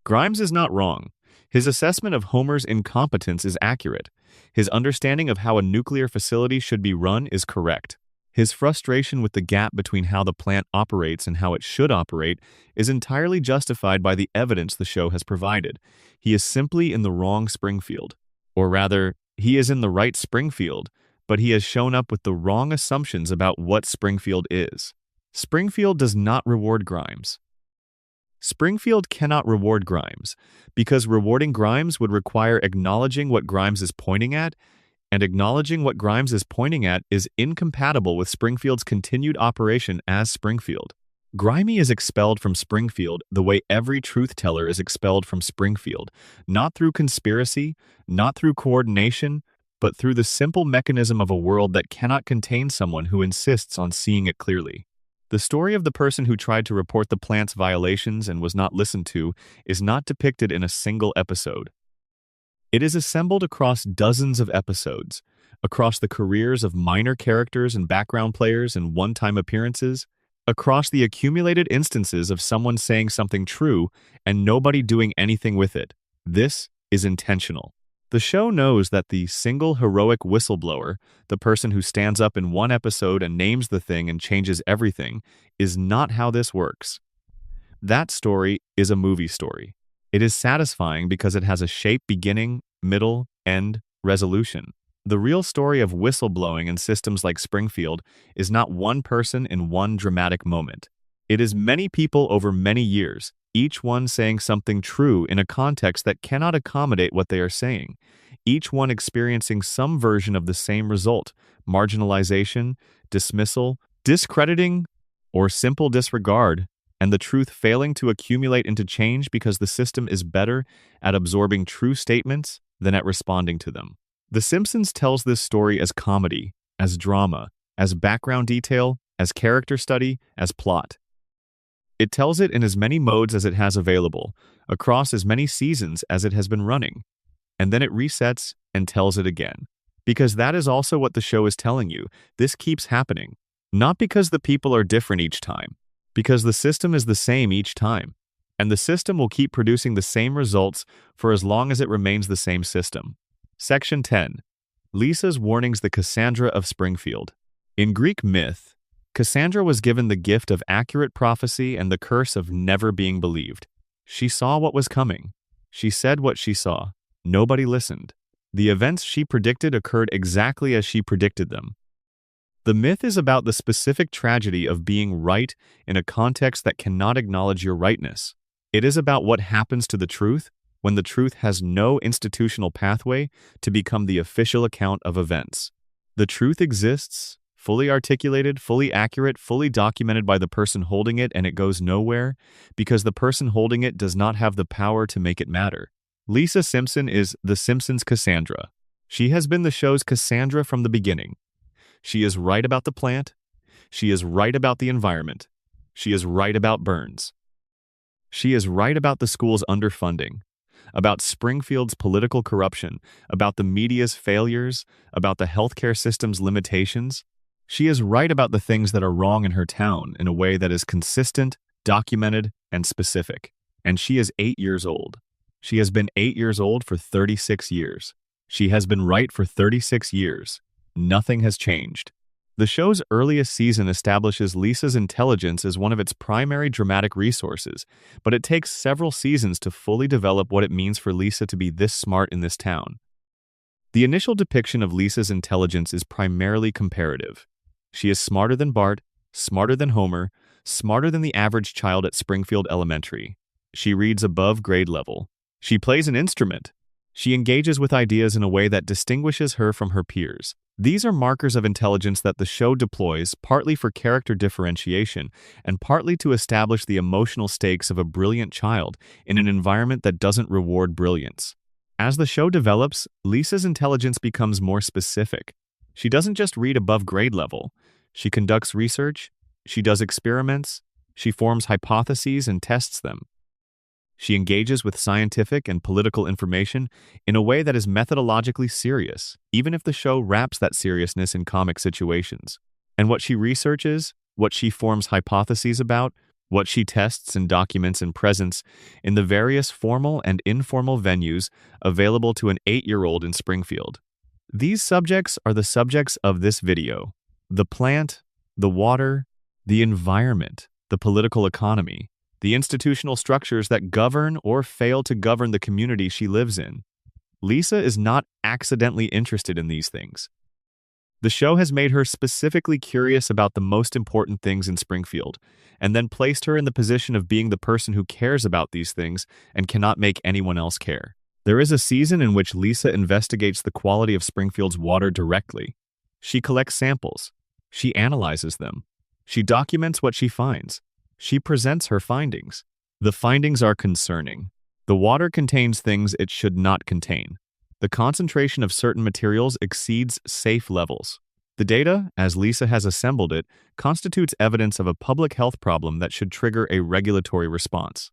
Grimes is not wrong. His assessment of Homer's incompetence is accurate. His understanding of how a nuclear facility should be run is correct. His frustration with the gap between how the plant operates and how it should operate is entirely justified by the evidence the show has provided. He is simply in the wrong Springfield. Or rather, he is in the right Springfield, but he has shown up with the wrong assumptions about what Springfield is. Springfield does not reward Grimes. Springfield cannot reward Grimes, because rewarding Grimes would require acknowledging what Grimes is pointing at, and acknowledging what Grimes is pointing at is incompatible with Springfield's continued operation as Springfield. Grimy is expelled from Springfield the way every truth-teller is expelled from Springfield, not through conspiracy, not through coordination, but through the simple mechanism of a world that cannot contain someone who insists on seeing it clearly. The story of the person who tried to report the plant's violations and was not listened to is not depicted in a single episode. It is assembled across dozens of episodes, across the careers of minor characters and background players and one-time appearances, across the accumulated instances of someone saying something true and nobody doing anything with it. This is intentional. The show knows that the single heroic whistleblower, the person who stands up in one episode and names the thing and changes everything, is not how this works. That story is a movie story. It is satisfying because it has a shape beginning, middle, end, resolution. The real story of whistleblowing in systems like Springfield is not one person in one dramatic moment. It is many people over many years, each one saying something true in a context that cannot accommodate what they are saying, each one experiencing some version of the same result: marginalization, dismissal, discrediting, or simple disregard, and the truth failing to accumulate into change because the system is better at absorbing true statements than at responding to them. The Simpsons tells this story as comedy, as drama, as background detail, as character study, as plot. It tells it in as many modes as it has available, across as many seasons as it has been running, and then it resets and tells it again. Because that is also what the show is telling you. This keeps happening. Not because the people are different each time, because the system is the same each time, and the system will keep producing the same results for as long as it remains the same system. Section 10. Lisa's warnings: the Cassandra of Springfield. In Greek myth, Cassandra was given the gift of accurate prophecy and the curse of never being believed. She saw what was coming. She said what she saw. Nobody listened. The events she predicted occurred exactly as she predicted them. The myth is about the specific tragedy of being right in a context that cannot acknowledge your rightness. It is about what happens to the truth when the truth has no institutional pathway to become the official account of events. The truth exists, fully articulated, fully accurate, fully documented by the person holding it, and it goes nowhere because the person holding it does not have the power to make it matter. Lisa Simpson is The Simpsons' Cassandra. She has been the show's Cassandra from the beginning. She is right about the plant. She is right about the environment. She is right about Burns. She is right about the school's underfunding, about Springfield's political corruption, about the media's failures, about the healthcare system's limitations. She is right about the things that are wrong in her town in a way that is consistent, documented, and specific. And she is 8 years old. She has been 8 years old for 36 years. She has been right for 36 years. Nothing has changed. The show's earliest season establishes Lisa's intelligence as one of its primary dramatic resources, but it takes several seasons to fully develop what it means for Lisa to be this smart in this town. The initial depiction of Lisa's intelligence is primarily comparative. She is smarter than Bart, smarter than Homer, smarter than the average child at Springfield Elementary. She reads above grade level. She plays an instrument. She engages with ideas in a way that distinguishes her from her peers. These are markers of intelligence that the show deploys partly for character differentiation and partly to establish the emotional stakes of a brilliant child in an environment that doesn't reward brilliance. As the show develops, Lisa's intelligence becomes more specific. She doesn't just read above grade level. She conducts research, she does experiments, she forms hypotheses and tests them. She engages with scientific and political information in a way that is methodologically serious, even if the show wraps that seriousness in comic situations. And what she researches, what she forms hypotheses about, what she tests and documents in presence in the various formal and informal venues available to an 8-year-old in Springfield. These subjects are the subjects of this video: the plant, the water, the environment, the political economy, the institutional structures that govern or fail to govern the community she lives in. Lisa is not accidentally interested in these things. The show has made her specifically curious about the most important things in Springfield, and then placed her in the position of being the person who cares about these things and cannot make anyone else care. There is a season in which Lisa investigates the quality of Springfield's water directly. She collects samples. She analyzes them. She documents what she finds. She presents her findings. The findings are concerning. The water contains things it should not contain. The concentration of certain materials exceeds safe levels. The data, as Lisa has assembled it, constitutes evidence of a public health problem that should trigger a regulatory response.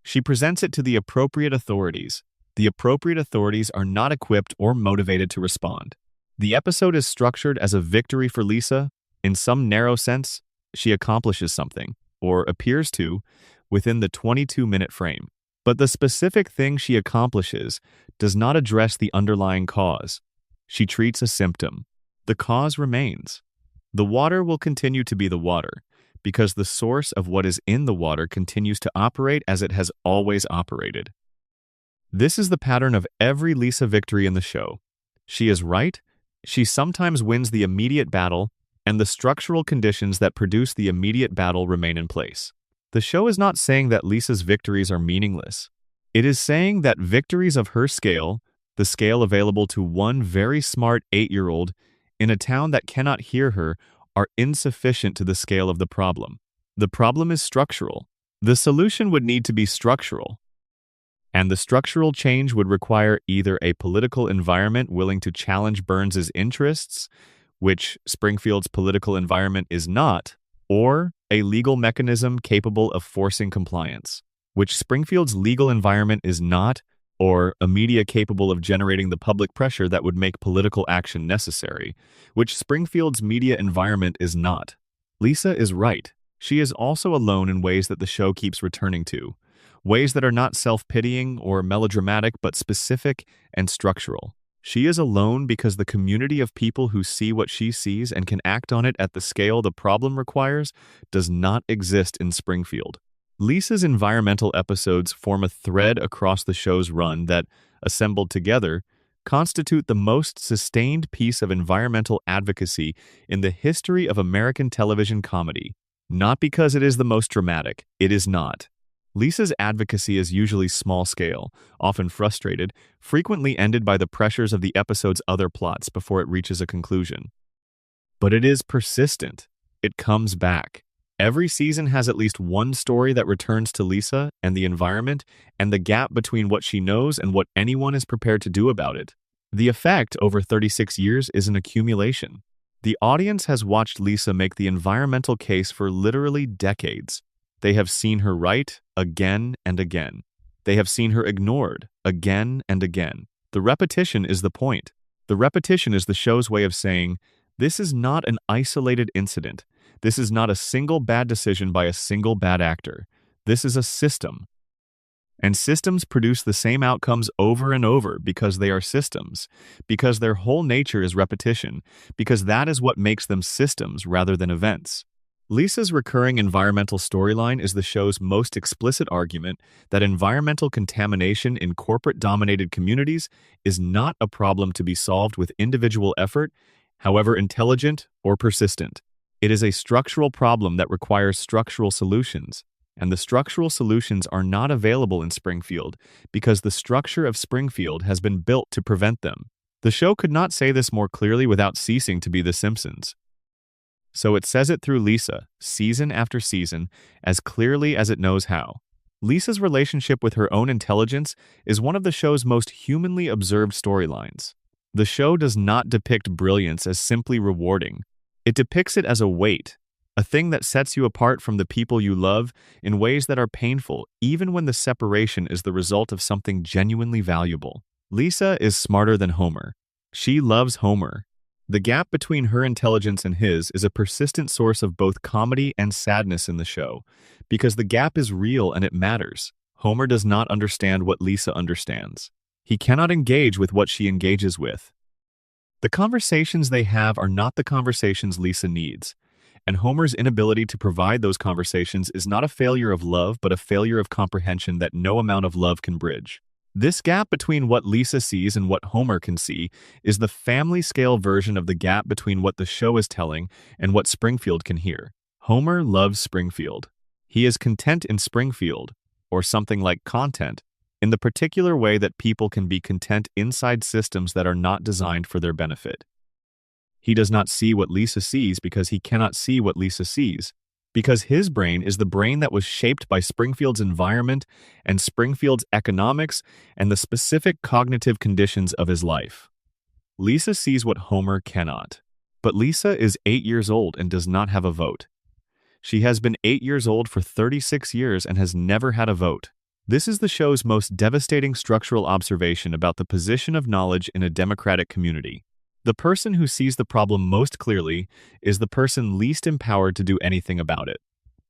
She presents it to the appropriate authorities. The appropriate authorities are not equipped or motivated to respond. The episode is structured as a victory for Lisa. In some narrow sense, she accomplishes something, or appears to, within the 22-minute frame. But the specific thing she accomplishes does not address the underlying cause. She treats a symptom. The cause remains. The water will continue to be the water, because the source of what is in the water continues to operate as it has always operated. This is the pattern of every Lisa victory in the show. She is right, she sometimes wins the immediate battle, and the structural conditions that produce the immediate battle remain in place. The show is not saying that Lisa's victories are meaningless. It is saying that victories of her scale, the scale available to one very smart 8-year-old in a town that cannot hear her, are insufficient to the scale of the problem. The problem is structural. The solution would need to be structural. And the structural change would require either a political environment willing to challenge Burns's interests, which Springfield's political environment is not, or a legal mechanism capable of forcing compliance, which Springfield's legal environment is not, or a media capable of generating the public pressure that would make political action necessary, which Springfield's media environment is not. Lisa is right. She is also alone in ways that the show keeps returning to, ways that are not self-pitying or melodramatic but specific and structural. She is alone because the community of people who see what she sees and can act on it at the scale the problem requires does not exist in Springfield. Lisa's environmental episodes form a thread across the show's run that, assembled together, constitute the most sustained piece of environmental advocacy in the history of American television comedy. Not because it is the most dramatic, it is not. Lisa's advocacy is usually small-scale, often frustrated, frequently ended by the pressures of the episode's other plots before it reaches a conclusion. But it is persistent. It comes back. Every season has at least one story that returns to Lisa and the environment and the gap between what she knows and what anyone is prepared to do about it. The effect over 36 years is an accumulation. The audience has watched Lisa make the environmental case for literally decades. They have seen her right again and again. They have seen her ignored again and again. The repetition is the point. The repetition is the show's way of saying, this is not an isolated incident. This is not a single bad decision by a single bad actor. This is a system. And systems produce the same outcomes over and over because they are systems, because their whole nature is repetition, because that is what makes them systems rather than events. Lisa's recurring environmental storyline is the show's most explicit argument that environmental contamination in corporate-dominated communities is not a problem to be solved with individual effort, however intelligent or persistent. It is a structural problem that requires structural solutions, and the structural solutions are not available in Springfield because the structure of Springfield has been built to prevent them. The show could not say this more clearly without ceasing to be The Simpsons. So it says it through Lisa, season after season, as clearly as it knows how. Lisa's relationship with her own intelligence is one of the show's most humanly observed storylines. The show does not depict brilliance as simply rewarding. It depicts it as a weight, a thing that sets you apart from the people you love in ways that are painful, even when the separation is the result of something genuinely valuable. Lisa is smarter than Homer. She loves Homer. The gap between her intelligence and his is a persistent source of both comedy and sadness in the show, because the gap is real and it matters. Homer does not understand what Lisa understands. He cannot engage with what she engages with. The conversations they have are not the conversations Lisa needs, and Homer's inability to provide those conversations is not a failure of love but a failure of comprehension that no amount of love can bridge. This gap between what Lisa sees and what Homer can see is the family scale version of the gap between what the show is telling and what Springfield can hear. Homer loves Springfield. He is content in Springfield, or something like content, in the particular way that people can be content inside systems that are not designed for their benefit. He does not see what Lisa sees because he cannot see what Lisa sees, because his brain is the brain that was shaped by Springfield's environment and Springfield's economics and the specific cognitive conditions of his life. Lisa sees what Homer cannot. But Lisa is 8 years old and does not have a vote. She has been 8 years old for 36 years and has never had a vote. This is the show's most devastating structural observation about the position of knowledge in a democratic community. The person who sees the problem most clearly is the person least empowered to do anything about it.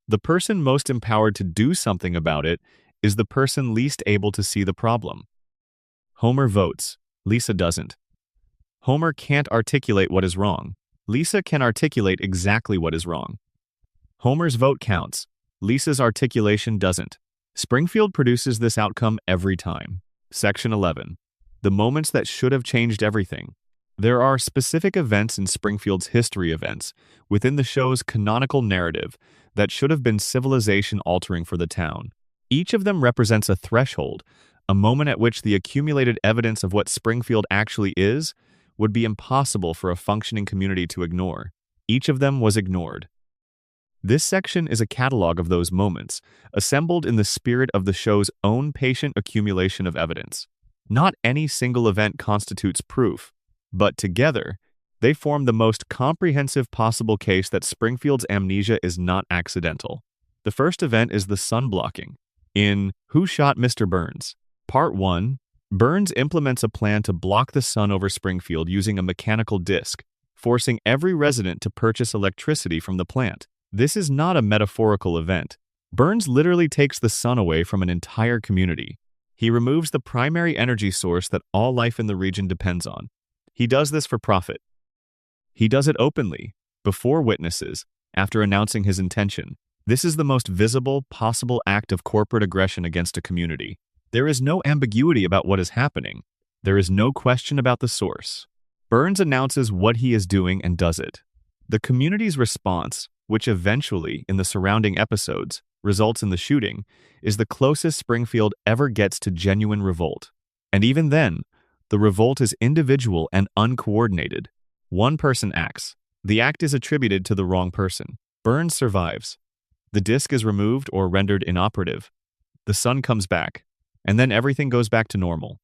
The person most empowered to do something about it is the person least able to see the problem. Homer votes. Lisa doesn't. Homer can't articulate what is wrong. Lisa can articulate exactly what is wrong. Homer's vote counts. Lisa's articulation doesn't. Springfield produces this outcome every time. Section 11. The moments that should have changed everything. There are specific events in Springfield's history events within the show's canonical narrative that should have been civilization-altering for the town. Each of them represents a threshold, a moment at which the accumulated evidence of what Springfield actually is would be impossible for a functioning community to ignore. Each of them was ignored. This section is a catalog of those moments, assembled in the spirit of the show's own patient accumulation of evidence. Not any single event constitutes proof, but together, they form the most comprehensive possible case that Springfield's amnesia is not accidental. The first event is the sun blocking. In Who Shot Mr. Burns? Part 1, Burns implements a plan to block the sun over Springfield using a mechanical disc, forcing every resident to purchase electricity from the plant. This is not a metaphorical event. Burns literally takes the sun away from an entire community. He removes the primary energy source that all life in the region depends on. He does this for profit. He does it openly, before witnesses, after announcing his intention. This is the most visible possible act of corporate aggression against a community. There is no ambiguity about what is happening. There is no question about the source. Burns announces what he is doing and does it. The community's response, which eventually, in the surrounding episodes, results in the shooting, is the closest Springfield ever gets to genuine revolt. And even then, the revolt is individual and uncoordinated. One person acts. The act is attributed to the wrong person. Burns survives. The disc is removed or rendered inoperative. The sun comes back, and then everything goes back to normal.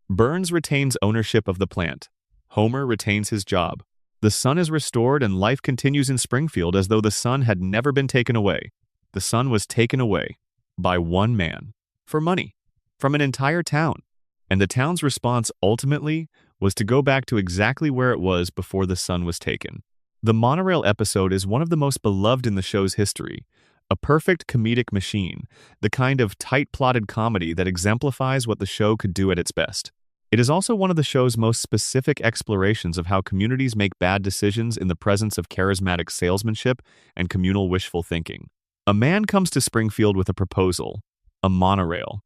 Burns retains ownership of the plant. Homer retains his job. The sun is restored and life continues in Springfield as though the sun had never been taken away. The sun was taken away by one man for money from an entire town. And the town's response ultimately was to go back to exactly where it was before the sun was taken. The monorail episode is one of the most beloved in the show's history, a perfect comedic machine, the kind of tight-plotted comedy that exemplifies what the show could do at its best. It is also one of the show's most specific explorations of how communities make bad decisions in the presence of charismatic salesmanship and communal wishful thinking. A man comes to Springfield with a proposal, a monorail.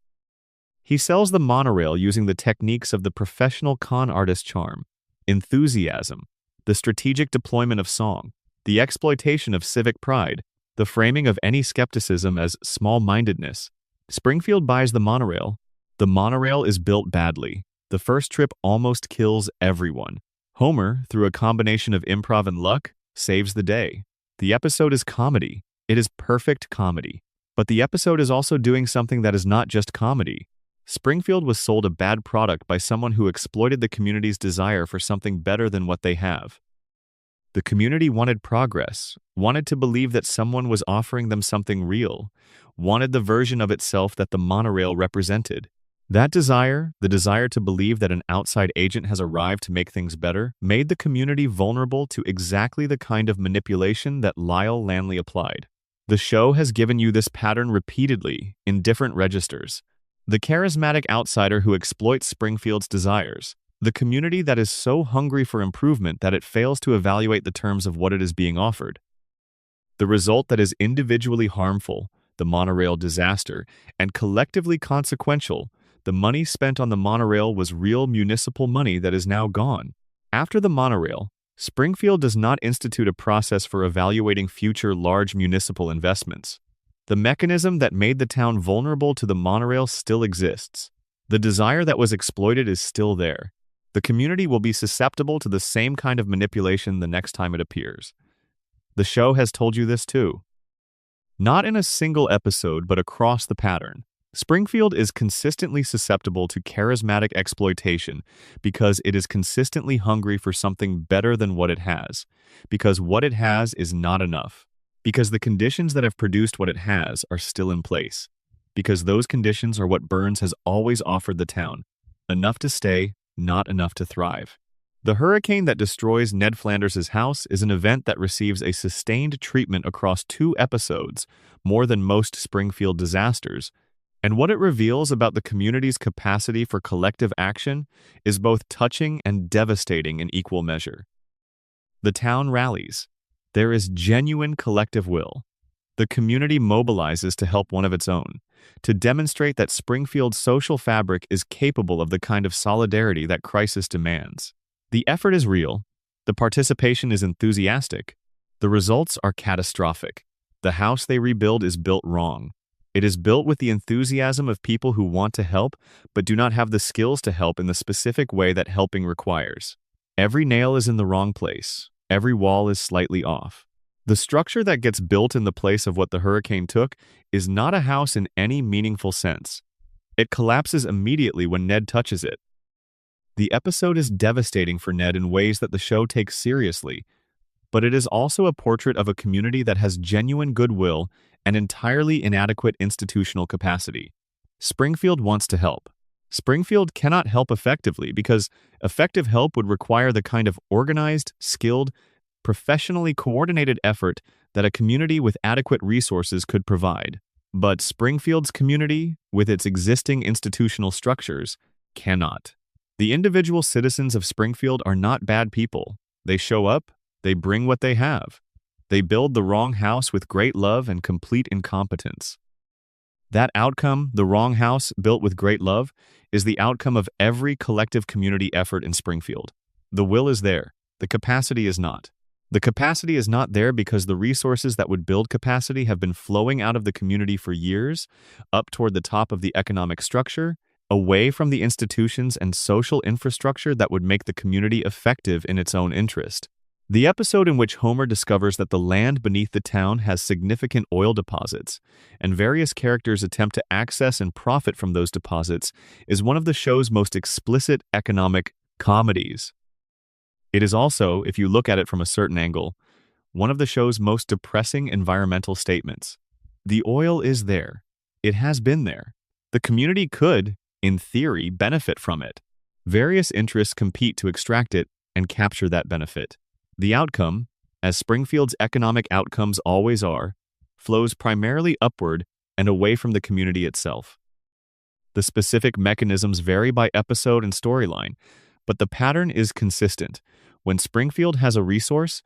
He sells the monorail using the techniques of the professional con artist charm, enthusiasm, the strategic deployment of song, the exploitation of civic pride, the framing of any skepticism as small-mindedness. Springfield buys the monorail. The monorail is built badly. The first trip almost kills everyone. Homer, through a combination of improv and luck, saves the day. The episode is comedy. It is perfect comedy. But the episode is also doing something that is not just comedy. Springfield was sold a bad product by someone who exploited the community's desire for something better than what they have. The community wanted progress, wanted to believe that someone was offering them something real, wanted the version of itself that the monorail represented. That desire, the desire to believe that an outside agent has arrived to make things better, made the community vulnerable to exactly the kind of manipulation that Lyle Lanley applied. The show has given you this pattern repeatedly, in different registers. The charismatic outsider who exploits Springfield's desires. The community that is so hungry for improvement that it fails to evaluate the terms of what it is being offered. The result that is individually harmful, the monorail disaster, and collectively consequential, The money spent on the monorail was real municipal money that is now gone. After the monorail, Springfield does not institute a process for evaluating future large municipal investments. The mechanism that made the town vulnerable to the monorail still exists. The desire that was exploited is still there. The community will be susceptible to the same kind of manipulation the next time it appears. The show has told you this too. Not in a single episode, but across the pattern. Springfield is consistently susceptible to charismatic exploitation because it is consistently hungry for something better than what it has, because what it has is not enough, because the conditions that have produced what it has are still in place, because those conditions are what Burns has always offered the town: enough to stay, not enough to thrive. The hurricane that destroys Ned Flanders' house is an event that receives a sustained treatment across 2 episodes, more than most Springfield disasters, and what it reveals about the community's capacity for collective action is both touching and devastating in equal measure. The town rallies. There is genuine collective will. The community mobilizes to help one of its own, to demonstrate that Springfield's social fabric is capable of the kind of solidarity that crisis demands. The effort is real. The participation is enthusiastic. The results are catastrophic. The house they rebuild is built wrong. It is built with the enthusiasm of people who want to help, but do not have the skills to help in the specific way that helping requires. Every nail is in the wrong place. Every wall is slightly off. The structure that gets built in the place of what the hurricane took is not a house in any meaningful sense. It collapses immediately when Ned touches it. The episode is devastating for Ned in ways that the show takes seriously, but it is also a portrait of a community that has genuine goodwill and entirely inadequate institutional capacity. Springfield wants to help. Springfield cannot help effectively because effective help would require the kind of organized, skilled, professionally coordinated effort that a community with adequate resources could provide. But Springfield's community, with its existing institutional structures, cannot. The individual citizens of Springfield are not bad people. They show up, they bring what they have. They build the wrong house with great love and complete incompetence. That outcome, the wrong house built with great love, is the outcome of every collective community effort in Springfield. The will is there. The capacity is not. The capacity is not there because the resources that would build capacity have been flowing out of the community for years, up toward the top of the economic structure, away from the institutions and social infrastructure that would make the community effective in its own interest. The episode in which Homer discovers that the land beneath the town has significant oil deposits, and various characters attempt to access and profit from those deposits, is one of the show's most explicit economic comedies. It is also, if you look at it from a certain angle, one of the show's most depressing environmental statements. The oil is there. It has been there. The community could, in theory, benefit from it. Various interests compete to extract it and capture that benefit. The outcome, as Springfield's economic outcomes always are, flows primarily upward and away from the community itself. The specific mechanisms vary by episode and storyline, but the pattern is consistent. When Springfield has a resource,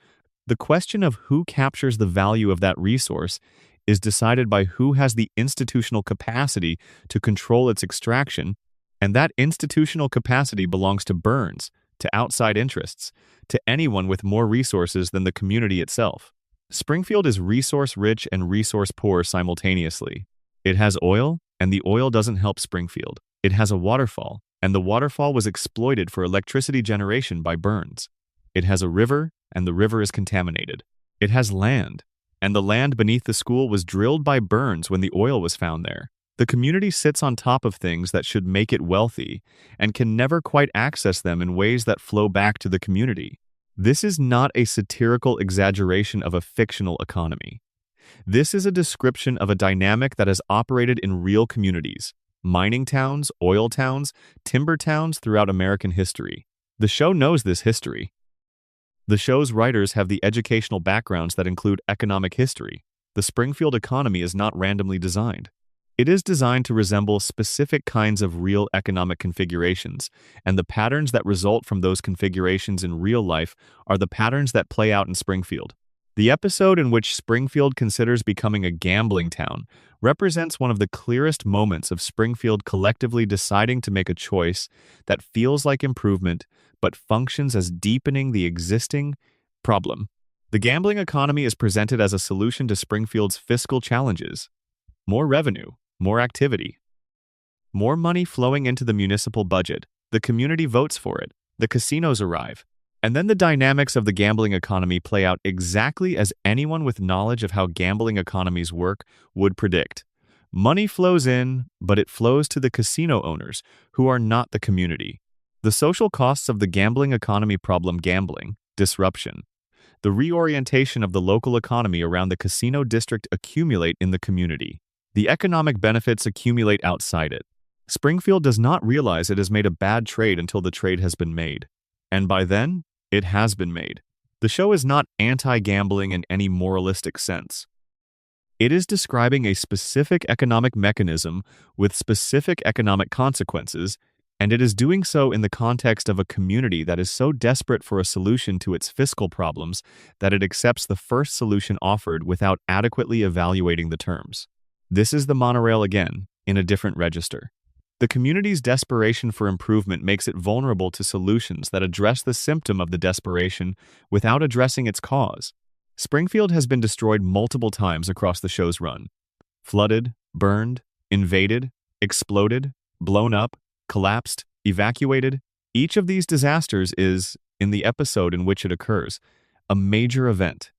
the question of who captures the value of that resource is decided by who has the institutional capacity to control its extraction, and that institutional capacity belongs to Burns, to outside interests, to anyone with more resources than the community itself. Springfield is resource-rich and resource-poor simultaneously. It has oil, and the oil doesn't help Springfield. It has a waterfall, and the waterfall was exploited for electricity generation by Burns. It has a river, and the river is contaminated. It has land, and the land beneath the school was drilled by Burns when the oil was found there. The community sits on top of things that should make it wealthy and can never quite access them in ways that flow back to the community. This is not a satirical exaggeration of a fictional economy. This is a description of a dynamic that has operated in real communities, mining towns, oil towns, timber towns throughout American history. The show knows this history. The show's writers have the educational backgrounds that include economic history. The Springfield economy is not randomly designed. It is designed to resemble specific kinds of real economic configurations, and the patterns that result from those configurations in real life are the patterns that play out in Springfield. The episode in which Springfield considers becoming a gambling town represents one of the clearest moments of Springfield collectively deciding to make a choice that feels like improvement but functions as deepening the existing problem. The gambling economy is presented as a solution to Springfield's fiscal challenges. More revenue, more activity, more money flowing into the municipal budget. The community votes for it. The casinos arrive. And then the dynamics of the gambling economy play out exactly as anyone with knowledge of how gambling economies work would predict. Money flows in, but it flows to the casino owners, who are not the community. The social costs of the gambling economy problem: gambling, disruption. The reorientation of the local economy around the casino district accumulate in the community. The economic benefits accumulate outside it. Springfield does not realize it has made a bad trade until the trade has been made. And by then, it has been made. The show is not anti-gambling in any moralistic sense. It is describing a specific economic mechanism with specific economic consequences, and it is doing so in the context of a community that is so desperate for a solution to its fiscal problems that it accepts the first solution offered without adequately evaluating the terms. This is the monorail again, in a different register. The community's desperation for improvement makes it vulnerable to solutions that address the symptom of the desperation without addressing its cause. Springfield has been destroyed multiple times across the show's run. Flooded, burned, invaded, exploded, blown up, collapsed, evacuated. Each of these disasters is, in the episode in which it occurs, a major event.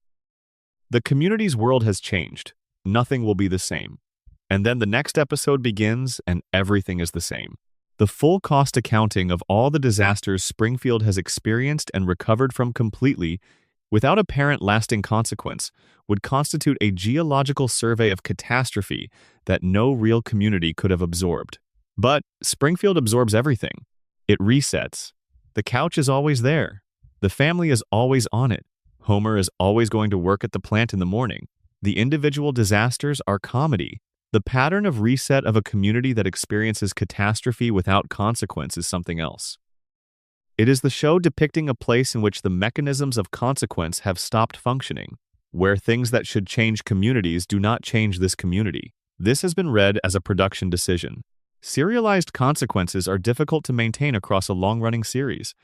The community's world has changed. Nothing will be the same. And then the next episode begins and everything is the same. The full cost accounting of all the disasters Springfield has experienced and recovered from completely, without apparent lasting consequence, would constitute a geological survey of catastrophe that no real community could have absorbed. But Springfield absorbs everything. It resets. The couch is always there. The family is always on it. Homer is always going to work at the plant in the morning. The individual disasters are comedy. The pattern of reset of a community that experiences catastrophe without consequence is something else. It is the show depicting a place in which the mechanisms of consequence have stopped functioning, where things that should change communities do not change this community. This has been read as a production decision. Serialized consequences are difficult to maintain across a long-running series.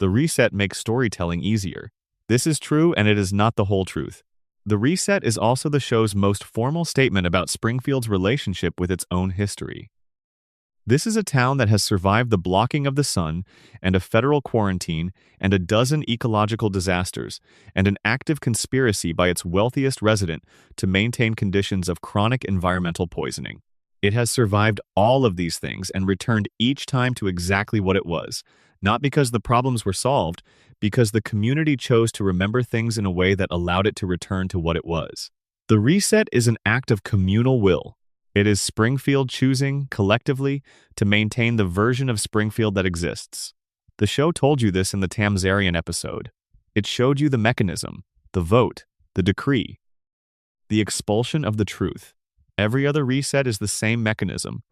The reset makes storytelling easier. This is true, and it is not the whole truth. The reset is also the show's most formal statement about Springfield's relationship with its own history. This is a town that has survived the blocking of the sun and a federal quarantine and a dozen ecological disasters and an active conspiracy by its wealthiest resident to maintain conditions of chronic environmental poisoning. It has survived all of these things and returned each time to exactly what it was, not because the problems were solved, because the community chose to remember things in a way that allowed it to return to what it was. The reset is an act of communal will. It is Springfield choosing, collectively, to maintain the version of Springfield that exists. The show told you this in the Tamzarian episode. It showed you the mechanism, the vote, the decree, the expulsion of the truth. Every other reset is the same mechanism,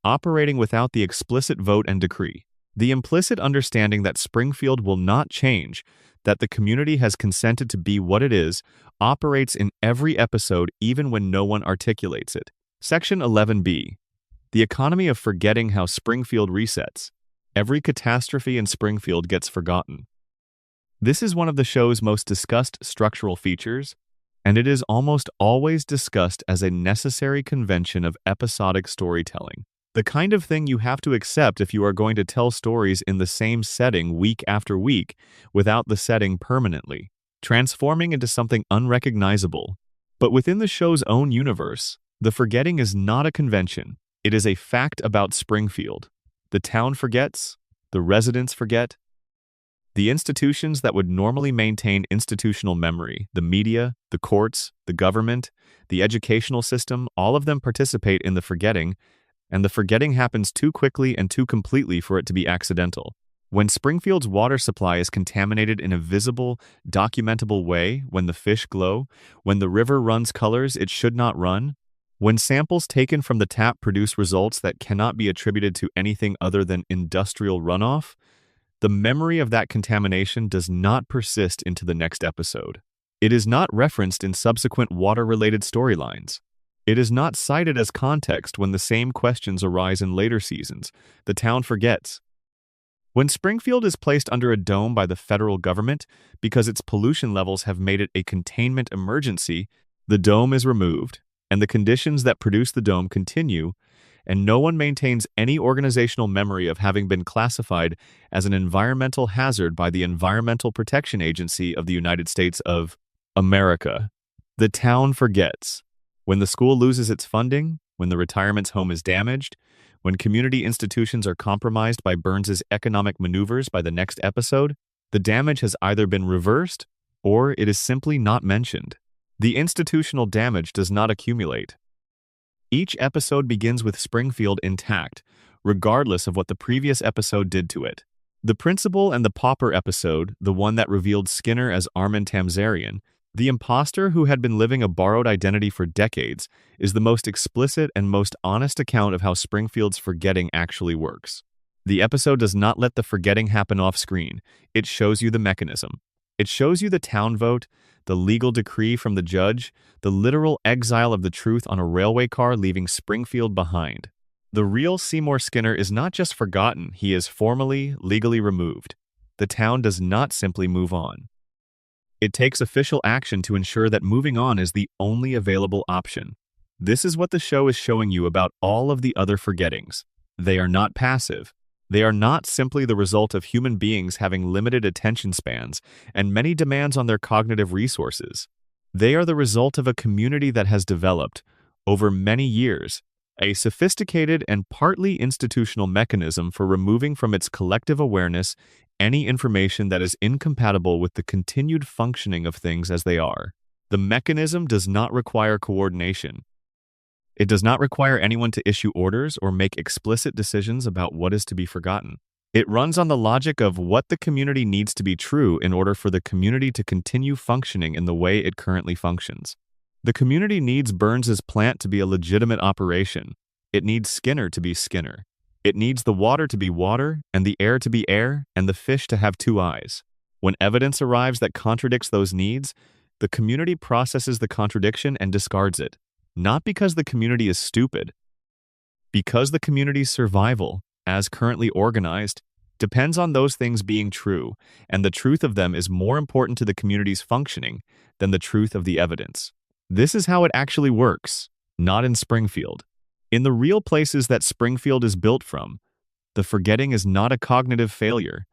operating without the explicit vote and decree. The implicit understanding that Springfield will not change, that the community has consented to be what it is, operates in every episode even when no one articulates it. Section 11b. The economy of forgetting how Springfield resets. Every catastrophe in Springfield gets forgotten. This is one of the show's most discussed structural features, and it is almost always discussed as a necessary convention of episodic storytelling. The kind of thing you have to accept if you are going to tell stories in the same setting week after week without the setting permanently transforming into something unrecognizable. But within the show's own universe, the forgetting is not a convention. It is a fact about Springfield. The town forgets, the residents forget. The institutions that would normally maintain institutional memory, the media, the courts, the government, the educational system, all of them participate in the forgetting, and the forgetting happens too quickly and too completely for it to be accidental. When Springfield's water supply is contaminated in a visible, documentable way, when the fish glow, when the river runs colors it should not run, when samples taken from the tap produce results that cannot be attributed to anything other than industrial runoff, the memory of that contamination does not persist into the next episode. It is not referenced in subsequent water-related storylines. It is not cited as context when the same questions arise in later seasons. The town forgets. When Springfield is placed under a dome by the federal government because its pollution levels have made it a containment emergency, the dome is removed, and the conditions that produce the dome continue, and no one maintains any organizational memory of having been classified as an environmental hazard by the Environmental Protection Agency of the United States of America. The town forgets. When the school loses its funding, when the retirement home is damaged, when community institutions are compromised by Burns's economic maneuvers by the next episode, the damage has either been reversed or it is simply not mentioned. The institutional damage does not accumulate. Each episode begins with Springfield intact, regardless of what the previous episode did to it. The Principal and the Pauper episode, the one that revealed Skinner as Armin Tamzarian, the imposter who had been living a borrowed identity for decades, is the most explicit and most honest account of how Springfield's forgetting actually works. The episode does not let the forgetting happen off-screen. It shows you the mechanism. It shows you the town vote, the legal decree from the judge, the literal exile of the truth on a railway car leaving Springfield behind. The real Seymour Skinner is not just forgotten, he is formally, legally removed. The town does not simply move on. It takes official action to ensure that moving on is the only available option. This is what the show is showing you about all of the other forgettings. They are not passive. They are not simply the result of human beings having limited attention spans and many demands on their cognitive resources. They are the result of a community that has developed, over many years, a sophisticated and partly institutional mechanism for removing from its collective awareness any information that is incompatible with the continued functioning of things as they are. The mechanism does not require coordination. It does not require anyone to issue orders or make explicit decisions about what is to be forgotten. It runs on the logic of what the community needs to be true in order for the community to continue functioning in the way it currently functions. The community needs Burns's plant to be a legitimate operation. It needs Skinner to be Skinner. It needs the water to be water, and the air to be air, and the fish to have two eyes. When evidence arrives that contradicts those needs, the community processes the contradiction and discards it. Not because the community is stupid, because the community's survival, as currently organized, depends on those things being true, and the truth of them is more important to the community's functioning than the truth of the evidence. This is how it actually works, not in Springfield. In the real places that Springfield is built from, the forgetting is not a cognitive failure.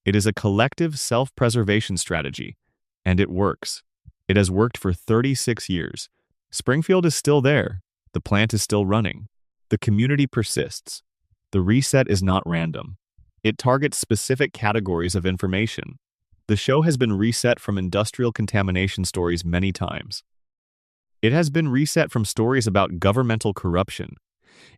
It is a collective self-preservation strategy, and it works. It has worked for 36 years. Springfield is still there. The plant is still running. The community persists. The reset is not random. It targets specific categories of information. The show has been reset from industrial contamination stories many times. It has been reset from stories about governmental corruption.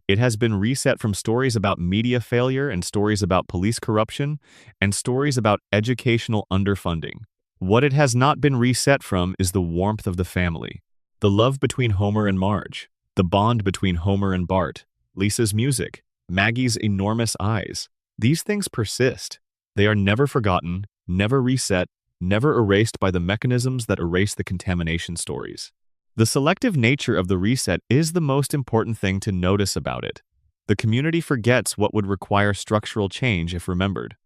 It has been reset from stories about media failure and stories about police corruption and stories about educational underfunding. What it has not been reset from is the warmth of the family. The love between Homer and Marge, the bond between Homer and Bart, Lisa's music, Maggie's enormous eyes. These things persist. They are never forgotten, never reset, never erased by the mechanisms that erase the contamination stories. The selective nature of the reset is the most important thing to notice about it. The community forgets what would require structural change if remembered.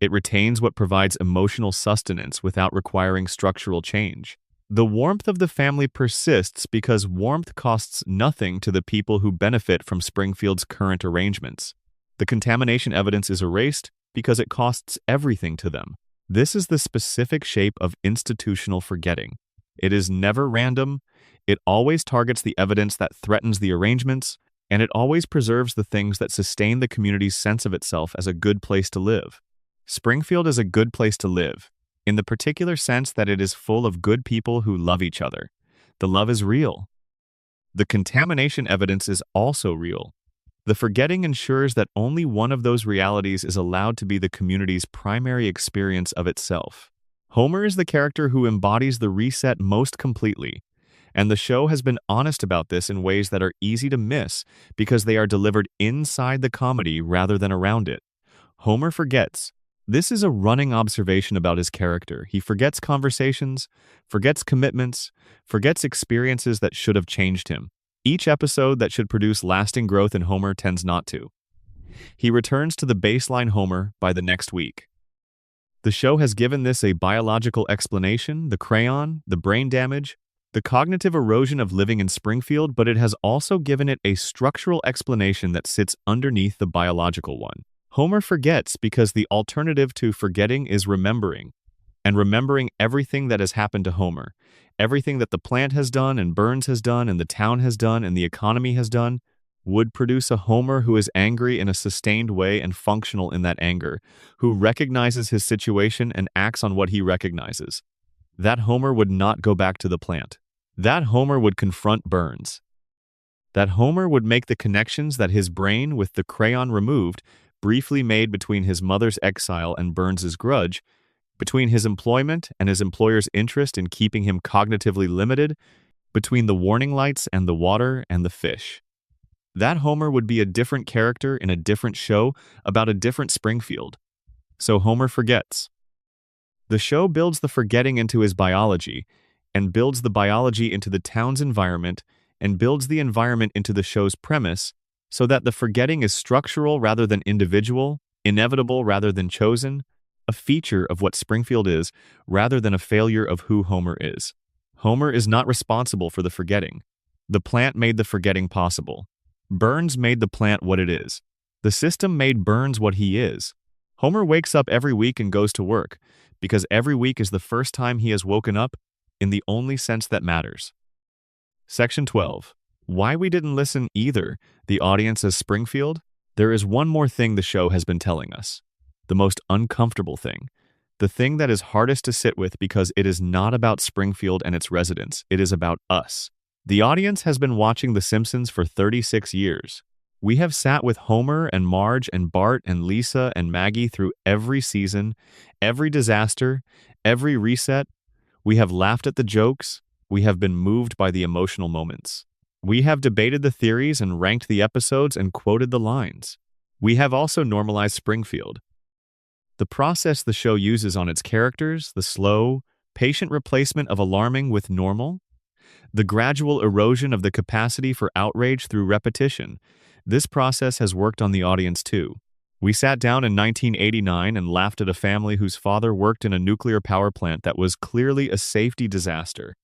It retains what provides emotional sustenance without requiring structural change. The warmth of the family persists because warmth costs nothing to the people who benefit from Springfield's current arrangements. The contamination evidence is erased because it costs everything to them. This is the specific shape of institutional forgetting. It is never random, it always targets the evidence that threatens the arrangements, and it always preserves the things that sustain the community's sense of itself as a good place to live. Springfield is a good place to live, in the particular sense that it is full of good people who love each other. The love is real. The contamination evidence is also real. The forgetting ensures that only one of those realities is allowed to be the community's primary experience of itself. Homer is the character who embodies the reset most completely, and the show has been honest about this in ways that are easy to miss because they are delivered inside the comedy rather than around it. Homer forgets, This is a running observation about his character. He forgets conversations, forgets commitments, forgets experiences that should have changed him. Each episode that should produce lasting growth in Homer tends not to. He returns to the baseline Homer by the next week. The show has given this a biological explanation, the crayon, the brain damage, the cognitive erosion of living in Springfield, but it has also given it a structural explanation that sits underneath the biological one. Homer forgets because the alternative to forgetting is remembering, and remembering everything that has happened to Homer, everything that the plant has done and Burns has done and the town has done and the economy has done, would produce a Homer who is angry in a sustained way and functional in that anger, who recognizes his situation and acts on what he recognizes. That Homer would not go back to the plant. That Homer would confront Burns. That Homer would make the connections that his brain, with the crayon removed, briefly made between his mother's exile and Burns's grudge, between his employment and his employer's interest in keeping him cognitively limited, between the warning lights and the water and the fish. That Homer would be a different character in a different show about a different Springfield. So Homer forgets. The show builds the forgetting into his biology, and builds the biology into the town's environment, and builds the environment into the show's premise, so that the forgetting is structural rather than individual, inevitable rather than chosen, a feature of what Springfield is rather than a failure of who Homer is. Homer is not responsible for the forgetting. The plant made the forgetting possible. Burns made the plant what it is. The system made Burns what he is. Homer wakes up every week and goes to work, because every week is the first time he has woken up in the only sense that matters. Section 12. Why we didn't listen either, the audience as Springfield? There is one more thing the show has been telling us. The most uncomfortable thing. The thing that is hardest to sit with because it is not about Springfield and its residents. It is about us. The audience has been watching The Simpsons for 36 years. We have sat with Homer and Marge and Bart and Lisa and Maggie through every season, every disaster, every reset. We have laughed at the jokes. We have been moved by the emotional moments. We have debated the theories and ranked the episodes and quoted the lines. We have also normalized Springfield. The process the show uses on its characters, the slow, patient replacement of alarming with normal, the gradual erosion of the capacity for outrage through repetition, this process has worked on the audience too. We sat down in 1989 and laughed at a family whose father worked in a nuclear power plant that was clearly a safety disaster.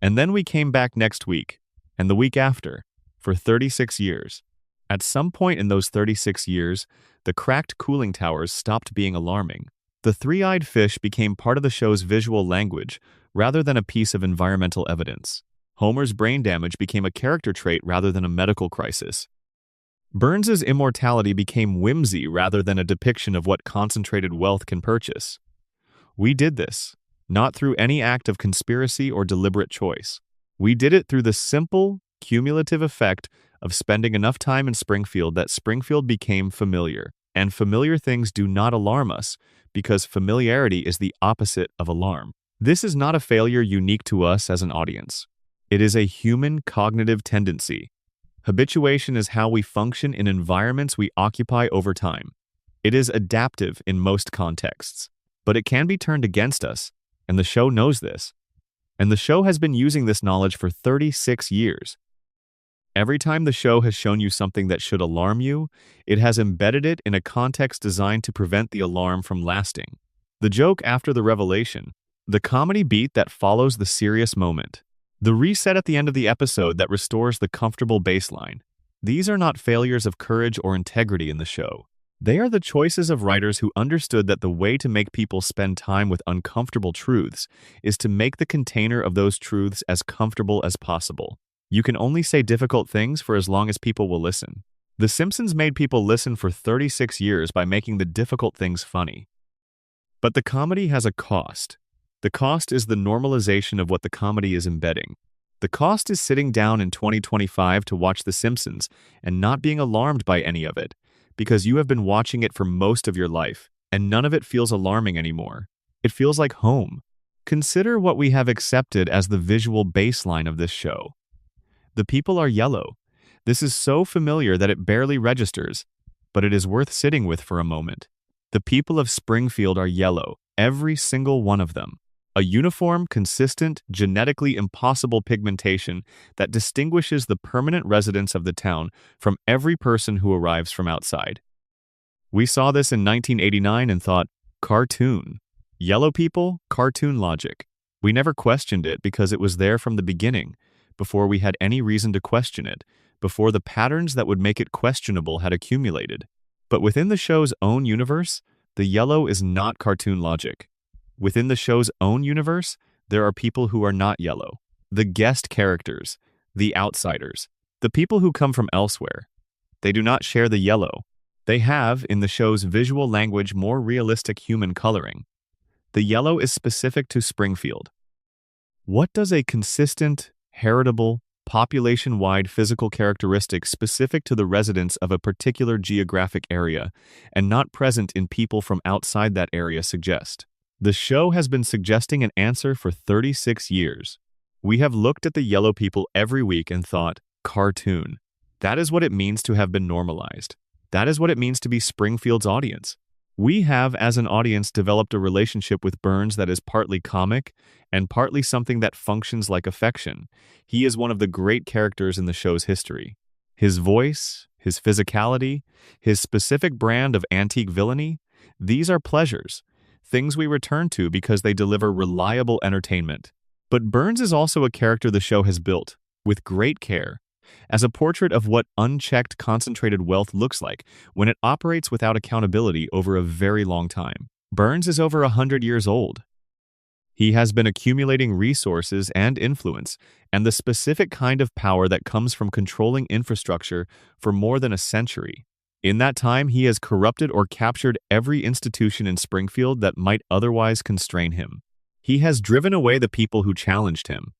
And then we came back next week, and the week after, for 36 years. At some point in those 36 years, the cracked cooling towers stopped being alarming. The three-eyed fish became part of the show's visual language rather than a piece of environmental evidence. Homer's brain damage became a character trait rather than a medical crisis. Burns's immortality became whimsy rather than a depiction of what concentrated wealth can purchase. We did this, not through any act of conspiracy or deliberate choice. We did it through the simple, cumulative effect of spending enough time in Springfield that Springfield became familiar. And familiar things do not alarm us, because familiarity is the opposite of alarm. This is not a failure unique to us as an audience. It is a human cognitive tendency. Habituation is how we function in environments we occupy over time. It is adaptive in most contexts, but it can be turned against us, and the show knows this. And the show has been using this knowledge for 36 years. Every time the show has shown you something that should alarm you, it has embedded it in a context designed to prevent the alarm from lasting. The joke after the revelation, the comedy beat that follows the serious moment, the reset at the end of the episode that restores the comfortable baseline. These are not failures of courage or integrity in the show. They are the choices of writers who understood that the way to make people spend time with uncomfortable truths is to make the container of those truths as comfortable as possible. You can only say difficult things for as long as people will listen. The Simpsons made people listen for 36 years by making the difficult things funny. But the comedy has a cost. The cost is the normalization of what the comedy is embedding. The cost is sitting down in 2025 to watch The Simpsons and not being alarmed by any of it, because you have been watching it for most of your life, and none of it feels alarming anymore. It feels like home. Consider what we have accepted as the visual baseline of this show. The people are yellow. This is so familiar that it barely registers, but it is worth sitting with for a moment. The people of Springfield are yellow, every single one of them. A uniform, consistent, genetically impossible pigmentation that distinguishes the permanent residents of the town from every person who arrives from outside. We saw this in 1989 and thought, cartoon. Yellow people, cartoon logic. We never questioned it because it was there from the beginning, before we had any reason to question it, before the patterns that would make it questionable had accumulated. But within the show's own universe, the yellow is not cartoon logic. Within the show's own universe, there are people who are not yellow. The guest characters, the outsiders, the people who come from elsewhere. They do not share the yellow. They have, in the show's visual language, more realistic human coloring. The yellow is specific to Springfield. What does a consistent, heritable, population-wide physical characteristic specific to the residents of a particular geographic area and not present in people from outside that area suggest? The show has been suggesting an answer for 36 years. We have looked at the yellow people every week and thought, cartoon. That is what it means to have been normalized. That is what it means to be Springfield's audience. We have, as an audience, developed a relationship with Burns that is partly comic and partly something that functions like affection. He is one of the great characters in the show's history. His voice, his physicality, his specific brand of antique villainy, these are pleasures, things we return to because they deliver reliable entertainment. But Burns is also a character the show has built, with great care, as a portrait of what unchecked concentrated wealth looks like when it operates without accountability over a very long time. Burns is over 100 years old. He has been accumulating resources and influence and the specific kind of power that comes from controlling infrastructure for more than a century. In that time, he has corrupted or captured every institution in Springfield that might otherwise constrain him. He has driven away the people who challenged him.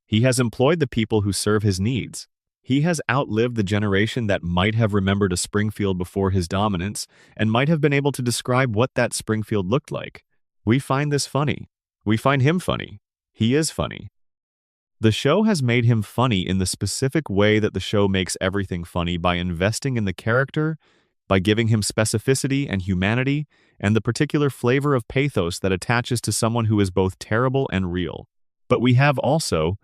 He has employed the people who serve his needs. He has outlived the generation that might have remembered a Springfield before his dominance and might have been able to describe what that Springfield looked like. We find this funny. We find him funny. He is funny. The show has made him funny in the specific way that the show makes everything funny, by investing in the character, by giving him specificity and humanity, and the particular flavor of pathos that attaches to someone who is both terrible and real. But we have also,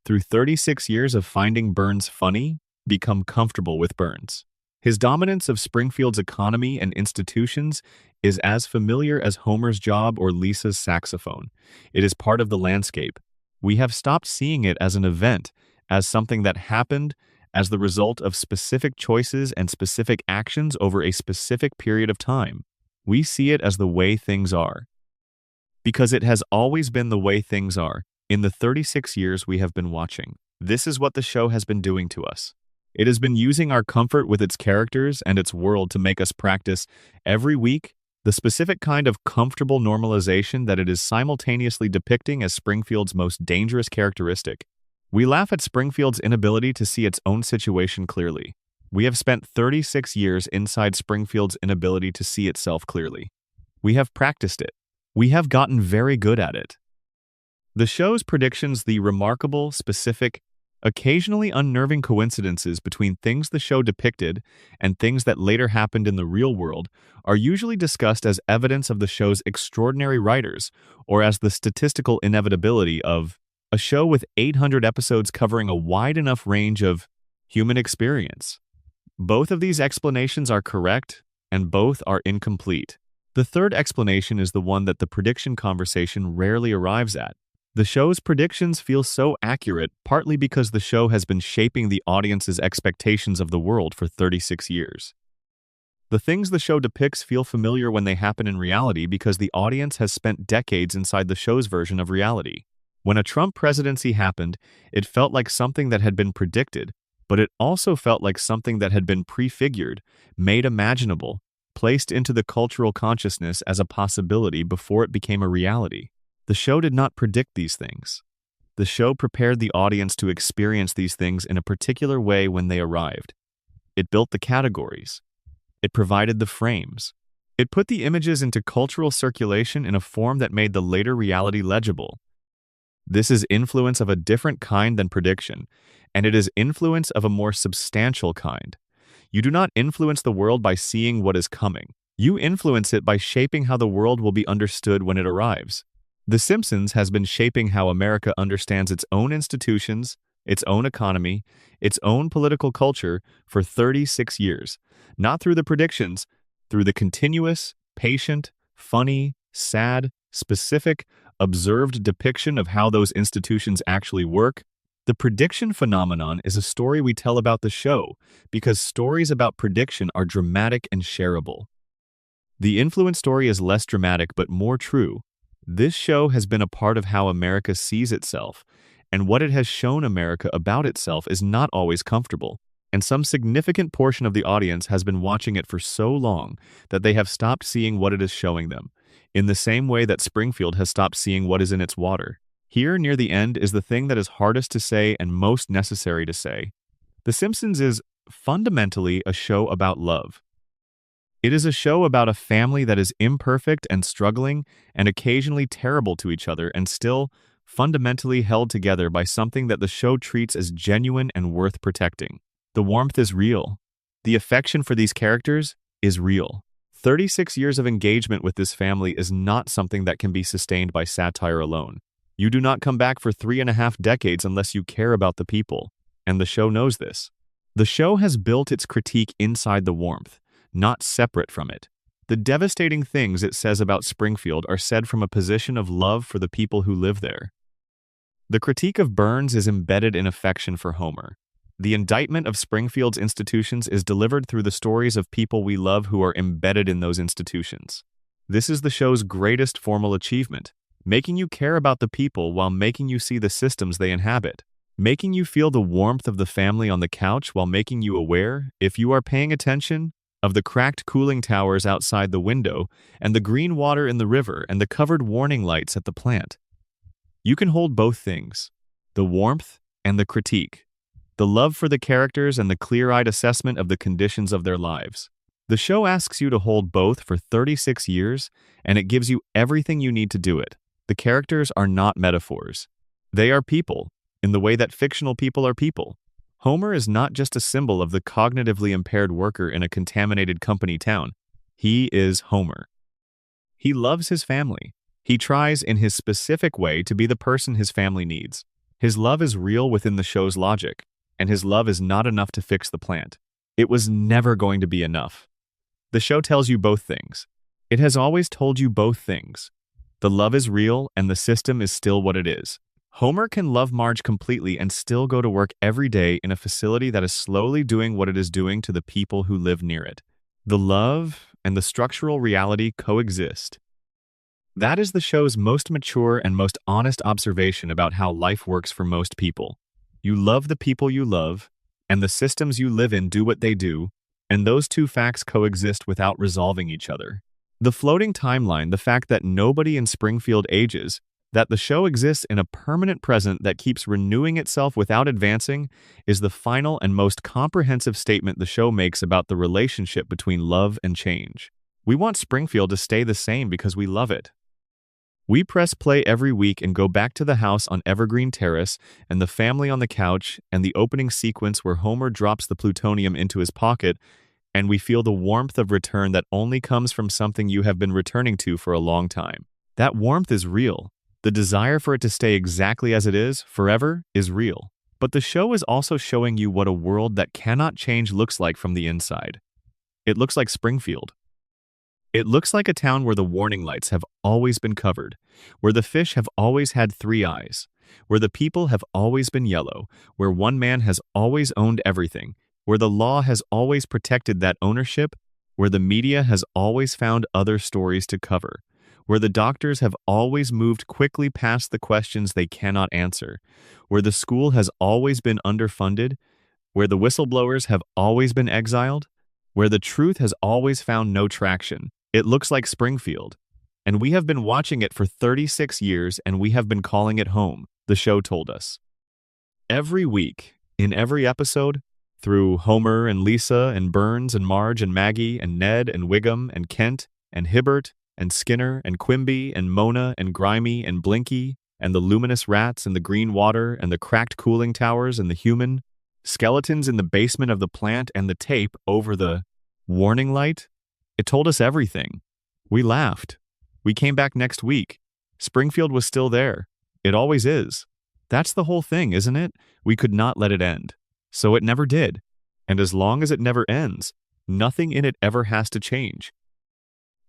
through 36 years of finding Burns funny, become comfortable with Burns. His dominance of Springfield's economy and institutions is as familiar as Homer's job or Lisa's saxophone. It is part of the landscape. We have stopped seeing it as an event, as something that happened as the result of specific choices and specific actions over a specific period of time. We see it as the way things are. Because it has always been the way things are. In the 36 years we have been watching, this is what the show has been doing to us. It has been using our comfort with its characters and its world to make us practice, every week, the specific kind of comfortable normalization that it is simultaneously depicting as Springfield's most dangerous characteristic. We laugh at Springfield's inability to see its own situation clearly. We have spent 36 years inside Springfield's inability to see itself clearly. We have practiced it. We have gotten very good at it. The show's predictions, the remarkable, specific, occasionally unnerving coincidences between things the show depicted and things that later happened in the real world, are usually discussed as evidence of the show's extraordinary writers, or as the statistical inevitability of a show with 800 episodes covering a wide enough range of human experience. Both of these explanations are correct, and both are incomplete. The third explanation is the one that the prediction conversation rarely arrives at. The show's predictions feel so accurate partly because the show has been shaping the audience's expectations of the world for 36 years. The things the show depicts feel familiar when they happen in reality because the audience has spent decades inside the show's version of reality. When a Trump presidency happened, it felt like something that had been predicted, but it also felt like something that had been prefigured, made imaginable, placed into the cultural consciousness as a possibility before it became a reality. The show did not predict these things. The show prepared the audience to experience these things in a particular way when they arrived. It built the categories. It provided the frames. It put the images into cultural circulation in a form that made the later reality legible. This is influence of a different kind than prediction, and it is influence of a more substantial kind. You do not influence the world by seeing what is coming. You influence it by shaping how the world will be understood when it arrives. The Simpsons has been shaping how America understands its own institutions, its own economy, its own political culture for 36 years, not through the predictions, through the continuous, patient, funny, sad, specific, observed depiction of how those institutions actually work. The prediction phenomenon is a story we tell about the show because stories about prediction are dramatic and shareable. The influence story is less dramatic but more true. This show has been a part of how America sees itself, and what it has shown America about itself is not always comfortable. And some significant portion of the audience has been watching it for so long that they have stopped seeing what it is showing them, in the same way that Springfield has stopped seeing what is in its water. Here, near the end, is the thing that is hardest to say and most necessary to say. The Simpsons is fundamentally a show about love. It is a show about a family that is imperfect and struggling and occasionally terrible to each other and still fundamentally held together by something that the show treats as genuine and worth protecting. The warmth is real. The affection for these characters is real. 36 years of engagement with this family is not something that can be sustained by satire alone. You do not come back for 3.5 decades unless you care about the people, and the show knows this. The show has built its critique inside the warmth, not separate from it. The devastating things it says about Springfield are said from a position of love for the people who live there. The critique of Burns is embedded in affection for Homer. The indictment of Springfield's institutions is delivered through the stories of people we love who are embedded in those institutions. This is the show's greatest formal achievement, making you care about the people while making you see the systems they inhabit, making you feel the warmth of the family on the couch while making you aware, if you are paying attention, of the cracked cooling towers outside the window and the green water in the river and the covered warning lights at the plant. You can hold both things, the warmth and the critique, the love for the characters and the clear-eyed assessment of the conditions of their lives. The show asks you to hold both for 36 years, and it gives you everything you need to do it. The characters are not metaphors. They are people, in the way that fictional people are people. Homer is not just a symbol of the cognitively impaired worker in a contaminated company town. He is Homer. He loves his family. He tries in his specific way to be the person his family needs. His love is real within the show's logic, and his love is not enough to fix the plant. It was never going to be enough. The show tells you both things. It has always told you both things. The love is real, and the system is still what it is. Homer can love Marge completely and still go to work every day in a facility that is slowly doing what it is doing to the people who live near it. The love and the structural reality coexist. That is the show's most mature and most honest observation about how life works for most people. You love the people you love, and the systems you live in do what they do, and those two facts coexist without resolving each other. The floating timeline, the fact that nobody in Springfield ages, that the show exists in a permanent present that keeps renewing itself without advancing, is the final and most comprehensive statement the show makes about the relationship between love and change. We want Springfield to stay the same because we love it. We press play every week and go back to the house on Evergreen Terrace and the family on the couch and the opening sequence where Homer drops the plutonium into his pocket, and we feel the warmth of return that only comes from something you have been returning to for a long time. That warmth is real. The desire for it to stay exactly as it is, forever, is real. But the show is also showing you what a world that cannot change looks like from the inside. It looks like Springfield. It looks like a town where the warning lights have always been covered, where the fish have always had 3 eyes, where the people have always been yellow, where one man has always owned everything, where the law has always protected that ownership, where the media has always found other stories to cover, where the doctors have always moved quickly past the questions they cannot answer, where the school has always been underfunded, where the whistleblowers have always been exiled, where the truth has always found no traction. It looks like Springfield. And we have been watching it for 36 years, and we have been calling it home, the show told us. Every week, in every episode, through Homer and Lisa and Burns and Marge and Maggie and Ned and Wiggum and Kent and Hibbert and Skinner and Quimby and Mona and Grimy and Blinky and the luminous rats and the green water and the cracked cooling towers and the human skeletons in the basement of the plant and the tape over the warning light, It told us everything. We laughed. We came back next week. Springfield was still there. It always is. That's the whole thing, isn't it? We could not let it end. So it never did. And as long as it never ends, nothing in it ever has to change.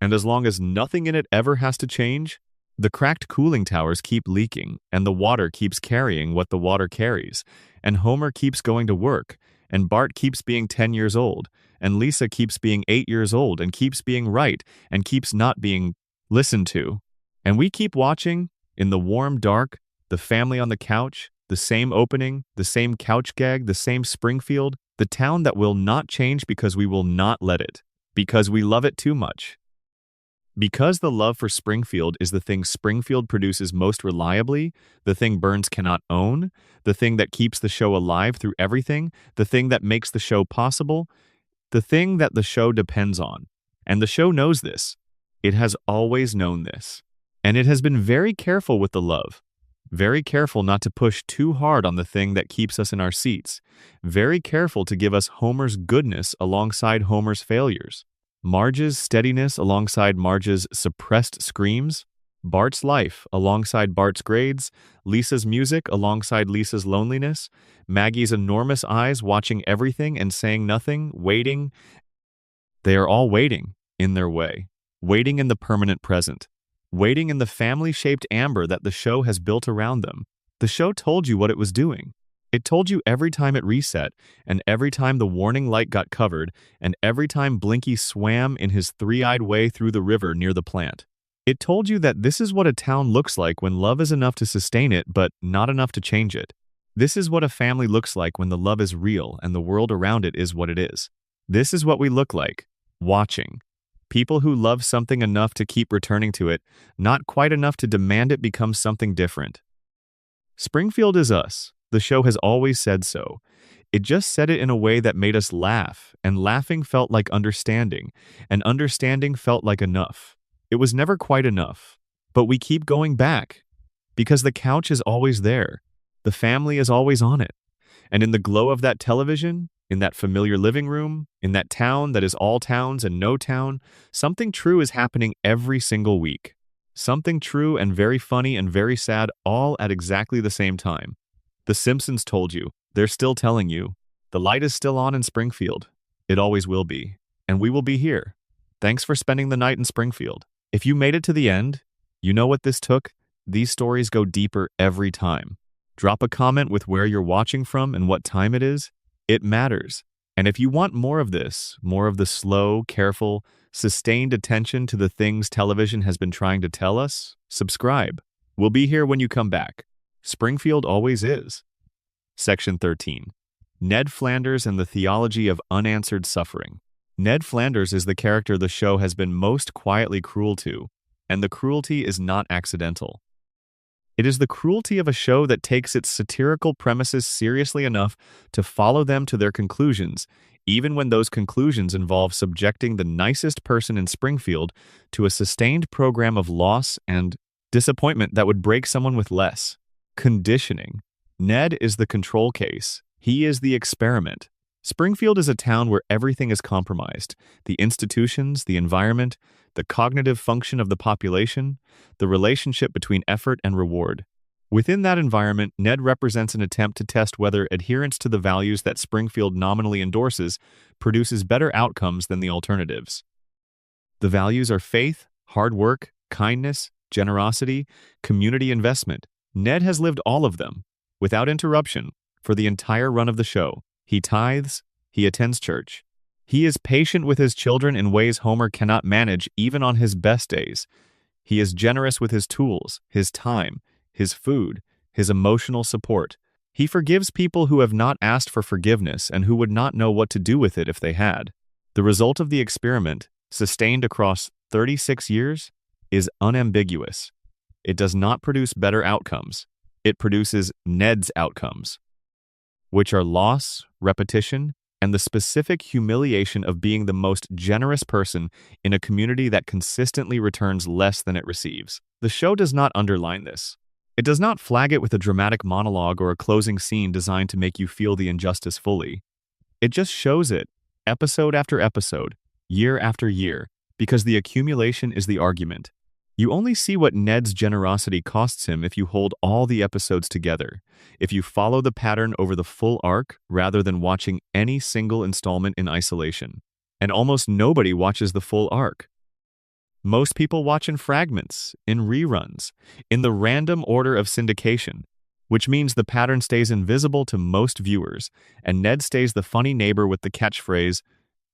And as long as nothing in it ever has to change, the cracked cooling towers keep leaking, and the water keeps carrying what the water carries, and Homer keeps going to work, and Bart keeps being 10 years old, and Lisa keeps being 8 years old, and keeps being right, and keeps not being listened to. And we keep watching, in the warm dark, the family on the couch, the same opening, the same couch gag, the same Springfield, the town that will not change because we will not let it, because we love it too much. Because the love for Springfield is the thing Springfield produces most reliably, the thing Burns cannot own, the thing that keeps the show alive through everything, the thing that makes the show possible, the thing that the show depends on. And the show knows this. It has always known this. And it has been very careful with the love. Very careful not to push too hard on the thing that keeps us in our seats. Very careful to give us Homer's goodness alongside Homer's failures. Marge's steadiness alongside Marge's suppressed screams, Bart's life alongside Bart's grades, Lisa's music alongside Lisa's loneliness, Maggie's enormous eyes watching everything and saying nothing, waiting. They are all waiting in their way, waiting in the permanent present, waiting in the family-shaped amber that the show has built around them. The show told you what it was doing. It told you every time it reset, and every time the warning light got covered, and every time Blinky swam in his three-eyed way through the river near the plant. It told you that this is what a town looks like when love is enough to sustain it, but not enough to change it. This is what a family looks like when the love is real and the world around it is what it is. This is what we look like, watching. People who love something enough to keep returning to it, not quite enough to demand it become something different. Springfield is us. The show has always said so. It just said it in a way that made us laugh, and laughing felt like understanding, and understanding felt like enough. It was never quite enough, but we keep going back, because the couch is always there. The family is always on it. And in the glow of that television, in that familiar living room, in that town that is all towns and no town, something true is happening every single week. Something true and very funny and very sad all at exactly the same time. The Simpsons told you. They're still telling you. The light is still on in Springfield. It always will be. And we will be here. Thanks for spending the night in Springfield. If you made it to the end, you know what this took? These stories go deeper every time. Drop a comment with where you're watching from and what time it is. It matters. And if you want more of this, more of the slow, careful, sustained attention to the things television has been trying to tell us, subscribe. We'll be here when you come back. Springfield always is. Section 13. Ned Flanders and the Theology of Unanswered Suffering. Ned Flanders is the character the show has been most quietly cruel to, and the cruelty is not accidental. It is the cruelty of a show that takes its satirical premises seriously enough to follow them to their conclusions, even when those conclusions involve subjecting the nicest person in Springfield to a sustained program of loss and disappointment that would break someone with less. Conditioning. Ned is the control case. He is the experiment. Springfield is a town where everything is compromised. The institutions, the environment, the cognitive function of the population, the relationship between effort and reward. Within that environment, Ned represents an attempt to test whether adherence to the values that Springfield nominally endorses produces better outcomes than the alternatives. The values are faith, hard work, kindness, generosity, community investment. Ned has lived all of them, without interruption, for the entire run of the show. He tithes, he attends church. He is patient with his children in ways Homer cannot manage even on his best days. He is generous with his tools, his time, his food, his emotional support. He forgives people who have not asked for forgiveness and who would not know what to do with it if they had. The result of the experiment, sustained across 36 years, is unambiguous. It does not produce better outcomes. It produces Ned's outcomes, which are loss, repetition, and the specific humiliation of being the most generous person in a community that consistently returns less than it receives. The show does not underline this. It does not flag it with a dramatic monologue or a closing scene designed to make you feel the injustice fully. It just shows it, episode after episode, year after year, because the accumulation is the argument. You only see what Ned's generosity costs him if you hold all the episodes together, if you follow the pattern over the full arc rather than watching any single installment in isolation. And almost nobody watches the full arc. Most people watch in fragments, in reruns, in the random order of syndication, which means the pattern stays invisible to most viewers, and Ned stays the funny neighbor with the catchphrase,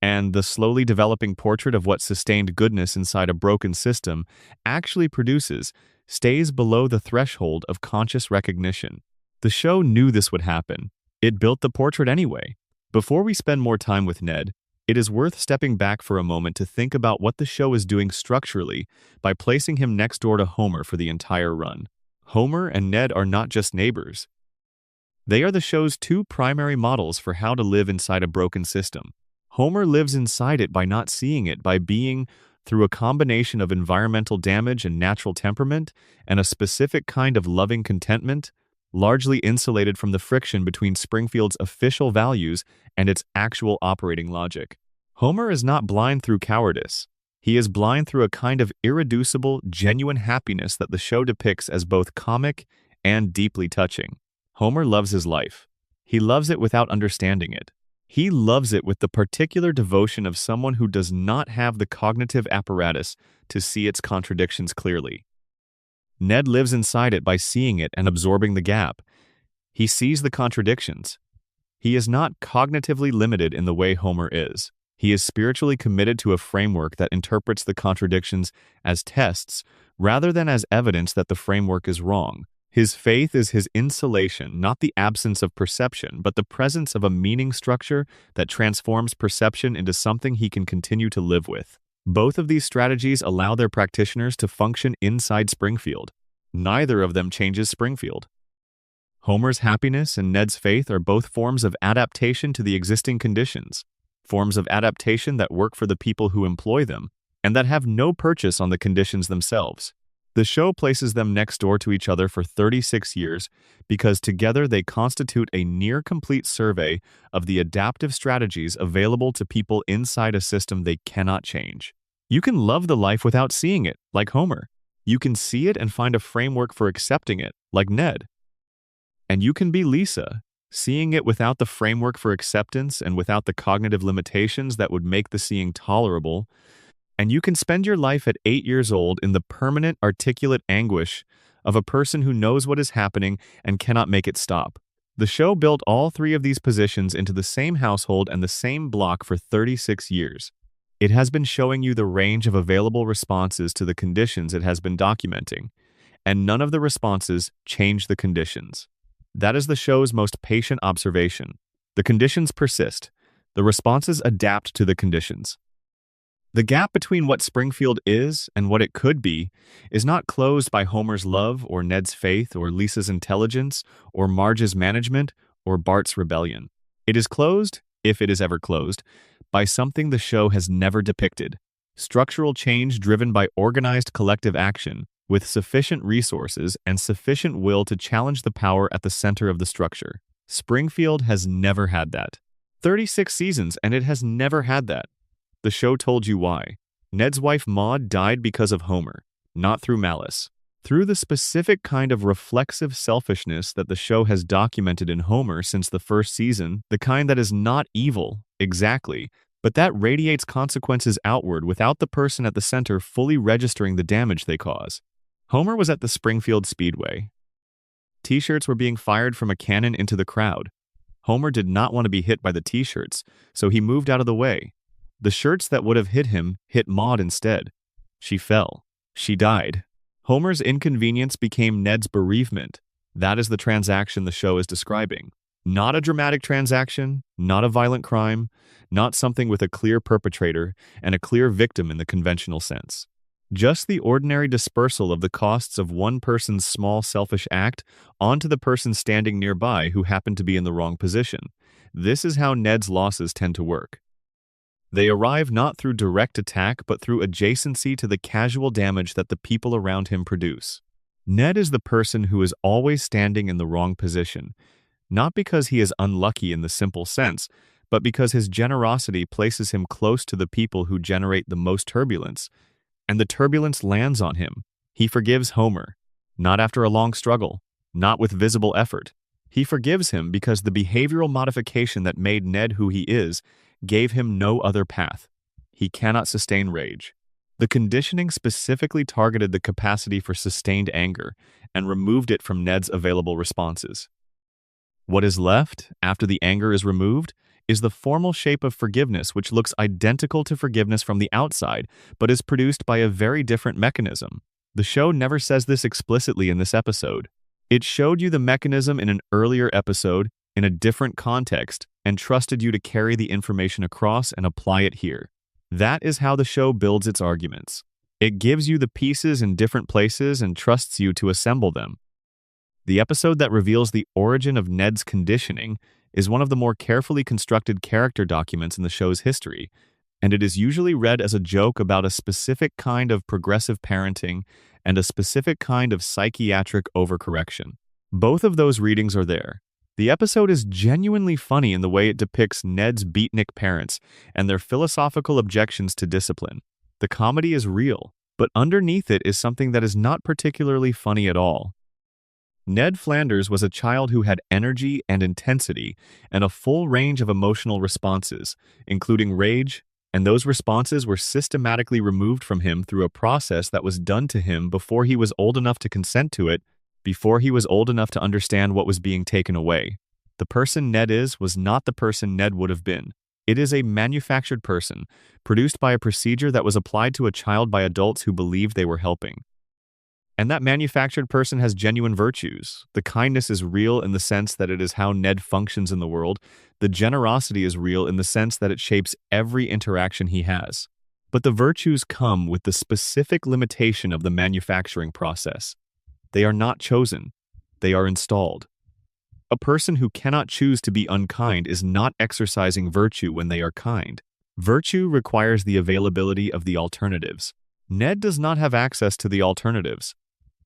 and the slowly developing portrait of what sustained goodness inside a broken system actually produces stays below the threshold of conscious recognition. The show knew this would happen. It built the portrait anyway. Before we spend more time with Ned, it is worth stepping back for a moment to think about what the show is doing structurally by placing him next door to Homer for the entire run. Homer and Ned are not just neighbors. They are the show's two primary models for how to live inside a broken system. Homer lives inside it by not seeing it, by being, through a combination of environmental damage and natural temperament, and a specific kind of loving contentment, largely insulated from the friction between Springfield's official values and its actual operating logic. Homer is not blind through cowardice. He is blind through a kind of irreducible, genuine happiness that the show depicts as both comic and deeply touching. Homer loves his life. He loves it without understanding it. He loves it with the particular devotion of someone who does not have the cognitive apparatus to see its contradictions clearly. Ned lives inside it by seeing it and absorbing the gap. He sees the contradictions. He is not cognitively limited in the way Homer is. He is spiritually committed to a framework that interprets the contradictions as tests rather than as evidence that the framework is wrong. His faith is his insulation, not the absence of perception, but the presence of a meaning structure that transforms perception into something he can continue to live with. Both of these strategies allow their practitioners to function inside Springfield. Neither of them changes Springfield. Homer's happiness and Ned's faith are both forms of adaptation to the existing conditions, forms of adaptation that work for the people who employ them, and that have no purchase on the conditions themselves. The show places them next door to each other for 36 years because together they constitute a near-complete survey of the adaptive strategies available to people inside a system they cannot change. You can love the life without seeing it, like Homer. You can see it and find a framework for accepting it, like Ned. And you can be Lisa, seeing it without the framework for acceptance and without the cognitive limitations that would make the seeing tolerable. And you can spend your life at 8 years old in the permanent, articulate anguish of a person who knows what is happening and cannot make it stop. The show built all three of these positions into the same household and the same block for 36 years. It has been showing you the range of available responses to the conditions it has been documenting, and none of the responses change the conditions. That is the show's most patient observation. The conditions persist. The responses adapt to the conditions. The gap between what Springfield is and what it could be is not closed by Homer's love or Ned's faith or Lisa's intelligence or Marge's management or Bart's rebellion. It is closed, if it is ever closed, by something the show has never depicted: structural change driven by organized collective action with sufficient resources and sufficient will to challenge the power at the center of the structure. Springfield has never had that. 36 seasons, and it has never had that. The show told you why. Ned's wife Maud died because of Homer, not through malice. Through the specific kind of reflexive selfishness that the show has documented in Homer since the first season, the kind that is not evil, exactly, but that radiates consequences outward without the person at the center fully registering the damage they cause. Homer was at the Springfield Speedway. T-shirts were being fired from a cannon into the crowd. Homer did not want to be hit by the T-shirts, so he moved out of the way. The shirts that would have hit him hit Maud instead. She fell. She died. Homer's inconvenience became Ned's bereavement. That is the transaction the show is describing. Not a dramatic transaction, not a violent crime, not something with a clear perpetrator and a clear victim in the conventional sense. Just the ordinary dispersal of the costs of one person's small selfish act onto the person standing nearby who happened to be in the wrong position. This is how Ned's losses tend to work. They arrive not through direct attack, but through adjacency to the casual damage that the people around him produce. Ned is the person who is always standing in the wrong position, not because he is unlucky in the simple sense, but because his generosity places him close to the people who generate the most turbulence, and the turbulence lands on him. He forgives Homer, not after a long struggle, not with visible effort. He forgives him because the behavioral modification that made Ned who he is gave him no other path. He cannot sustain rage. The conditioning specifically targeted the capacity for sustained anger and removed it from Ned's available responses. What is left, after the anger is removed, is the formal shape of forgiveness, which looks identical to forgiveness from the outside, but is produced by a very different mechanism. The show never says this explicitly in this episode. It showed you the mechanism in an earlier episode, in a different context, and trusted you to carry the information across and apply it here. That is how the show builds its arguments. It gives you the pieces in different places and trusts you to assemble them. The episode that reveals the origin of Ned's conditioning is one of the more carefully constructed character documents in the show's history, and it is usually read as a joke about a specific kind of progressive parenting and a specific kind of psychiatric overcorrection. Both of those readings are there. The episode is genuinely funny in the way it depicts Ned's beatnik parents and their philosophical objections to discipline. The comedy is real, but underneath it is something that is not particularly funny at all. Ned Flanders was a child who had energy and intensity and a full range of emotional responses, including rage, and those responses were systematically removed from him through a process that was done to him before he was old enough to consent to it, before he was old enough to understand what was being taken away. The person Ned is was not the person Ned would have been. It is a manufactured person, produced by a procedure that was applied to a child by adults who believed they were helping. And that manufactured person has genuine virtues. The kindness is real in the sense that it is how Ned functions in the world. The generosity is real in the sense that it shapes every interaction he has. But the virtues come with the specific limitation of the manufacturing process. They are not chosen. They are installed. A person who cannot choose to be unkind is not exercising virtue when they are kind. Virtue requires the availability of the alternatives. Ned does not have access to the alternatives.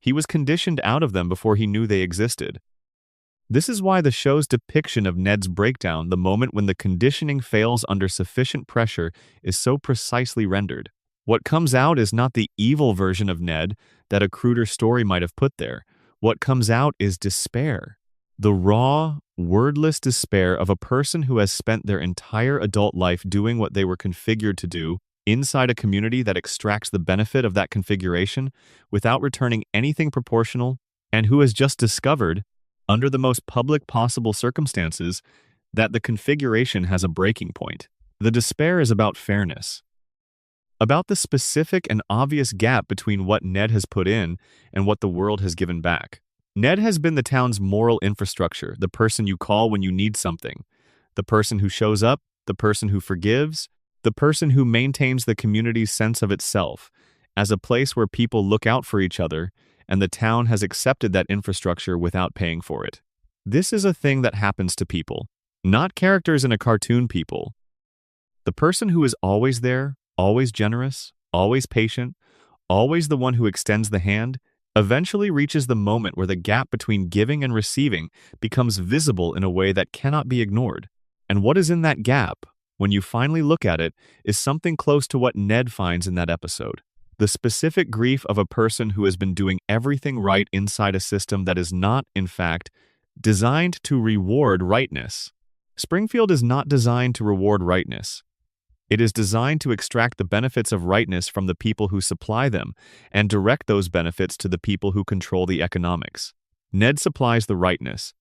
He was conditioned out of them before he knew they existed. This is why the show's depiction of Ned's breakdown, the moment when the conditioning fails under sufficient pressure, is so precisely rendered. What comes out is not the evil version of Ned that a cruder story might have put there. What comes out is despair. The raw, wordless despair of a person who has spent their entire adult life doing what they were configured to do, inside a community that extracts the benefit of that configuration without returning anything proportional, and who has just discovered, under the most public possible circumstances, that the configuration has a breaking point. The despair is about fairness, about the specific and obvious gap between what Ned has put in and what the world has given back. Ned has been the town's moral infrastructure, the person you call when you need something, the person who shows up, the person who forgives, the person who maintains the community's sense of itself as a place where people look out for each other, and the town has accepted that infrastructure without paying for it. This is a thing that happens to people, not characters in a cartoon people. The person who is always there, always generous, always patient, always the one who extends the hand, eventually reaches the moment where the gap between giving and receiving becomes visible in a way that cannot be ignored. And what is in that gap, when you finally look at it, is something close to what Ned finds in that episode. The specific grief of a person who has been doing everything right inside a system that is not, in fact, designed to reward rightness. Springfield is not designed to reward rightness. It is designed to extract the benefits of rightness from the people who supply them and direct those benefits to the people who control the economics. Ned supplies the rightness.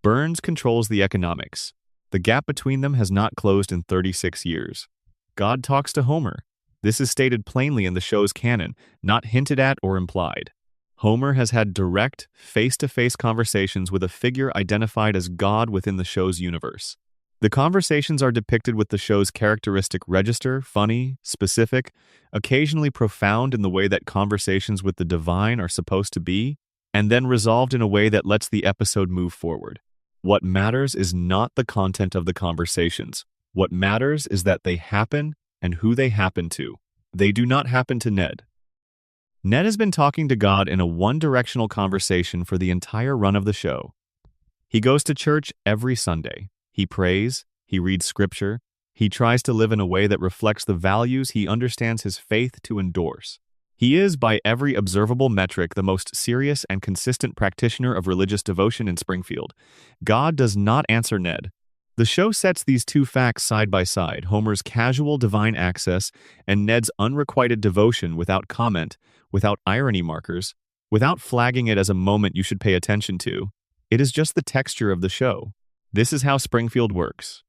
Burns controls the economics. The gap between them has not closed in 36 years. God talks to Homer. This is stated plainly in the show's canon, not hinted at or implied. Homer has had direct, face-to-face conversations with a figure identified as God within the show's universe. The conversations are depicted with the show's characteristic register, funny, specific, occasionally profound in the way that conversations with the divine are supposed to be, and then resolved in a way that lets the episode move forward. What matters is not the content of the conversations. What matters is that they happen and who they happen to. They do not happen to Ned. Ned has been talking to God in a one-directional conversation for the entire run of the show. He goes to church every Sunday. He prays, He reads scripture. He tries to live in a way that reflects the values he understands his faith to endorse. He is, by every observable metric, the most serious and consistent practitioner of religious devotion in Springfield. God does not answer Ned. The show sets these two facts side by side, Homer's casual divine access and Ned's unrequited devotion without comment, without irony markers, without flagging it as a moment you should pay attention to. It is just the texture of the show. This is how Springfield works.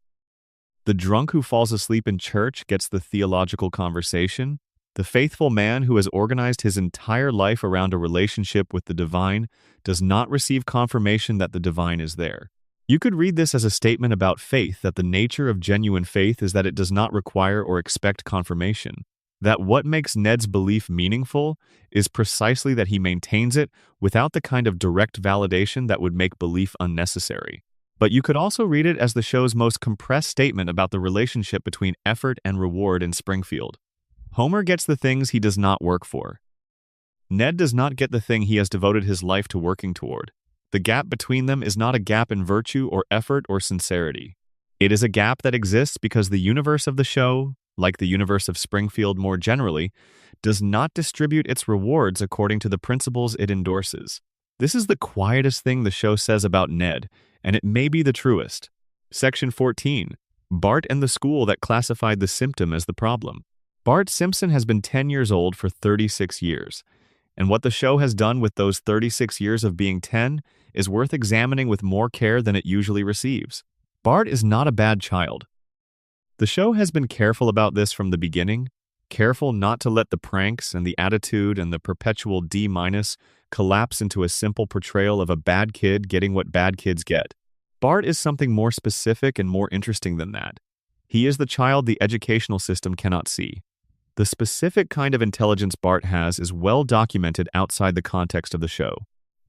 The drunk who falls asleep in church gets the theological conversation. The faithful man who has organized his entire life around a relationship with the divine does not receive confirmation that the divine is there. You could read this as a statement about faith, that the nature of genuine faith is that it does not require or expect confirmation. That what makes Ned's belief meaningful is precisely that he maintains it without the kind of direct validation that would make belief unnecessary. But you could also read it as the show's most compressed statement about the relationship between effort and reward in Springfield. Homer gets the things he does not work for. Ned does not get the thing he has devoted his life to working toward. The gap between them is not a gap in virtue or effort or sincerity. It is a gap that exists because the universe of the show, like the universe of Springfield more generally, does not distribute its rewards according to the principles it endorses. This is the quietest thing the show says about Ned, and it may be the truest. Section 14. Bart and the school that classified the symptom as the problem. Bart Simpson has been 10 years old for 36 years, and what the show has done with those 36 years of being 10 is worth examining with more care than it usually receives. Bart is not a bad child. The show has been careful about this from the beginning, careful not to let the pranks and the attitude and the perpetual D- collapse into a simple portrayal of a bad kid getting what bad kids get. Bart is something more specific and more interesting than that. He is the child the educational system cannot see. The specific kind of intelligence Bart has is well documented outside the context of the show.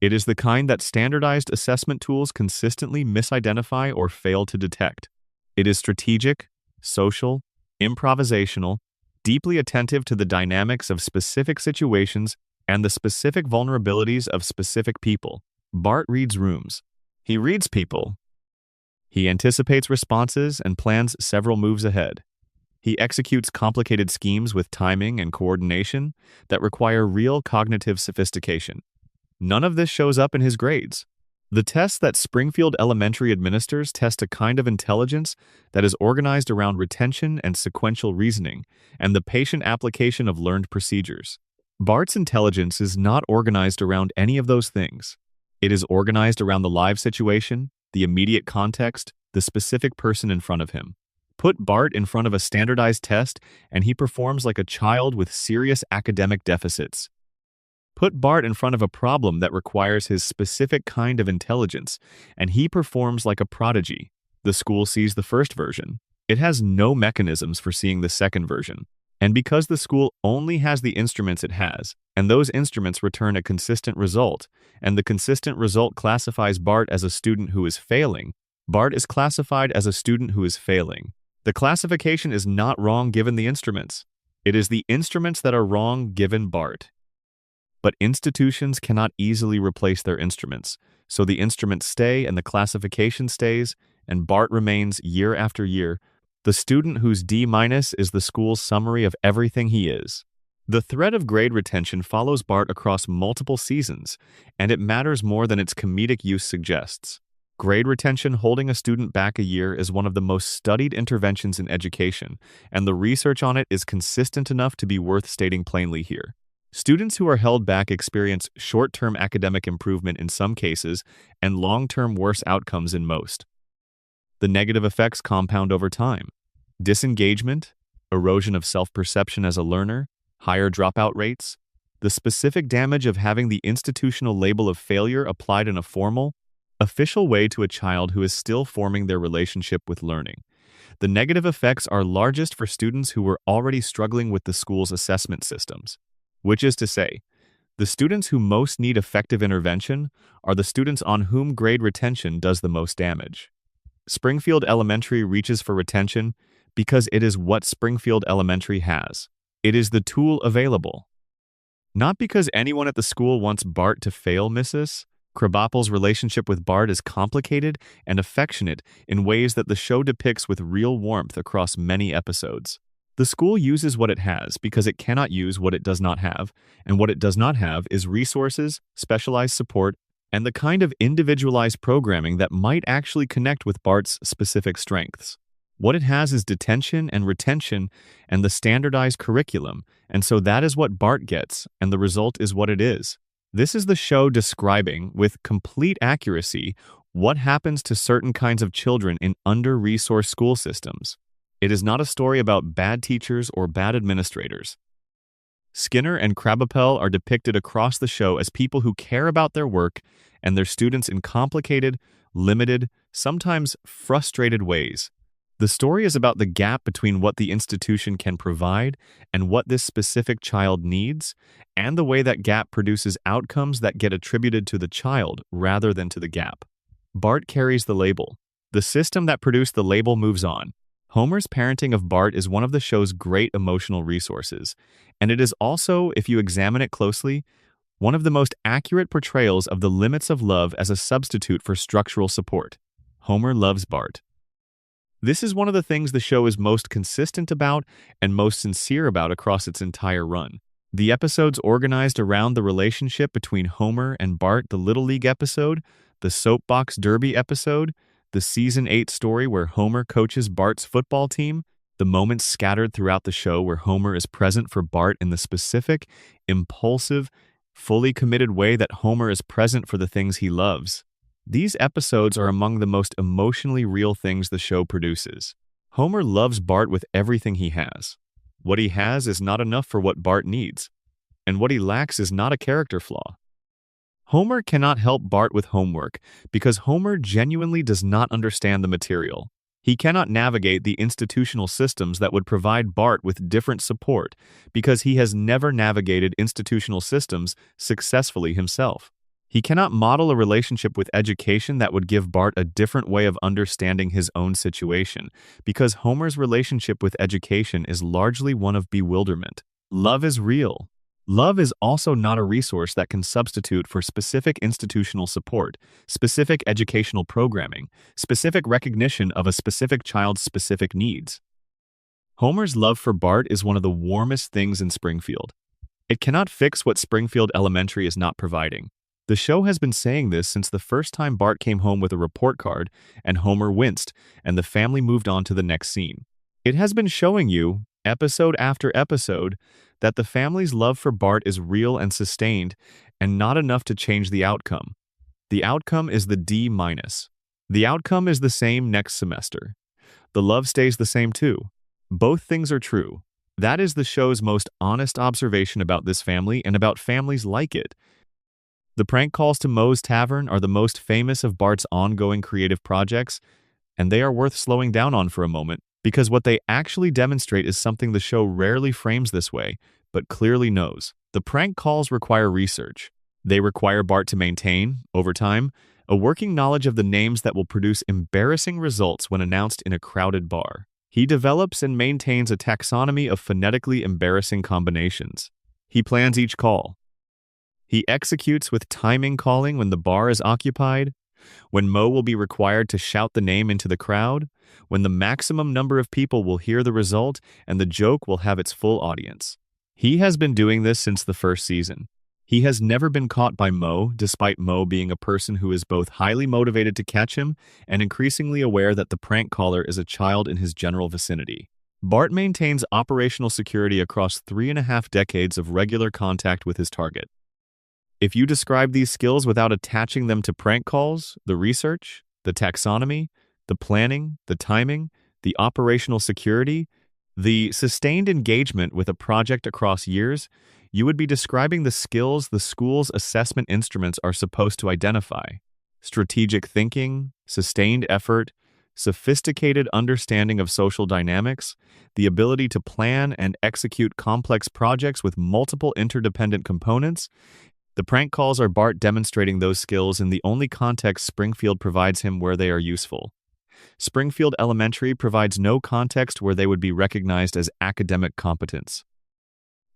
It is the kind that standardized assessment tools consistently misidentify or fail to detect. It is strategic, social, improvisational, deeply attentive to the dynamics of specific situations and the specific vulnerabilities of specific people. Bart reads rooms. He reads people. He anticipates responses and plans several moves ahead. He executes complicated schemes with timing and coordination that require real cognitive sophistication. None of this shows up in his grades. The tests that Springfield Elementary administers test a kind of intelligence that is organized around retention and sequential reasoning and the patient application of learned procedures. Bart's intelligence is not organized around any of those things. It is organized around the live situation, the immediate context, the specific person in front of him. Put Bart in front of a standardized test, and he performs like a child with serious academic deficits. Put Bart in front of a problem that requires his specific kind of intelligence, and he performs like a prodigy. The school sees the first version. It has no mechanisms for seeing the second version. And because the school only has the instruments it has, and those instruments return a consistent result, and the consistent result classifies Bart as a student who is failing, Bart is classified as a student who is failing. The classification is not wrong given the instruments. It is the instruments that are wrong given Bart. But institutions cannot easily replace their instruments, so the instruments stay and the classification stays, and Bart remains year after year the student whose D- is the school's summary of everything he is. The thread of grade retention follows Bart across multiple seasons, and it matters more than its comedic use suggests. Grade retention holding a student back a year is one of the most studied interventions in education, and the research on it is consistent enough to be worth stating plainly here. Students who are held back experience short-term academic improvement in some cases and long-term worse outcomes in most. The negative effects compound over time. Disengagement, erosion of self-perception as a learner, higher dropout rates, the specific damage of having the institutional label of failure applied in a formal, official way to a child who is still forming their relationship with learning. The negative effects are largest for students who were already struggling with the school's assessment systems, which is to say, the students who most need effective intervention are the students on whom grade retention does the most damage. Springfield Elementary reaches for retention because it is what Springfield Elementary has. It is the tool available. Not because anyone at the school wants Bart to fail, Mrs. Krabappel's relationship with Bart is complicated and affectionate in ways that the show depicts with real warmth across many episodes. The school uses what it has because it cannot use what it does not have, and what it does not have is resources, specialized support, and the kind of individualized programming that might actually connect with Bart's specific strengths. What it has is detention and retention and the standardized curriculum, and so that is what Bart gets, and the result is what it is. This is the show describing, with complete accuracy, what happens to certain kinds of children in under-resourced school systems. It is not a story about bad teachers or bad administrators. Skinner and Krabappel are depicted across the show as people who care about their work and their students in complicated, limited, sometimes frustrated ways. The story is about the gap between what the institution can provide and what this specific child needs, and the way that gap produces outcomes that get attributed to the child rather than to the gap. Bart carries the label. The system that produced the label moves on. Homer's parenting of Bart is one of the show's great emotional resources, and it is also, if you examine it closely, one of the most accurate portrayals of the limits of love as a substitute for structural support. Homer loves Bart. This is one of the things the show is most consistent about and most sincere about across its entire run. The episodes organized around the relationship between Homer and Bart, the Little League episode, the Soapbox Derby episode, the Season 8 story where Homer coaches Bart's football team, the moments scattered throughout the show where Homer is present for Bart in the specific, impulsive, fully committed way that Homer is present for the things he loves. These episodes are among the most emotionally real things the show produces. Homer loves Bart with everything he has. What he has is not enough for what Bart needs, and what he lacks is not a character flaw. Homer cannot help Bart with homework because Homer genuinely does not understand the material. He cannot navigate the institutional systems that would provide Bart with different support because he has never navigated institutional systems successfully himself. He cannot model a relationship with education that would give Bart a different way of understanding his own situation, because Homer's relationship with education is largely one of bewilderment. Love is real. Love is also not a resource that can substitute for specific institutional support, specific educational programming, specific recognition of a specific child's specific needs. Homer's love for Bart is one of the warmest things in Springfield. It cannot fix what Springfield Elementary is not providing. The show has been saying this since the first time Bart came home with a report card, and Homer winced, and the family moved on to the next scene. It has been showing you, episode after episode, that the family's love for Bart is real and sustained, and not enough to change the outcome. The outcome is the D-. The outcome is the same next semester. The love stays the same too. Both things are true. That is the show's most honest observation about this family and about families like it. The prank calls to Moe's Tavern are the most famous of Bart's ongoing creative projects, and they are worth slowing down on for a moment, because what they actually demonstrate is something the show rarely frames this way, but clearly knows. The prank calls require research. They require Bart to maintain, over time, a working knowledge of the names that will produce embarrassing results when announced in a crowded bar. He develops and maintains a taxonomy of phonetically embarrassing combinations. He plans each call. He executes with timing calling when the bar is occupied, when Moe will be required to shout the name into the crowd, when the maximum number of people will hear the result and the joke will have its full audience. He has been doing this since the first season. He has never been caught by Moe, despite Moe being a person who is both highly motivated to catch him and increasingly aware that the prank caller is a child in his general vicinity. Bart maintains operational security across 3.5 decades of regular contact with his target. If you describe these skills without attaching them to prank calls, the research, the taxonomy, the planning, the timing, the operational security, the sustained engagement with a project across years, you would be describing the skills the school's assessment instruments are supposed to identify. Strategic thinking, sustained effort, sophisticated understanding of social dynamics, the ability to plan and execute complex projects with multiple interdependent components. The prank calls are Bart demonstrating those skills in the only context Springfield provides him where they are useful. Springfield Elementary provides no context where they would be recognized as academic competence.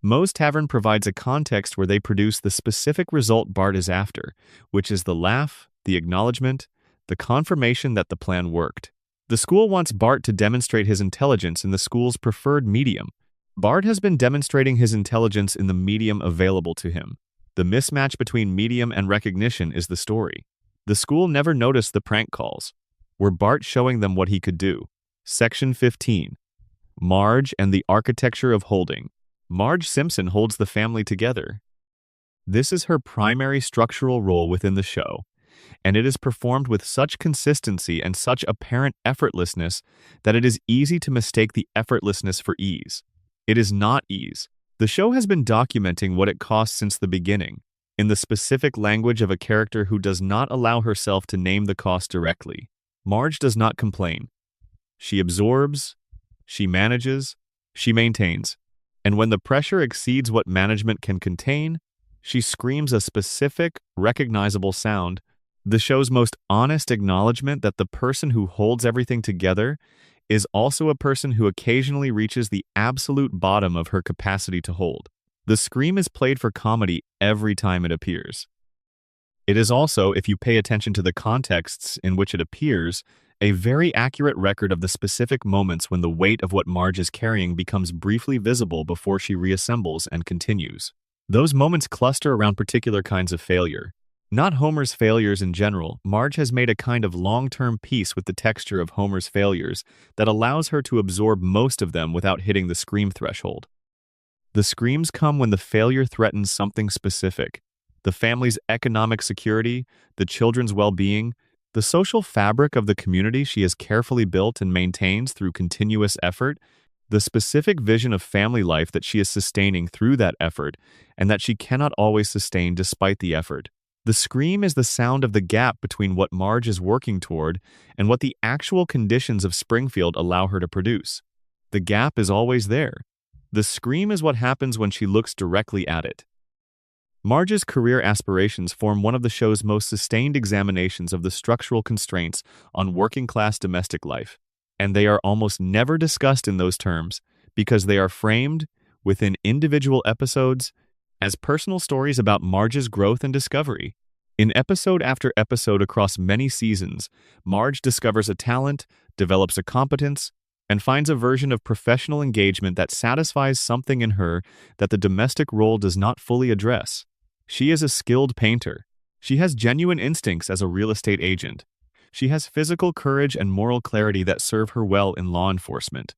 Moe's Tavern provides a context where they produce the specific result Bart is after, which is the laugh, the acknowledgement, the confirmation that the plan worked. The school wants Bart to demonstrate his intelligence in the school's preferred medium. Bart has been demonstrating his intelligence in the medium available to him. The mismatch between medium and recognition is the story. The school never noticed the prank calls. Were Bart showing them what he could do? Section 15. Marge and the Architecture of Holding. Marge Simpson holds the family together. This is her primary structural role within the show, and it is performed with such consistency and such apparent effortlessness that it is easy to mistake the effortlessness for ease. It is not ease. The show has been documenting what it costs since the beginning, in the specific language of a character who does not allow herself to name the cost directly. Marge does not complain. She absorbs, she manages, she maintains. And when the pressure exceeds what management can contain, she screams a specific, recognizable sound, the show's most honest acknowledgement that the person who holds everything together is also a person who occasionally reaches the absolute bottom of her capacity to hold. The scream is played for comedy every time it appears. It is also, if you pay attention to the contexts in which it appears, a very accurate record of the specific moments when the weight of what Marge is carrying becomes briefly visible before she reassembles and continues. Those moments cluster around particular kinds of failure. Not Homer's failures in general, Marge has made a kind of long-term peace with the texture of Homer's failures that allows her to absorb most of them without hitting the scream threshold. The screams come when the failure threatens something specific: the family's economic security, the children's well-being, the social fabric of the community she has carefully built and maintains through continuous effort, the specific vision of family life that she is sustaining through that effort and that she cannot always sustain despite the effort. The scream is the sound of the gap between what Marge is working toward and what the actual conditions of Springfield allow her to produce. The gap is always there. The scream is what happens when she looks directly at it. Marge's career aspirations form one of the show's most sustained examinations of the structural constraints on working-class domestic life, and they are almost never discussed in those terms because they are framed, within individual episodes, as personal stories about Marge's growth and discovery. In episode after episode across many seasons, Marge discovers a talent, develops a competence, and finds a version of professional engagement that satisfies something in her that the domestic role does not fully address. She is a skilled painter. She has genuine instincts as a real estate agent. She has physical courage and moral clarity that serve her well in law enforcement.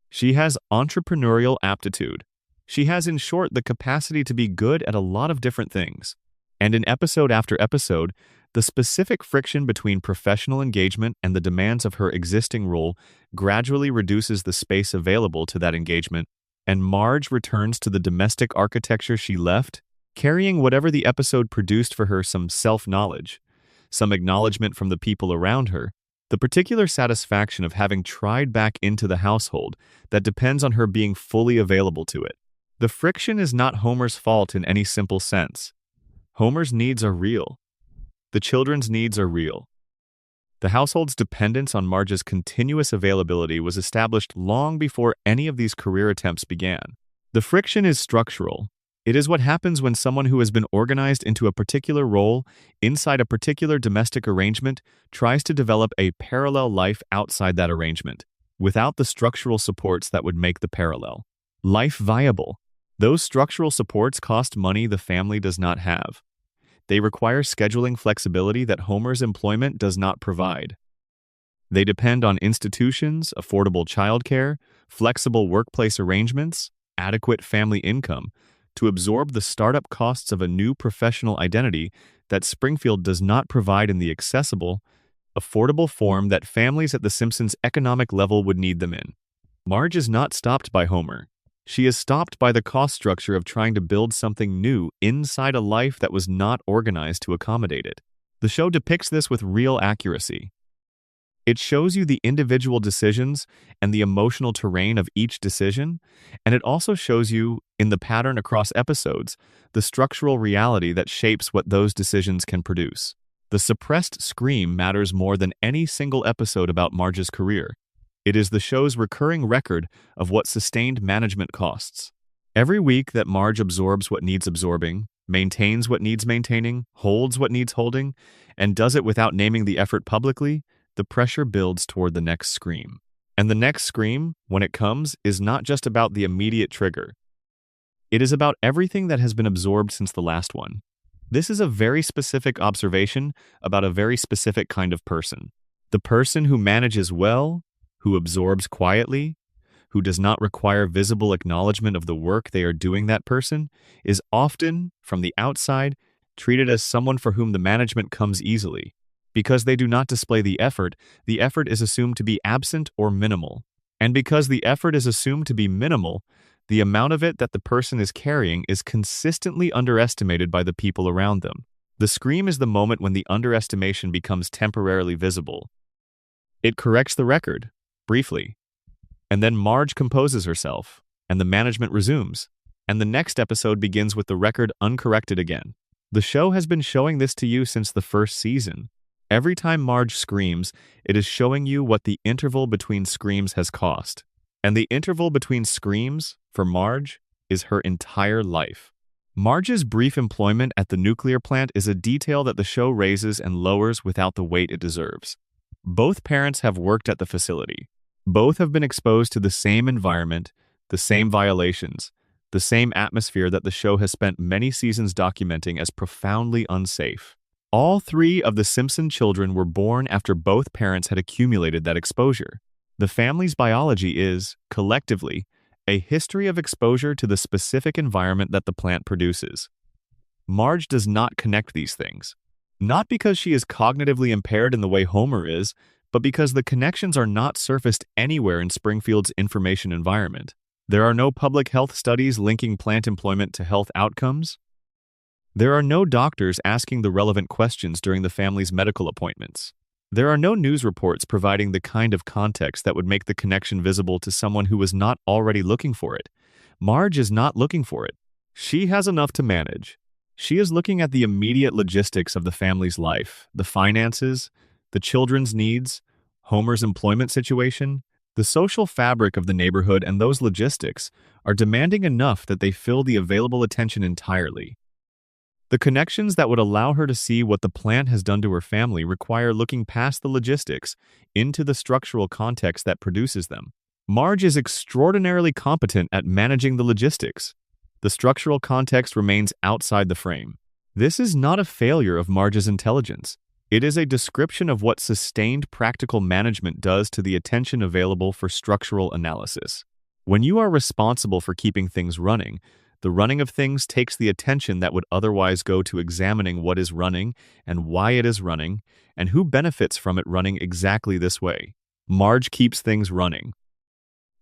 She has entrepreneurial aptitude. She has, in short, the capacity to be good at a lot of different things. And in episode after episode, the specific friction between professional engagement and the demands of her existing role gradually reduces the space available to that engagement, and Marge returns to the domestic architecture she left, carrying whatever the episode produced for her: some self-knowledge, some acknowledgement from the people around her, the particular satisfaction of having tried back into the household that depends on her being fully available to it. The friction is not Homer's fault in any simple sense. Homer's needs are real. The children's needs are real. The household's dependence on Marge's continuous availability was established long before any of these career attempts began. The friction is structural. It is what happens when someone who has been organized into a particular role inside a particular domestic arrangement tries to develop a parallel life outside that arrangement, without the structural supports that would make the parallel life viable. Those structural supports cost money the family does not have. They require scheduling flexibility that Homer's employment does not provide. They depend on institutions, affordable childcare, flexible workplace arrangements, adequate family income, to absorb the startup costs of a new professional identity that Springfield does not provide in the accessible, affordable form that families at the Simpsons' economic level would need them in. Marge is not stopped by Homer. She is stopped by the cost structure of trying to build something new inside a life that was not organized to accommodate it. The show depicts this with real accuracy. It shows you the individual decisions and the emotional terrain of each decision, and it also shows you, in the pattern across episodes, the structural reality that shapes what those decisions can produce. The suppressed scream matters more than any single episode about Marge's career. It is the show's recurring record of what sustained management costs. Every week that Marge absorbs what needs absorbing, maintains what needs maintaining, holds what needs holding, and does it without naming the effort publicly, the pressure builds toward the next scream. And the next scream, when it comes, is not just about the immediate trigger. It is about everything that has been absorbed since the last one. This is a very specific observation about a very specific kind of person. The person who manages well, who absorbs quietly, who does not require visible acknowledgement of the work they are doing, that person is often, from the outside, treated as someone for whom the management comes easily. Because they do not display the effort is assumed to be absent or minimal. And because the effort is assumed to be minimal, the amount of it that the person is carrying is consistently underestimated by the people around them. The scream is the moment when the underestimation becomes temporarily visible. It corrects the record, briefly. And then Marge composes herself, and the management resumes, and the next episode begins with the record uncorrected again. The show has been showing this to you since the first season. Every time Marge screams, it is showing you what the interval between screams has cost. And the interval between screams, for Marge, is her entire life. Marge's brief employment at the nuclear plant is a detail that the show raises and lowers without the weight it deserves. Both parents have worked at the facility. Both have been exposed to the same environment, the same violations, the same atmosphere that the show has spent many seasons documenting as profoundly unsafe. All three of the Simpson children were born after both parents had accumulated that exposure. The family's biology is, collectively, a history of exposure to the specific environment that the plant produces. Marge does not connect these things. Not because she is cognitively impaired in the way Homer is, but because the connections are not surfaced anywhere in Springfield's information environment. There are no public health studies linking plant employment to health outcomes. There are no doctors asking the relevant questions during the family's medical appointments. There are no news reports providing the kind of context that would make the connection visible to someone who was not already looking for it. Marge is not looking for it. She has enough to manage. She is looking at the immediate logistics of the family's life, the finances, the children's needs, Homer's employment situation. The social fabric of the neighborhood and those logistics are demanding enough that they fill the available attention entirely. The connections that would allow her to see what the plant has done to her family require looking past the logistics into the structural context that produces them. Marge is extraordinarily competent at managing the logistics. The structural context remains outside the frame. This is not a failure of Marge's intelligence. It is a description of what sustained practical management does to the attention available for structural analysis. When you are responsible for keeping things running, the running of things takes the attention that would otherwise go to examining what is running and why it is running, and who benefits from it running exactly this way. Marge keeps things running.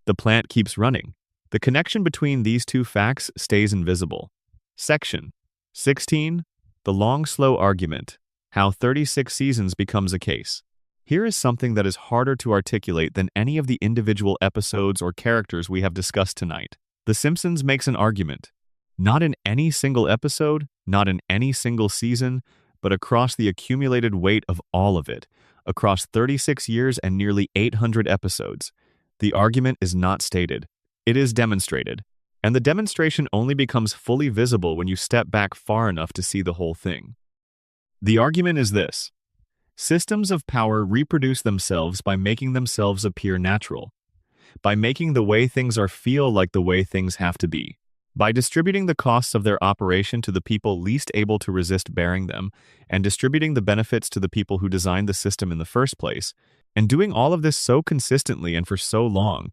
The plant keeps running. The connection between these two facts stays invisible. Section 16. The long, slow argument. How 36 seasons becomes a case. Here is something that is harder to articulate than any of the individual episodes or characters we have discussed tonight. The Simpsons makes an argument. Not in any single episode, not in any single season, but across the accumulated weight of all of it, across 36 years and nearly 800 episodes. The argument is not stated. It is demonstrated. And the demonstration only becomes fully visible when you step back far enough to see the whole thing. The argument is this. Systems of power reproduce themselves by making themselves appear natural, by making the way things are feel like the way things have to be, by distributing the costs of their operation to the people least able to resist bearing them, and distributing the benefits to the people who designed the system in the first place, and doing all of this so consistently and for so long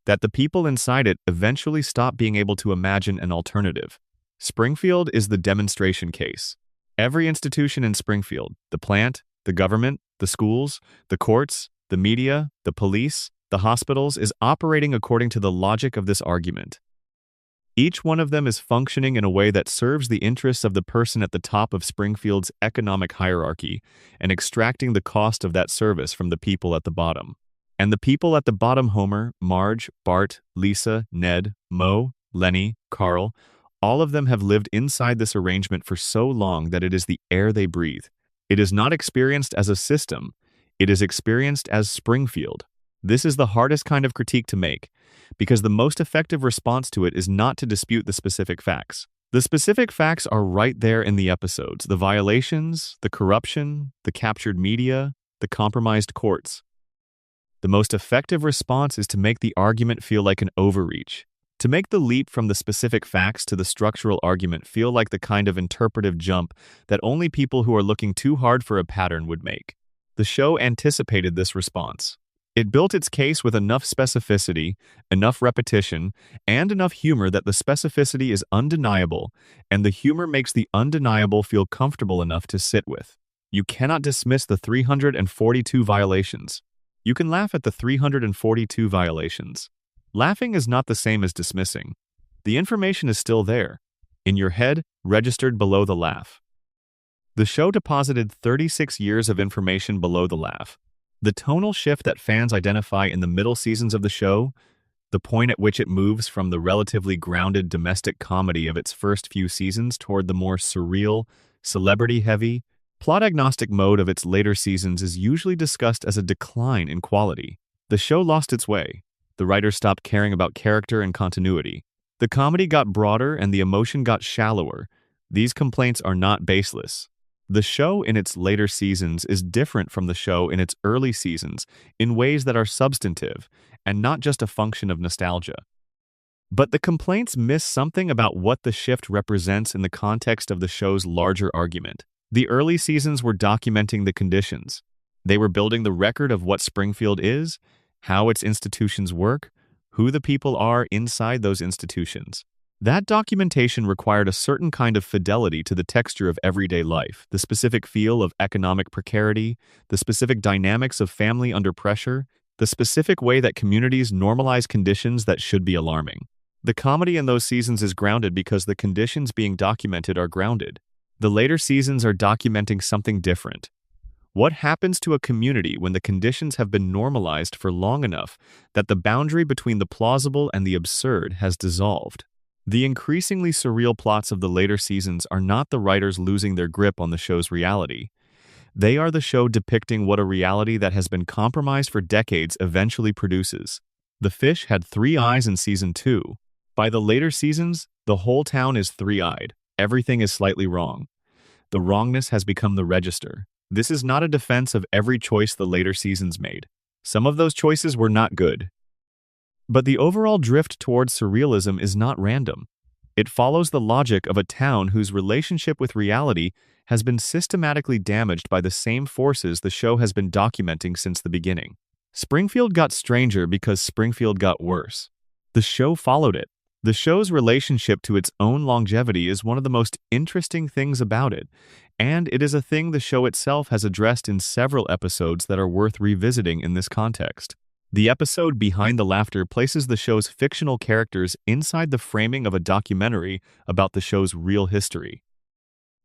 that the people inside it eventually stop being able to imagine an alternative. Springfield is the demonstration case. Every institution in Springfield, the plant, the government, the schools, the courts, the media, the police, the hospitals, is operating according to the logic of this argument. Each one of them is functioning in a way that serves the interests of the person at the top of Springfield's economic hierarchy and extracting the cost of that service from the people at the bottom. And the people at the bottom, Homer, Marge, Bart, Lisa, Ned, Moe, Lenny, Carl, all of them have lived inside this arrangement for so long that it is the air they breathe. It is not experienced as a system. It is experienced as Springfield. This is the hardest kind of critique to make, because the most effective response to it is not to dispute the specific facts. The specific facts are right there in the episodes: the violations, the corruption, the captured media, the compromised courts. The most effective response is to make the argument feel like an overreach, to make the leap from the specific facts to the structural argument feel like the kind of interpretive jump that only people who are looking too hard for a pattern would make. The show anticipated this response. It built its case with enough specificity, enough repetition, and enough humor that the specificity is undeniable, and the humor makes the undeniable feel comfortable enough to sit with. You cannot dismiss the 342 violations. You can laugh at the 342 violations. Laughing is not the same as dismissing. The information is still there, in your head, registered below the laugh. The show deposited 36 years of information below the laugh. The tonal shift that fans identify in the middle seasons of the show, the point at which it moves from the relatively grounded domestic comedy of its first few seasons toward the more surreal, celebrity-heavy, plot-agnostic mode of its later seasons, is usually discussed as a decline in quality. The show lost its way. The writers stopped caring about character and continuity. The comedy got broader and the emotion got shallower. These complaints are not baseless. The show in its later seasons is different from the show in its early seasons in ways that are substantive and not just a function of nostalgia. But the complaints miss something about what the shift represents in the context of the show's larger argument. The early seasons were documenting the conditions. They were building the record of what Springfield is, how its institutions work, who the people are inside those institutions. That documentation required a certain kind of fidelity to the texture of everyday life, the specific feel of economic precarity, the specific dynamics of family under pressure, the specific way that communities normalize conditions that should be alarming. The comedy in those seasons is grounded because the conditions being documented are grounded. The later seasons are documenting something different. What happens to a community when the conditions have been normalized for long enough that the boundary between the plausible and the absurd has dissolved? The increasingly surreal plots of the later seasons are not the writers losing their grip on the show's reality. They are the show depicting what a reality that has been compromised for decades eventually produces. The fish had 3 eyes in season 2. By the later seasons, the whole town is 3-eyed. Everything is slightly wrong. The wrongness has become the register. This is not a defense of every choice the later seasons made. Some of those choices were not good. But the overall drift towards surrealism is not random. It follows the logic of a town whose relationship with reality has been systematically damaged by the same forces the show has been documenting since the beginning. Springfield got stranger because Springfield got worse. The show followed it. The show's relationship to its own longevity is one of the most interesting things about it, and it is a thing the show itself has addressed in several episodes that are worth revisiting in this context. The episode Behind the Laughter places the show's fictional characters inside the framing of a documentary about the show's real history.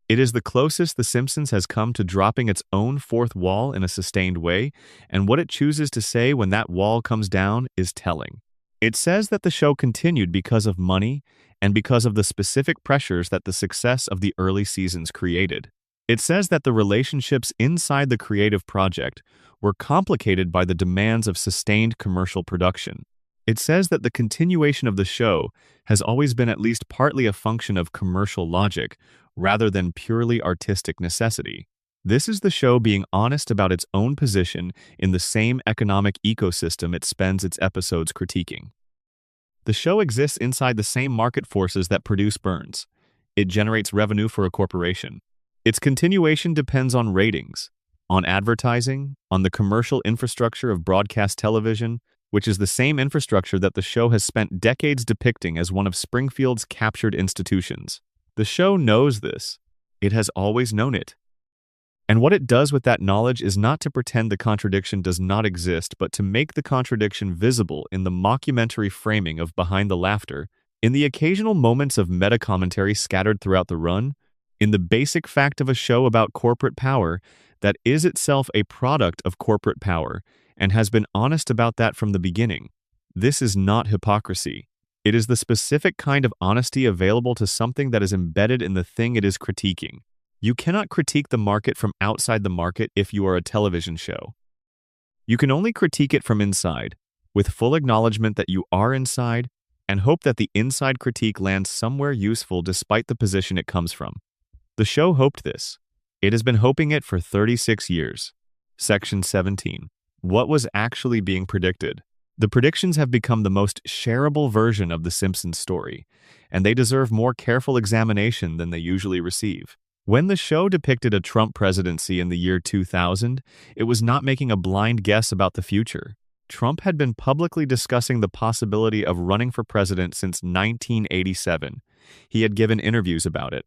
It is the closest The Simpsons has come to dropping its own fourth wall in a sustained way, and what it chooses to say when that wall comes down is telling. It says that the show continued because of money and because of the specific pressures that the success of the early seasons created. It says that the relationships inside the creative project were complicated by the demands of sustained commercial production. It says that the continuation of the show has always been at least partly a function of commercial logic rather than purely artistic necessity. This is the show being honest about its own position in the same economic ecosystem it spends its episodes critiquing. The show exists inside the same market forces that produce Burns. It generates revenue for a corporation. Its continuation depends on ratings, on advertising, on the commercial infrastructure of broadcast television, which is the same infrastructure that the show has spent decades depicting as one of Springfield's captured institutions. The show knows this. It has always known it. And what it does with that knowledge is not to pretend the contradiction does not exist, but to make the contradiction visible in the mockumentary framing of Behind the Laughter, in the occasional moments of meta-commentary scattered throughout the run, in the basic fact of a show about corporate power that is itself a product of corporate power and has been honest about that from the beginning. This is not hypocrisy. It is the specific kind of honesty available to something that is embedded in the thing it is critiquing. You cannot critique the market from outside the market if you are a television show. You can only critique it from inside, with full acknowledgement that you are inside, and hope that the inside critique lands somewhere useful despite the position it comes from. The show hoped this. It has been hoping it for 36 years. Section 17. What was actually being predicted? The predictions have become the most shareable version of the Simpsons story, and they deserve more careful examination than they usually receive. When the show depicted a Trump presidency in the year 2000, it was not making a blind guess about the future. Trump had been publicly discussing the possibility of running for president since 1987. He had given interviews about it.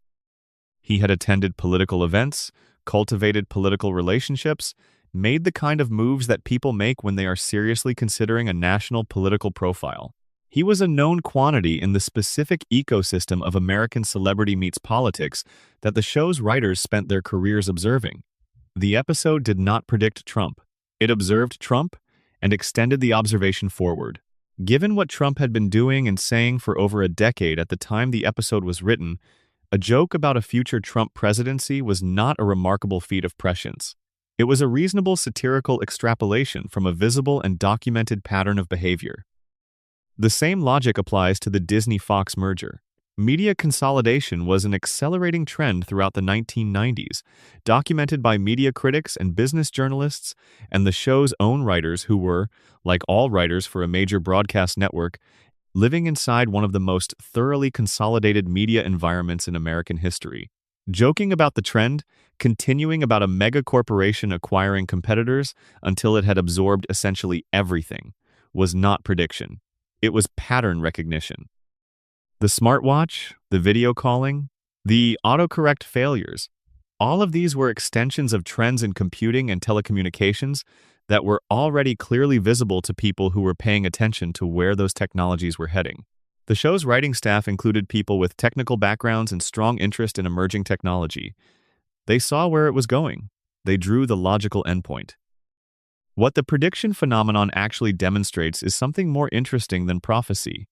He had attended political events, cultivated political relationships, made the kind of moves that people make when they are seriously considering a national political profile. He was a known quantity in the specific ecosystem of American celebrity meets politics that the show's writers spent their careers observing. The episode did not predict Trump. It observed Trump and extended the observation forward. Given what Trump had been doing and saying for over a decade at the time the episode was written, a joke about a future Trump presidency was not a remarkable feat of prescience. It was a reasonable satirical extrapolation from a visible and documented pattern of behavior. The same logic applies to the Disney-Fox merger. Media consolidation was an accelerating trend throughout the 1990s, documented by media critics and business journalists and the show's own writers who were, like all writers for a major broadcast network, living inside one of the most thoroughly consolidated media environments in American history. Joking about the trend, continuing about a mega corporation acquiring competitors until it had absorbed essentially everything, was not prediction. It was pattern recognition. The smartwatch, the video calling, the autocorrect failures, all of these were extensions of trends in computing and telecommunications that were already clearly visible to people who were paying attention to where those technologies were heading. The show's writing staff included people with technical backgrounds and strong interest in emerging technology. They saw where it was going. They drew the logical endpoint. What the prediction phenomenon actually demonstrates is something more interesting than prophecy.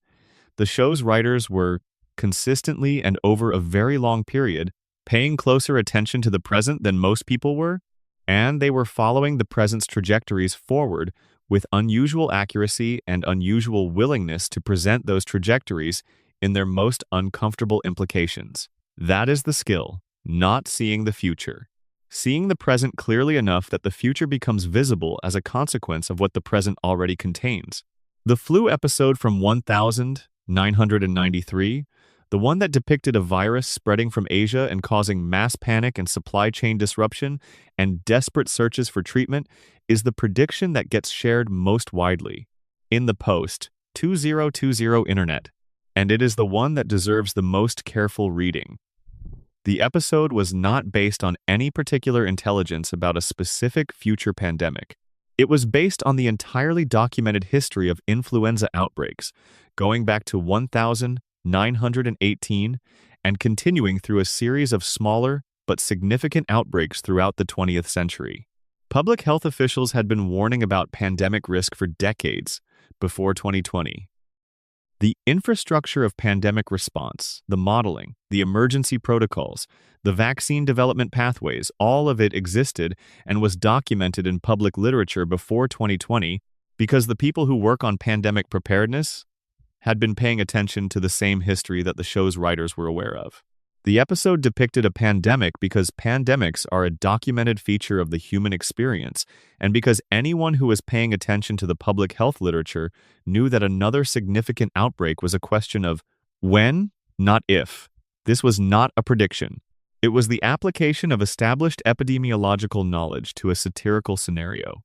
The show's writers were, consistently and over a very long period, paying closer attention to the present than most people were, and they were following the present's trajectories forward with unusual accuracy and unusual willingness to present those trajectories in their most uncomfortable implications. That is the skill, not seeing the future. Seeing the present clearly enough that the future becomes visible as a consequence of what the present already contains. The flu episode from 1993, the one that depicted a virus spreading from Asia and causing mass panic and supply chain disruption and desperate searches for treatment, is the prediction that gets shared most widely. In the post, 2020 Internet, and it is the one that deserves the most careful reading. The episode was not based on any particular intelligence about a specific future pandemic. It was based on the entirely documented history of influenza outbreaks, going back to 1918 and continuing through a series of smaller but significant outbreaks throughout the 20th century. Public health officials had been warning about pandemic risk for decades before 2020. The infrastructure of pandemic response, the modeling, the emergency protocols, the vaccine development pathways, all of it existed and was documented in public literature before 2020 because the people who work on pandemic preparedness had been paying attention to the same history that the show's writers were aware of. The episode depicted a pandemic because pandemics are a documented feature of the human experience, and because anyone who was paying attention to the public health literature knew that another significant outbreak was a question of when, not if. This was not a prediction. It was the application of established epidemiological knowledge to a satirical scenario.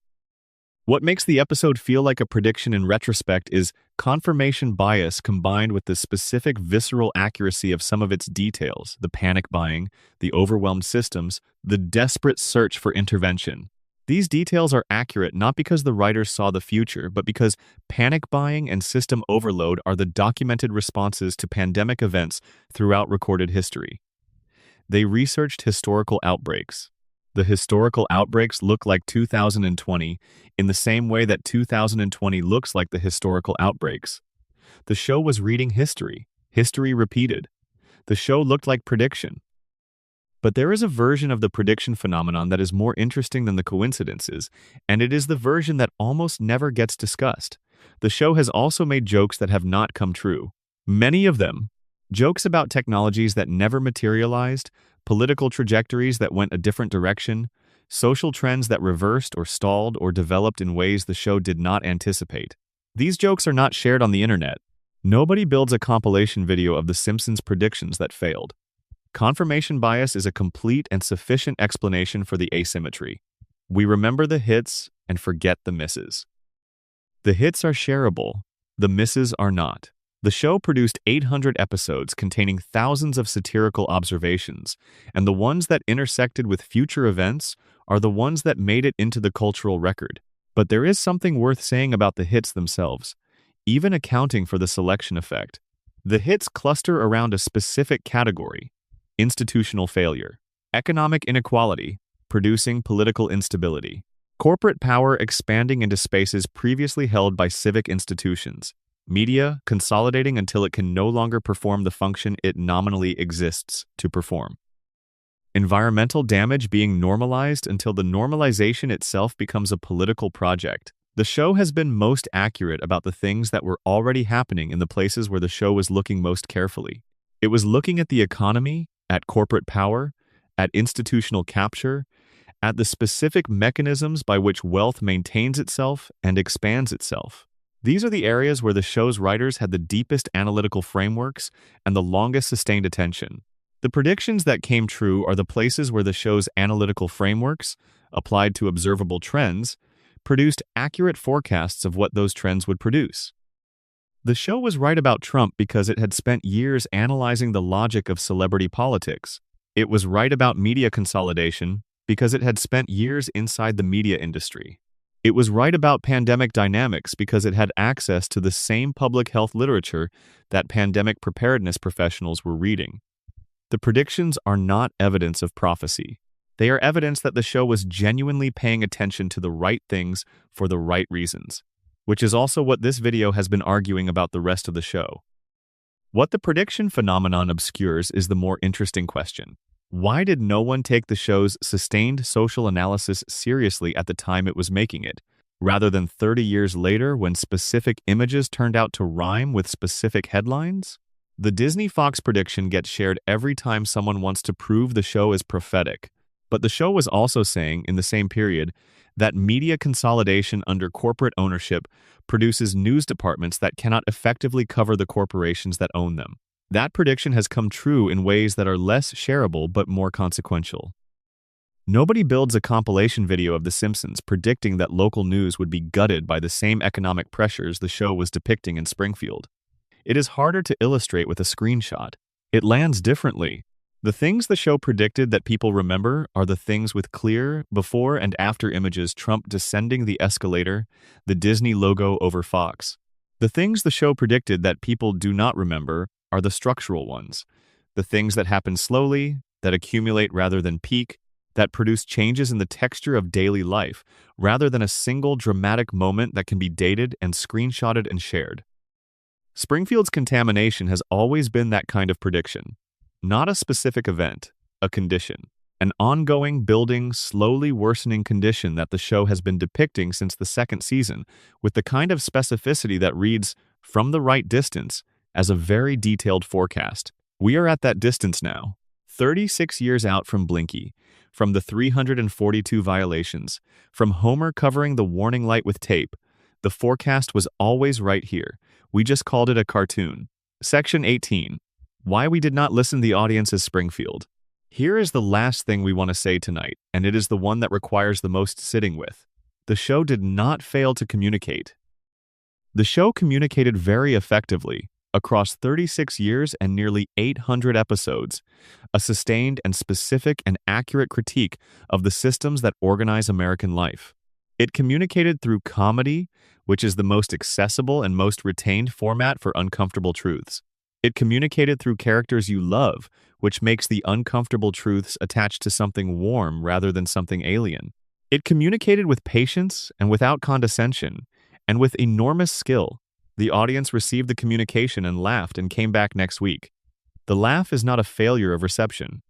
What makes the episode feel like a prediction in retrospect is confirmation bias combined with the specific visceral accuracy of some of its details, the panic buying, the overwhelmed systems, the desperate search for intervention. These details are accurate not because the writers saw the future, but because panic buying and system overload are the documented responses to pandemic events throughout recorded history. They researched historical outbreaks. The historical outbreaks look like 2020 in the same way that 2020 looks like the historical outbreaks. The show was reading history. History repeated. The show looked like prediction. But there is a version of the prediction phenomenon that is more interesting than the coincidences, and it is the version that almost never gets discussed. The show has also made jokes that have not come true. Many of them. Jokes about technologies that never materialized, political trajectories that went a different direction, social trends that reversed or stalled or developed in ways the show did not anticipate. These jokes are not shared on the internet. Nobody builds a compilation video of The Simpsons predictions that failed. Confirmation bias is a complete and sufficient explanation for the asymmetry. We remember the hits and forget the misses. The hits are shareable, the misses are not. The show produced 800 episodes containing thousands of satirical observations, and the ones that intersected with future events are the ones that made it into the cultural record. But there is something worth saying about the hits themselves, even accounting for the selection effect. The hits cluster around a specific category: institutional failure, economic inequality, producing political instability, corporate power expanding into spaces previously held by civic institutions, media consolidating until it can no longer perform the function it nominally exists to perform, environmental damage being normalized until the normalization itself becomes a political project. The show has been most accurate about the things that were already happening in the places where the show was looking most carefully. It was looking at the economy, at corporate power, at institutional capture, at the specific mechanisms by which wealth maintains itself and expands itself. These are the areas where the show's writers had the deepest analytical frameworks and the longest sustained attention. The predictions that came true are the places where the show's analytical frameworks, applied to observable trends, produced accurate forecasts of what those trends would produce. The show was right about Trump because it had spent years analyzing the logic of celebrity politics. It was right about media consolidation because it had spent years inside the media industry. It was right about pandemic dynamics because it had access to the same public health literature that pandemic preparedness professionals were reading. The predictions are not evidence of prophecy. They are evidence that the show was genuinely paying attention to the right things for the right reasons, which is also what this video has been arguing about the rest of the show. What the prediction phenomenon obscures is the more interesting question. Why did no one take the show's sustained social analysis seriously at the time it was making it, rather than 30 years later when specific images turned out to rhyme with specific headlines? The Disney-Fox prediction gets shared every time someone wants to prove the show is prophetic. But the show was also saying, in the same period, that media consolidation under corporate ownership produces news departments that cannot effectively cover the corporations that own them. That prediction has come true in ways that are less shareable but more consequential. Nobody builds a compilation video of The Simpsons predicting that local news would be gutted by the same economic pressures the show was depicting in Springfield. It is harder to illustrate with a screenshot. It lands differently. The things the show predicted that people remember are the things with clear before and after images: Trump descending the escalator, the Disney logo over Fox. The things the show predicted that people do not remember are the structural ones, the things that happen slowly, that accumulate rather than peak, that produce changes in the texture of daily life, rather than a single dramatic moment that can be dated and screenshotted and shared. Springfield's contamination has always been that kind of prediction. Not a specific event, a condition. An ongoing, building, slowly worsening condition that the show has been depicting since the second season, with the kind of specificity that reads, from the right distance, as a very detailed forecast. We are at that distance now, 36 years out from Blinky, from the 342 violations, from Homer covering the warning light with tape. The forecast was always right here. We just called it a cartoon. Section 18. Why we did not listen the audience as Springfield. Here is the last thing we want to say tonight, and it is the one that requires the most sitting with. The show did not fail to communicate. The show communicated very effectively, across 36 years and nearly 800 episodes, a sustained and specific and accurate critique of the systems that organize American life. It communicated through comedy, which is the most accessible and most retained format for uncomfortable truths. It communicated through characters you love, which makes the uncomfortable truths attached to something warm rather than something alien. It communicated with patience and without condescension, and with enormous skill. The audience received the communication and laughed and came back next week. The laugh is not a failure of reception.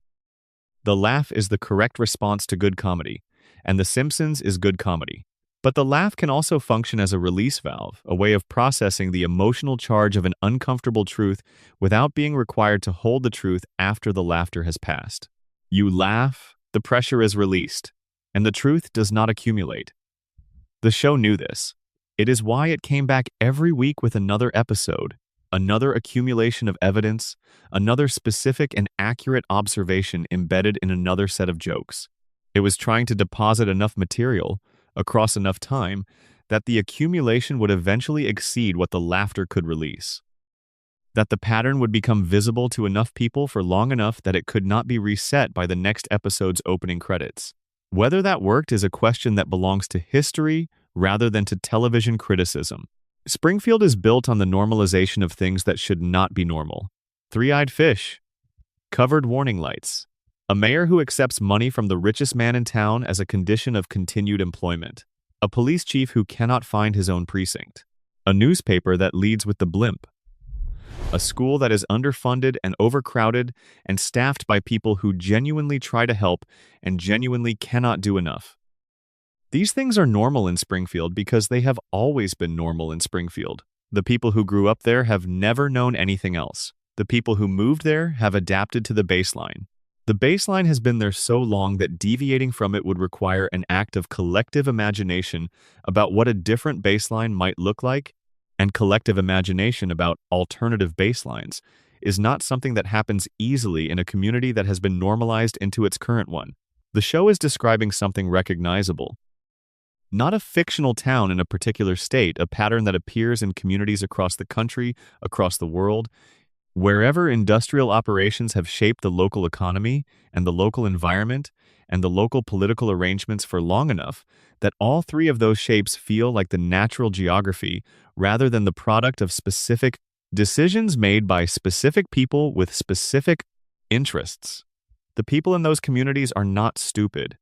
The laugh is the correct response to good comedy, and The Simpsons is good comedy. But the laugh can also function as a release valve, a way of processing the emotional charge of an uncomfortable truth without being required to hold the truth after the laughter has passed. You laugh, the pressure is released, and the truth does not accumulate. The show knew this. It is why it came back every week with another episode, another accumulation of evidence, another specific and accurate observation embedded in another set of jokes. It was trying to deposit enough material across enough time that the accumulation would eventually exceed what the laughter could release. That the pattern would become visible to enough people for long enough that it could not be reset by the next episode's opening credits. Whether that worked is a question that belongs to history rather than to television criticism. Springfield is built on the normalization of things that should not be normal. Three-eyed fish, covered warning lights, a mayor who accepts money from the richest man in town as a condition of continued employment, a police chief who cannot find his own precinct, a newspaper that leads with the blimp, a school that is underfunded and overcrowded and staffed by people who genuinely try to help and genuinely cannot do enough. These things are normal in Springfield because they have always been normal in Springfield. The people who grew up there have never known anything else. The people who moved there have adapted to the baseline. The baseline has been there so long that deviating from it would require an act of collective imagination about what a different baseline might look like, and collective imagination about alternative baselines is not something that happens easily in a community that has been normalized into its current one. The show is describing something recognizable. Not a fictional town in a particular state, a pattern that appears in communities across the country, across the world. Wherever industrial operations have shaped the local economy and the local environment and the local political arrangements for long enough that all three of those shapes feel like the natural geography rather than the product of specific decisions made by specific people with specific interests. The people in those communities are not stupid.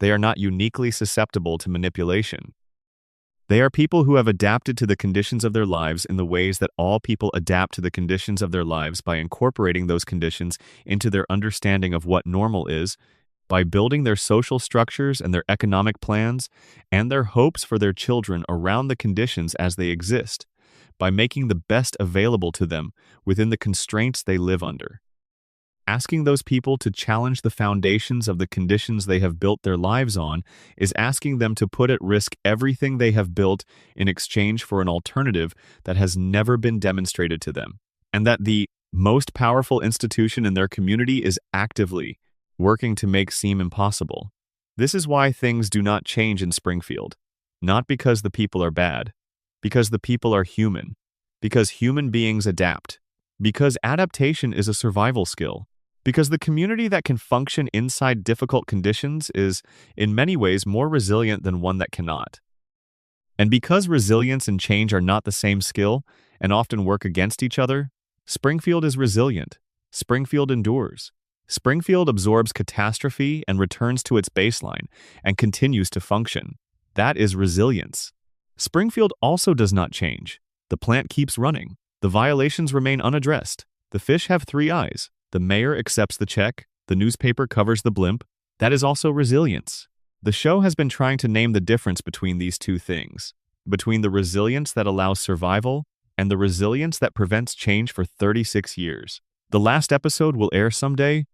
They are not uniquely susceptible to manipulation. They are people who have adapted to the conditions of their lives in the ways that all people adapt to the conditions of their lives by incorporating those conditions into their understanding of what normal is, by building their social structures and their economic plans and their hopes for their children around the conditions as they exist, by making the best available to them within the constraints they live under. Asking those people to challenge the foundations of the conditions they have built their lives on is asking them to put at risk everything they have built in exchange for an alternative that has never been demonstrated to them, and that the most powerful institution in their community is actively working to make seem impossible. This is why things do not change in Springfield. Not because the people are bad, because the people are human, because human beings adapt, because adaptation is a survival skill, because the community that can function inside difficult conditions is, in many ways, more resilient than one that cannot. And because resilience and change are not the same skill and often work against each other, Springfield is resilient. Springfield endures. Springfield absorbs catastrophe and returns to its baseline and continues to function. That is resilience. Springfield also does not change. The plant keeps running. The violations remain unaddressed. The fish have 3 eyes. The mayor accepts the check. The newspaper covers the blimp. That is also resilience. The show has been trying to name the difference between these two things, between the resilience that allows survival and the resilience that prevents change for 36 years. The last episode will air someday.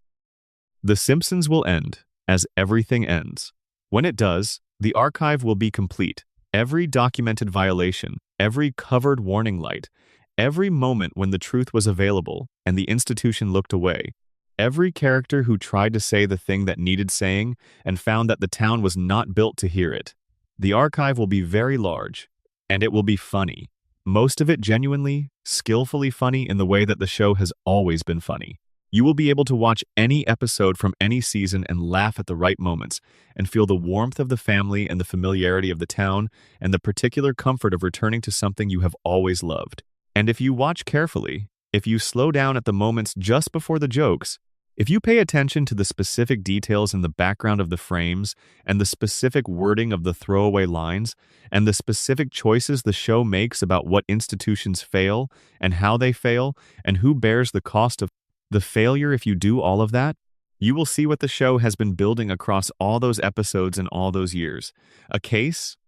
The Simpsons will end, as everything ends. When it does, the archive will be complete. Every documented violation, every covered warning light, every moment when the truth was available and the institution looked away, every character who tried to say the thing that needed saying and found that the town was not built to hear it. The archive will be very large, and it will be funny. Most of it genuinely, skillfully funny in the way that the show has always been funny. You will be able to watch any episode from any season and laugh at the right moments and feel the warmth of the family and the familiarity of the town and the particular comfort of returning to something you have always loved. And if you watch carefully, if you slow down at the moments just before the jokes, if you pay attention to the specific details in the background of the frames and the specific wording of the throwaway lines and the specific choices the show makes about what institutions fail and how they fail and who bears the cost of the failure if you do all of that, You will see what the show has been building across all those episodes and all those years. A case,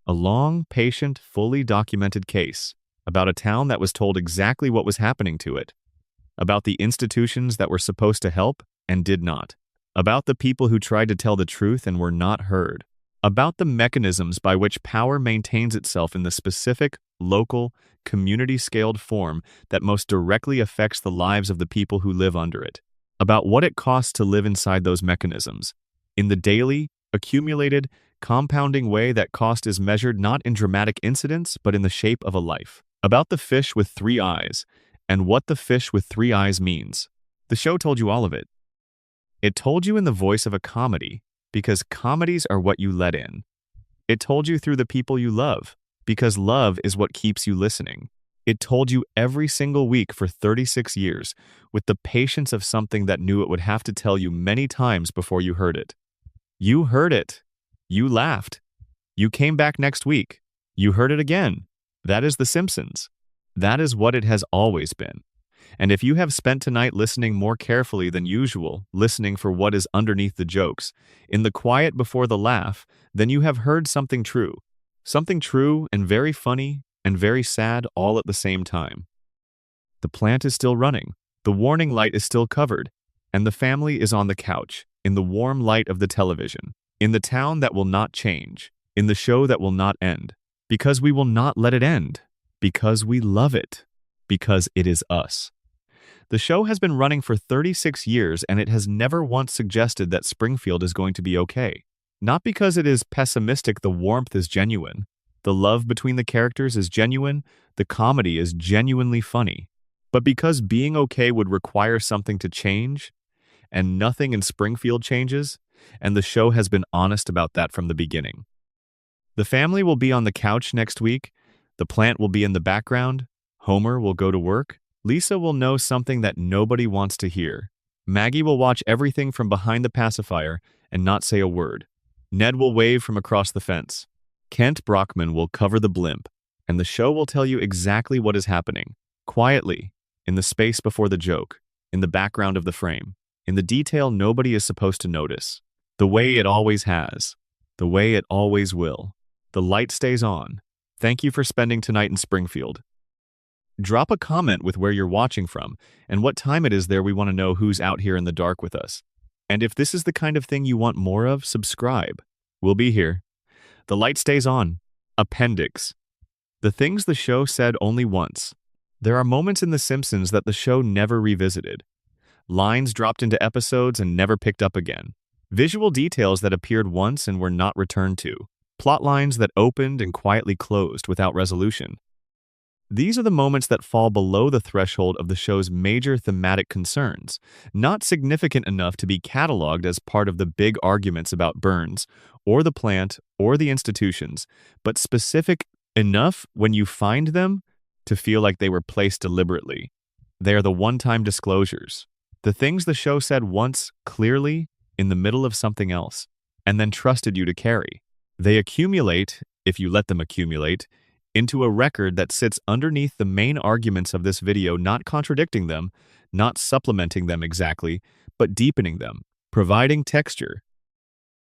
a long, patient, fully documented case about a town that was told exactly what was happening to it, about the institutions that were supposed to help and did not, about the people who tried to tell the truth and were not heard, about the mechanisms by which power maintains itself in the specific, local, community-scaled form that most directly affects the lives of the people who live under it, about what it costs to live inside those mechanisms, in the daily, accumulated, compounding way that cost is measured not in dramatic incidents but in the shape of a life, about the fish with 3 eyes, and what the fish with 3 eyes means. The show told you all of it. It told you in the voice of a comedy, because comedies are what you let in. It told you through the people you love, because love is what keeps you listening. It told you every single week for 36 years, with the patience of something that knew it would have to tell you many times before you heard it. You heard it. You laughed. You came back next week. You heard it again. That is The Simpsons. That is what it has always been. And if you have spent tonight listening more carefully than usual, listening for what is underneath the jokes, in the quiet before the laugh, then you have heard something true. Something true and very funny and very sad all at the same time. The plant is still running. The warning light is still covered. And the family is on the couch, in the warm light of the television, in the town that will not change, in the show that will not end. Because we will not let it end. Because we love it. Because it is us. The show has been running for 36 years and it has never once suggested that Springfield is going to be okay. Not because it is pessimistic, the warmth is genuine. The love between the characters is genuine, the comedy is genuinely funny. But because being okay would require something to change, and nothing in Springfield changes, and the show has been honest about that from the beginning. The family will be on the couch next week, the plant will be in the background, Homer will go to work, Lisa will know something that nobody wants to hear. Maggie will watch everything from behind the pacifier and not say a word. Ned will wave from across the fence. Kent Brockman will cover the blimp, and the show will tell you exactly what is happening, quietly, in the space before the joke, in the background of the frame, in the detail nobody is supposed to notice, the way it always has, the way it always will. The light stays on. Thank you for spending tonight in Springfield. Drop a comment with where you're watching from and what time it is there. We want to know who's out here in the dark with us. And if this is the kind of thing you want more of, subscribe. We'll be here. The light stays on. Appendix. The things the show said only once. There are moments in The Simpsons that the show never revisited. Lines dropped into episodes and never picked up again. Visual details that appeared once and were not returned to. Plot lines that opened and quietly closed without resolution. These are the moments that fall below the threshold of the show's major thematic concerns, not significant enough to be cataloged as part of the big arguments about Burns, or the plant, or the institutions, but specific enough when you find them to feel like they were placed deliberately. They are the one-time disclosures, the things the show said once, clearly, in the middle of something else, and then trusted you to carry. They accumulate, if you let them accumulate, into a record that sits underneath the main arguments of this video, not contradicting them, not supplementing them exactly, but deepening them, providing texture,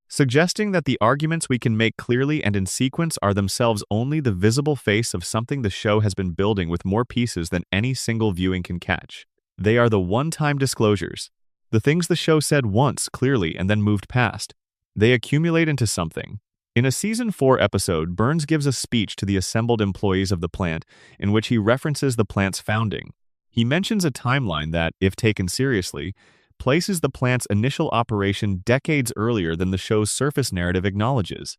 suggesting that the arguments we can make clearly and in sequence are themselves only the visible face of something the show has been building with more pieces than any single viewing can catch. They are the one-time disclosures, the things the show said once clearly and then moved past. They accumulate into something. In a Season 4 episode, Burns gives a speech to the assembled employees of the plant in which he references the plant's founding. He mentions a timeline that, if taken seriously, places the plant's initial operation decades earlier than the show's surface narrative acknowledges.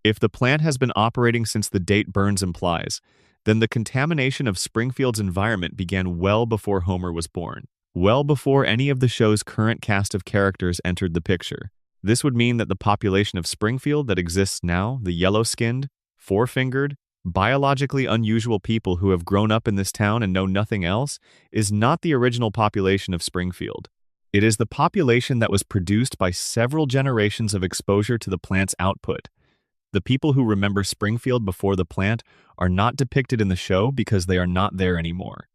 If the plant has been operating since the date Burns implies, then the contamination of Springfield's environment began well before Homer was born, well before any of the show's current cast of characters entered the picture. This would mean that the population of Springfield that exists now, the yellow-skinned, four-fingered, biologically unusual people who have grown up in this town and know nothing else, is not the original population of Springfield. It is the population that was produced by several generations of exposure to the plant's output. The people who remember Springfield before the plant are not depicted in the show because they are not there anymore.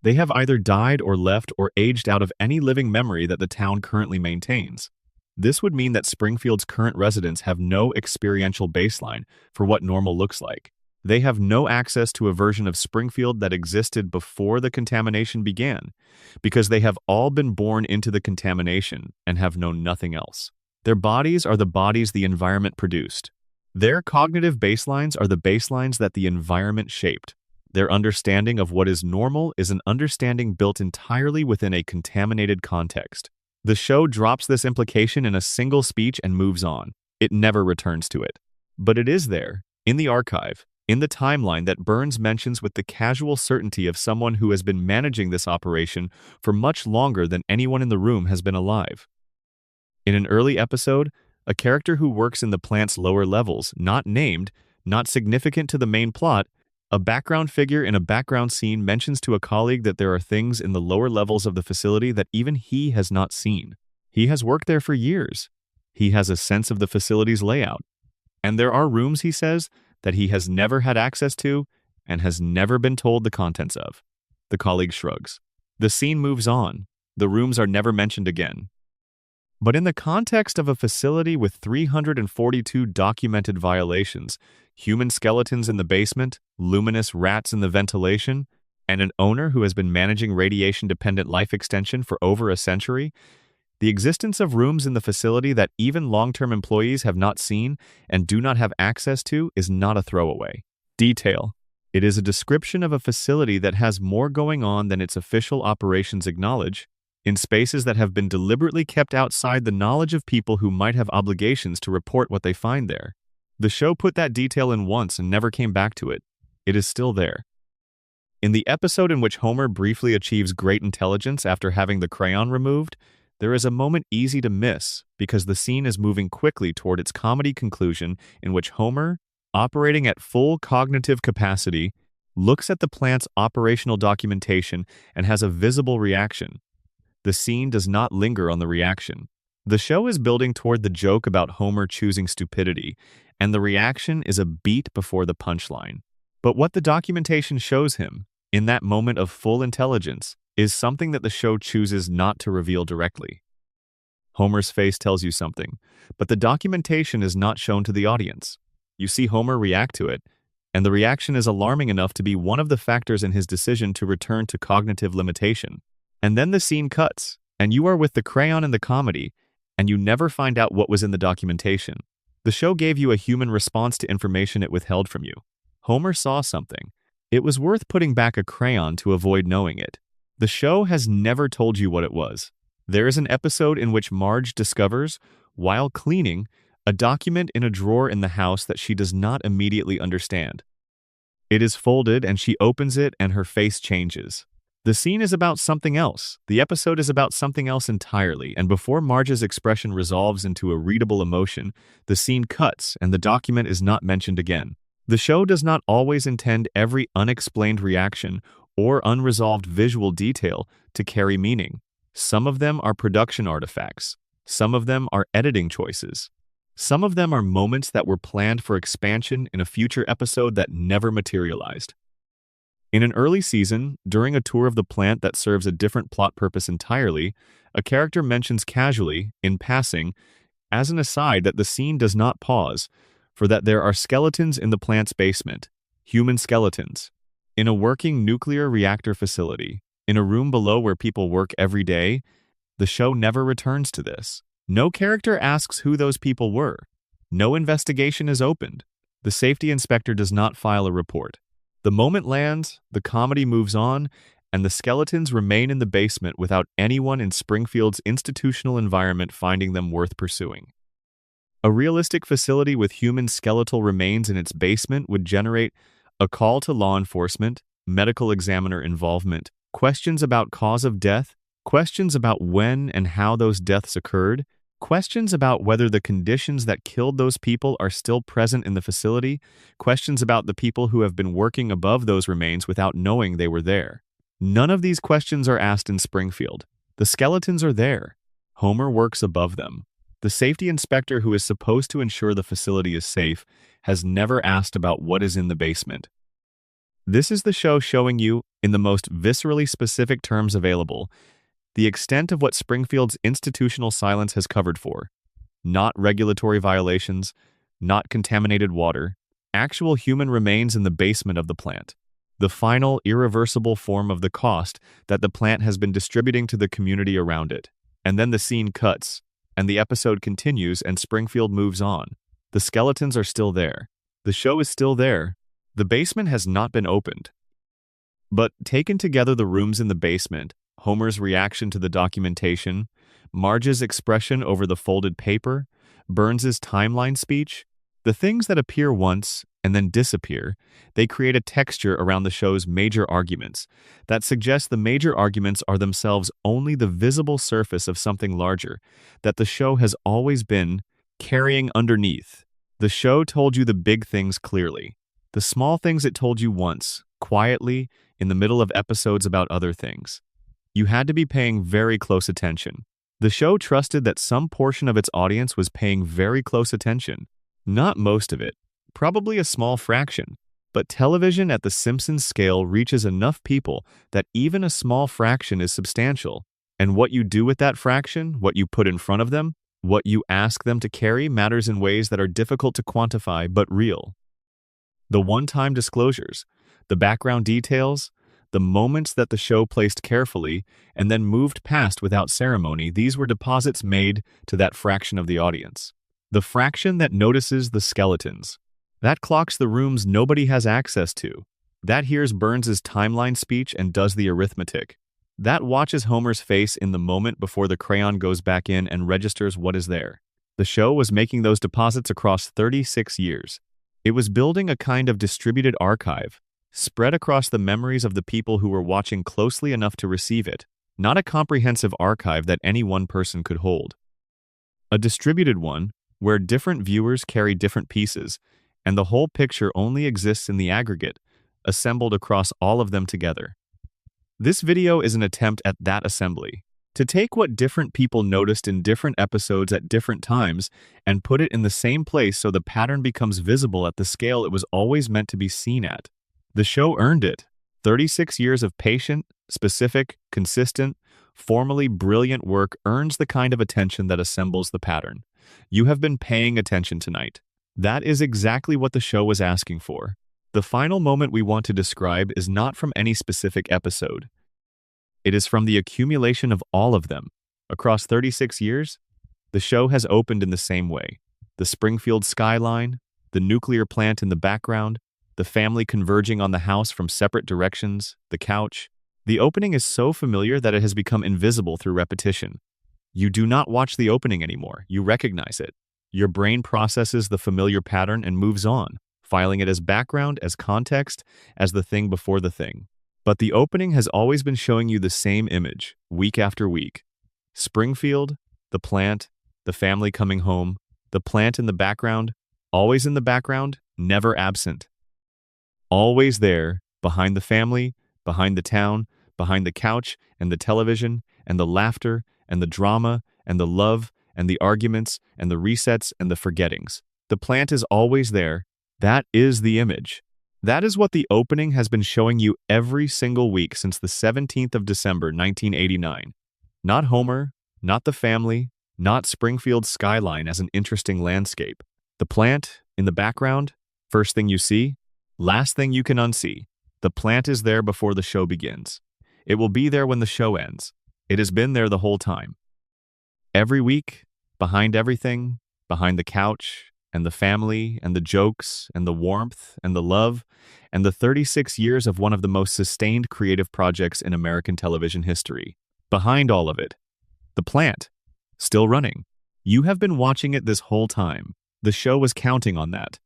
They have either died or left or aged out of any living memory that the town currently maintains. This would mean that Springfield's current residents have no experiential baseline for what normal looks like. They have no access to a version of Springfield that existed before the contamination began, because they have all been born into the contamination and have known nothing else. Their bodies are the bodies the environment produced. Their cognitive baselines are the baselines that the environment shaped. Their understanding of what is normal is an understanding built entirely within a contaminated context. The show drops this implication in a single speech and moves on. It never returns to it. But it is there, in the archive, in the timeline that Burns mentions with the casual certainty of someone who has been managing this operation for much longer than anyone in the room has been alive. In an early episode, a character who works in the plant's lower levels, not named, not significant to the main plot, a background figure in a background scene mentions to a colleague that there are things in the lower levels of the facility that even he has not seen. He has worked there for years. He has a sense of the facility's layout. And there are rooms, he says, that he has never had access to and has never been told the contents of. The colleague shrugs. The scene moves on. The rooms are never mentioned again. But in the context of a facility with 342 documented violations, human skeletons in the basement, luminous rats in the ventilation, and an owner who has been managing radiation-dependent life extension for over a century, the existence of rooms in the facility that even long-term employees have not seen and do not have access to is not a throwaway detail. It is a description of a facility that has more going on than its official operations acknowledge, in spaces that have been deliberately kept outside the knowledge of people who might have obligations to report what they find there. The show put that detail in once and never came back to it. It is still there. In the episode in which Homer briefly achieves great intelligence after having the crayon removed, there is a moment easy to miss because the scene is moving quickly toward its comedy conclusion in which Homer, operating at full cognitive capacity, looks at the plant's operational documentation and has a visible reaction. The scene does not linger on the reaction. The show is building toward the joke about Homer choosing stupidity, and the reaction is a beat before the punchline. But what the documentation shows him, in that moment of full intelligence, is something that the show chooses not to reveal directly. Homer's face tells you something, but the documentation is not shown to the audience. You see Homer react to it, and the reaction is alarming enough to be one of the factors in his decision to return to cognitive limitation. And then the scene cuts, and you are with the crayon in the comedy, and you never find out what was in the documentation. The show gave you a human response to information it withheld from you. Homer saw something. It was worth putting back a crayon to avoid knowing it. The show has never told you what it was. There is an episode in which Marge discovers, while cleaning, a document in a drawer in the house that she does not immediately understand. It is folded, and she opens it, and her face changes. The scene is about something else. The episode is about something else entirely, and before Marge's expression resolves into a readable emotion, the scene cuts and the document is not mentioned again. The show does not always intend every unexplained reaction or unresolved visual detail to carry meaning. Some of them are production artifacts. Some of them are editing choices. Some of them are moments that were planned for expansion in a future episode that never materialized. In an early season, during a tour of the plant that serves a different plot purpose entirely, a character mentions casually, in passing, as an aside that the scene does not pause, for that there are skeletons in the plant's basement, human skeletons, in a working nuclear reactor facility, in a room below where people work every day. The show never returns to this. No character asks who those people were. No investigation is opened. The safety inspector does not file a report. The moment lands, the comedy moves on, and the skeletons remain in the basement without anyone in Springfield's institutional environment finding them worth pursuing. A realistic facility with human skeletal remains in its basement would generate a call to law enforcement, medical examiner involvement, questions about cause of death, questions about when and how those deaths occurred, questions about whether the conditions that killed those people are still present in the facility, questions about the people who have been working above those remains without knowing they were there. None of these questions are asked in Springfield. The skeletons are there. Homer works above them. The safety inspector who is supposed to ensure the facility is safe has never asked about what is in the basement. This is the show showing you, in the most viscerally specific terms available, the extent of what Springfield's institutional silence has covered for. Not regulatory violations, not contaminated water, actual human remains in the basement of the plant. The final, irreversible form of the cost that the plant has been distributing to the community around it. And then the scene cuts, and the episode continues, and Springfield moves on. The skeletons are still there. The show is still there. The basement has not been opened. But taken together, the rooms in the basement, Homer's reaction to the documentation, Marge's expression over the folded paper, Burns's timeline speech, the things that appear once and then disappear, they create a texture around the show's major arguments that suggests the major arguments are themselves only the visible surface of something larger that the show has always been carrying underneath. The show told you the big things clearly. The small things it told you once, quietly, in the middle of episodes about other things. You had to be paying very close attention. The show trusted that some portion of its audience was paying very close attention. Not most of it, probably a small fraction. But television at the Simpsons scale reaches enough people that even a small fraction is substantial. And what you do with that fraction, what you put in front of them, what you ask them to carry matters in ways that are difficult to quantify but real. The one-time disclosures, the background details, the moments that the show placed carefully and then moved past without ceremony, these were deposits made to that fraction of the audience. The fraction that notices the skeletons. That clocks the rooms nobody has access to. That hears Burns's timeline speech and does the arithmetic. That watches Homer's face in the moment before the crayon goes back in and registers what is there. The show was making those deposits across 36 years. It was building a kind of distributed archive, spread across the memories of the people who were watching closely enough to receive it, not a comprehensive archive that any one person could hold. A distributed one, where different viewers carry different pieces, and the whole picture only exists in the aggregate, assembled across all of them together. This video is an attempt at that assembly, to take what different people noticed in different episodes at different times and put it in the same place so the pattern becomes visible at the scale it was always meant to be seen at. The show earned it. 36 years of patient, specific, consistent, formally brilliant work earns the kind of attention that assembles the pattern. You have been paying attention tonight. That is exactly what the show was asking for. The final moment we want to describe is not from any specific episode. It is from the accumulation of all of them. Across 36 years, the show has opened in the same way. The Springfield skyline, the nuclear plant in the background, the family converging on the house from separate directions, the couch. The opening is so familiar that it has become invisible through repetition. You do not watch the opening anymore. You recognize it. Your brain processes the familiar pattern and moves on, filing it as background, as context, as the thing before the thing. But the opening has always been showing you the same image, week after week. Springfield, the plant, the family coming home, the plant in the background, always in the background, never absent. Always there, behind the family, behind the town, behind the couch and the television and the laughter and the drama and the love and the arguments and the resets and the forgettings. The plant is always there. That is the image. That is what the opening has been showing you every single week since the 17th of December, 1989. Not Homer, not the family, not Springfield's skyline as an interesting landscape. The plant in the background, first thing you see, last thing you can unsee. The plant is there before the show begins. It will be there when the show ends. It has been there the whole time. Every week, behind everything, behind the couch, and the family, and the jokes, and the warmth, and the love, and the 36 years of one of the most sustained creative projects in American television history. Behind all of it, the plant, still running. You have been watching it this whole time. The show was counting on that.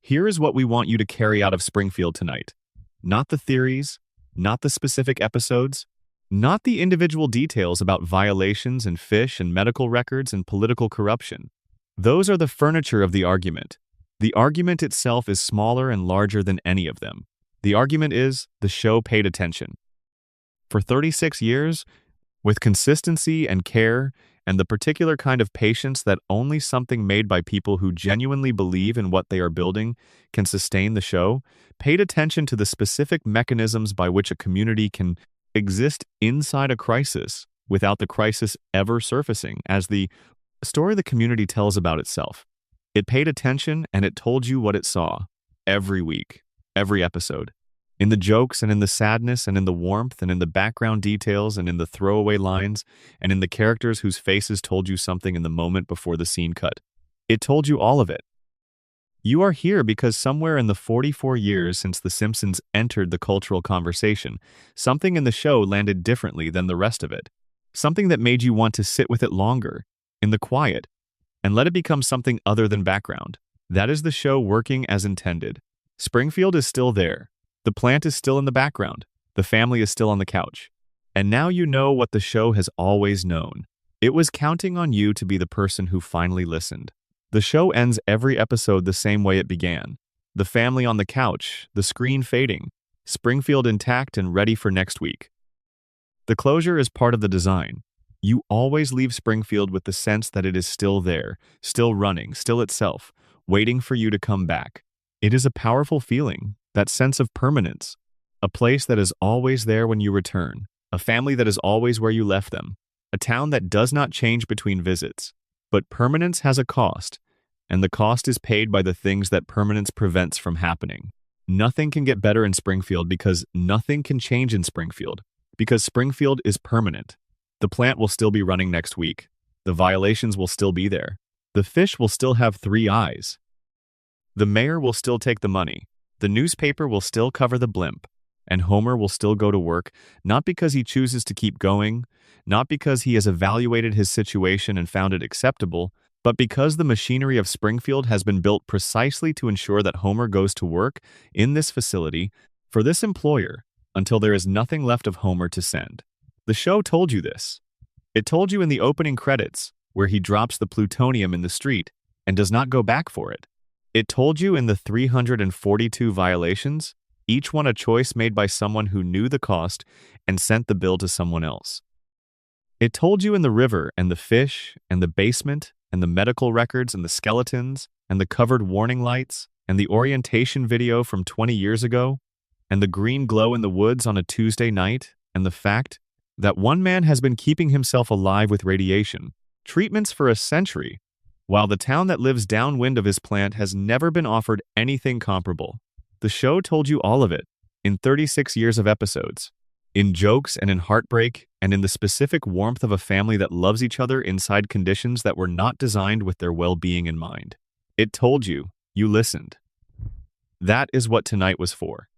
Here is what we want you to carry out of Springfield tonight. Not the theories, not the specific episodes, not the individual details about violations and fish and medical records and political corruption. Those are the furniture of the argument. The argument itself is smaller and larger than any of them. The argument is the show paid attention. For 36 years, with consistency and care and the particular kind of patience that only something made by people who genuinely believe in what they are building can sustain the show, paid attention to the specific mechanisms by which a community can exist inside a crisis without the crisis ever surfacing, as the story the community tells about itself. It paid attention and it told you what it saw every week, every episode. In the jokes and in the sadness and in the warmth and in the background details and in the throwaway lines and in the characters whose faces told you something in the moment before the scene cut. It told you all of it. You are here because somewhere in the 44 years since The Simpsons entered the cultural conversation, something in the show landed differently than the rest of it. Something that made you want to sit with it longer, in the quiet, and let it become something other than background. That is the show working as intended. Springfield is still there. The plant is still in the background. The family is still on the couch. And now you know what the show has always known. It was counting on you to be the person who finally listened. The show ends every episode the same way it began. The family on the couch, the screen fading, Springfield intact and ready for next week. The closure is part of the design. You always leave Springfield with the sense that it is still there, still running, still itself, waiting for you to come back. It is a powerful feeling. That sense of permanence, a place that is always there when you return, a family that is always where you left them, a town that does not change between visits. But permanence has a cost, and the cost is paid by the things that permanence prevents from happening. Nothing can get better in Springfield because nothing can change in Springfield, because Springfield is permanent. The plant will still be running next week. The violations will still be there. The fish will still have 3 eyes. The mayor will still take the money. The newspaper will still cover the blimp, and Homer will still go to work, not because he chooses to keep going, not because he has evaluated his situation and found it acceptable, but because the machinery of Springfield has been built precisely to ensure that Homer goes to work in this facility for this employer until there is nothing left of Homer to send. The show told you this. It told you in the opening credits, where he drops the plutonium in the street and does not go back for it. It told you in the 342 violations, each one a choice made by someone who knew the cost and sent the bill to someone else. It told you in the river and the fish and the basement and the medical records and the skeletons and the covered warning lights and the orientation video from 20 years ago and the green glow in the woods on a Tuesday night and the fact that one man has been keeping himself alive with radiation, treatments for a century, while the town that lives downwind of his plant has never been offered anything comparable. The show told you all of it, in 36 years of episodes, in jokes and in heartbreak, and in the specific warmth of a family that loves each other inside conditions that were not designed with their well-being in mind. It told you, you listened. That is what tonight was for.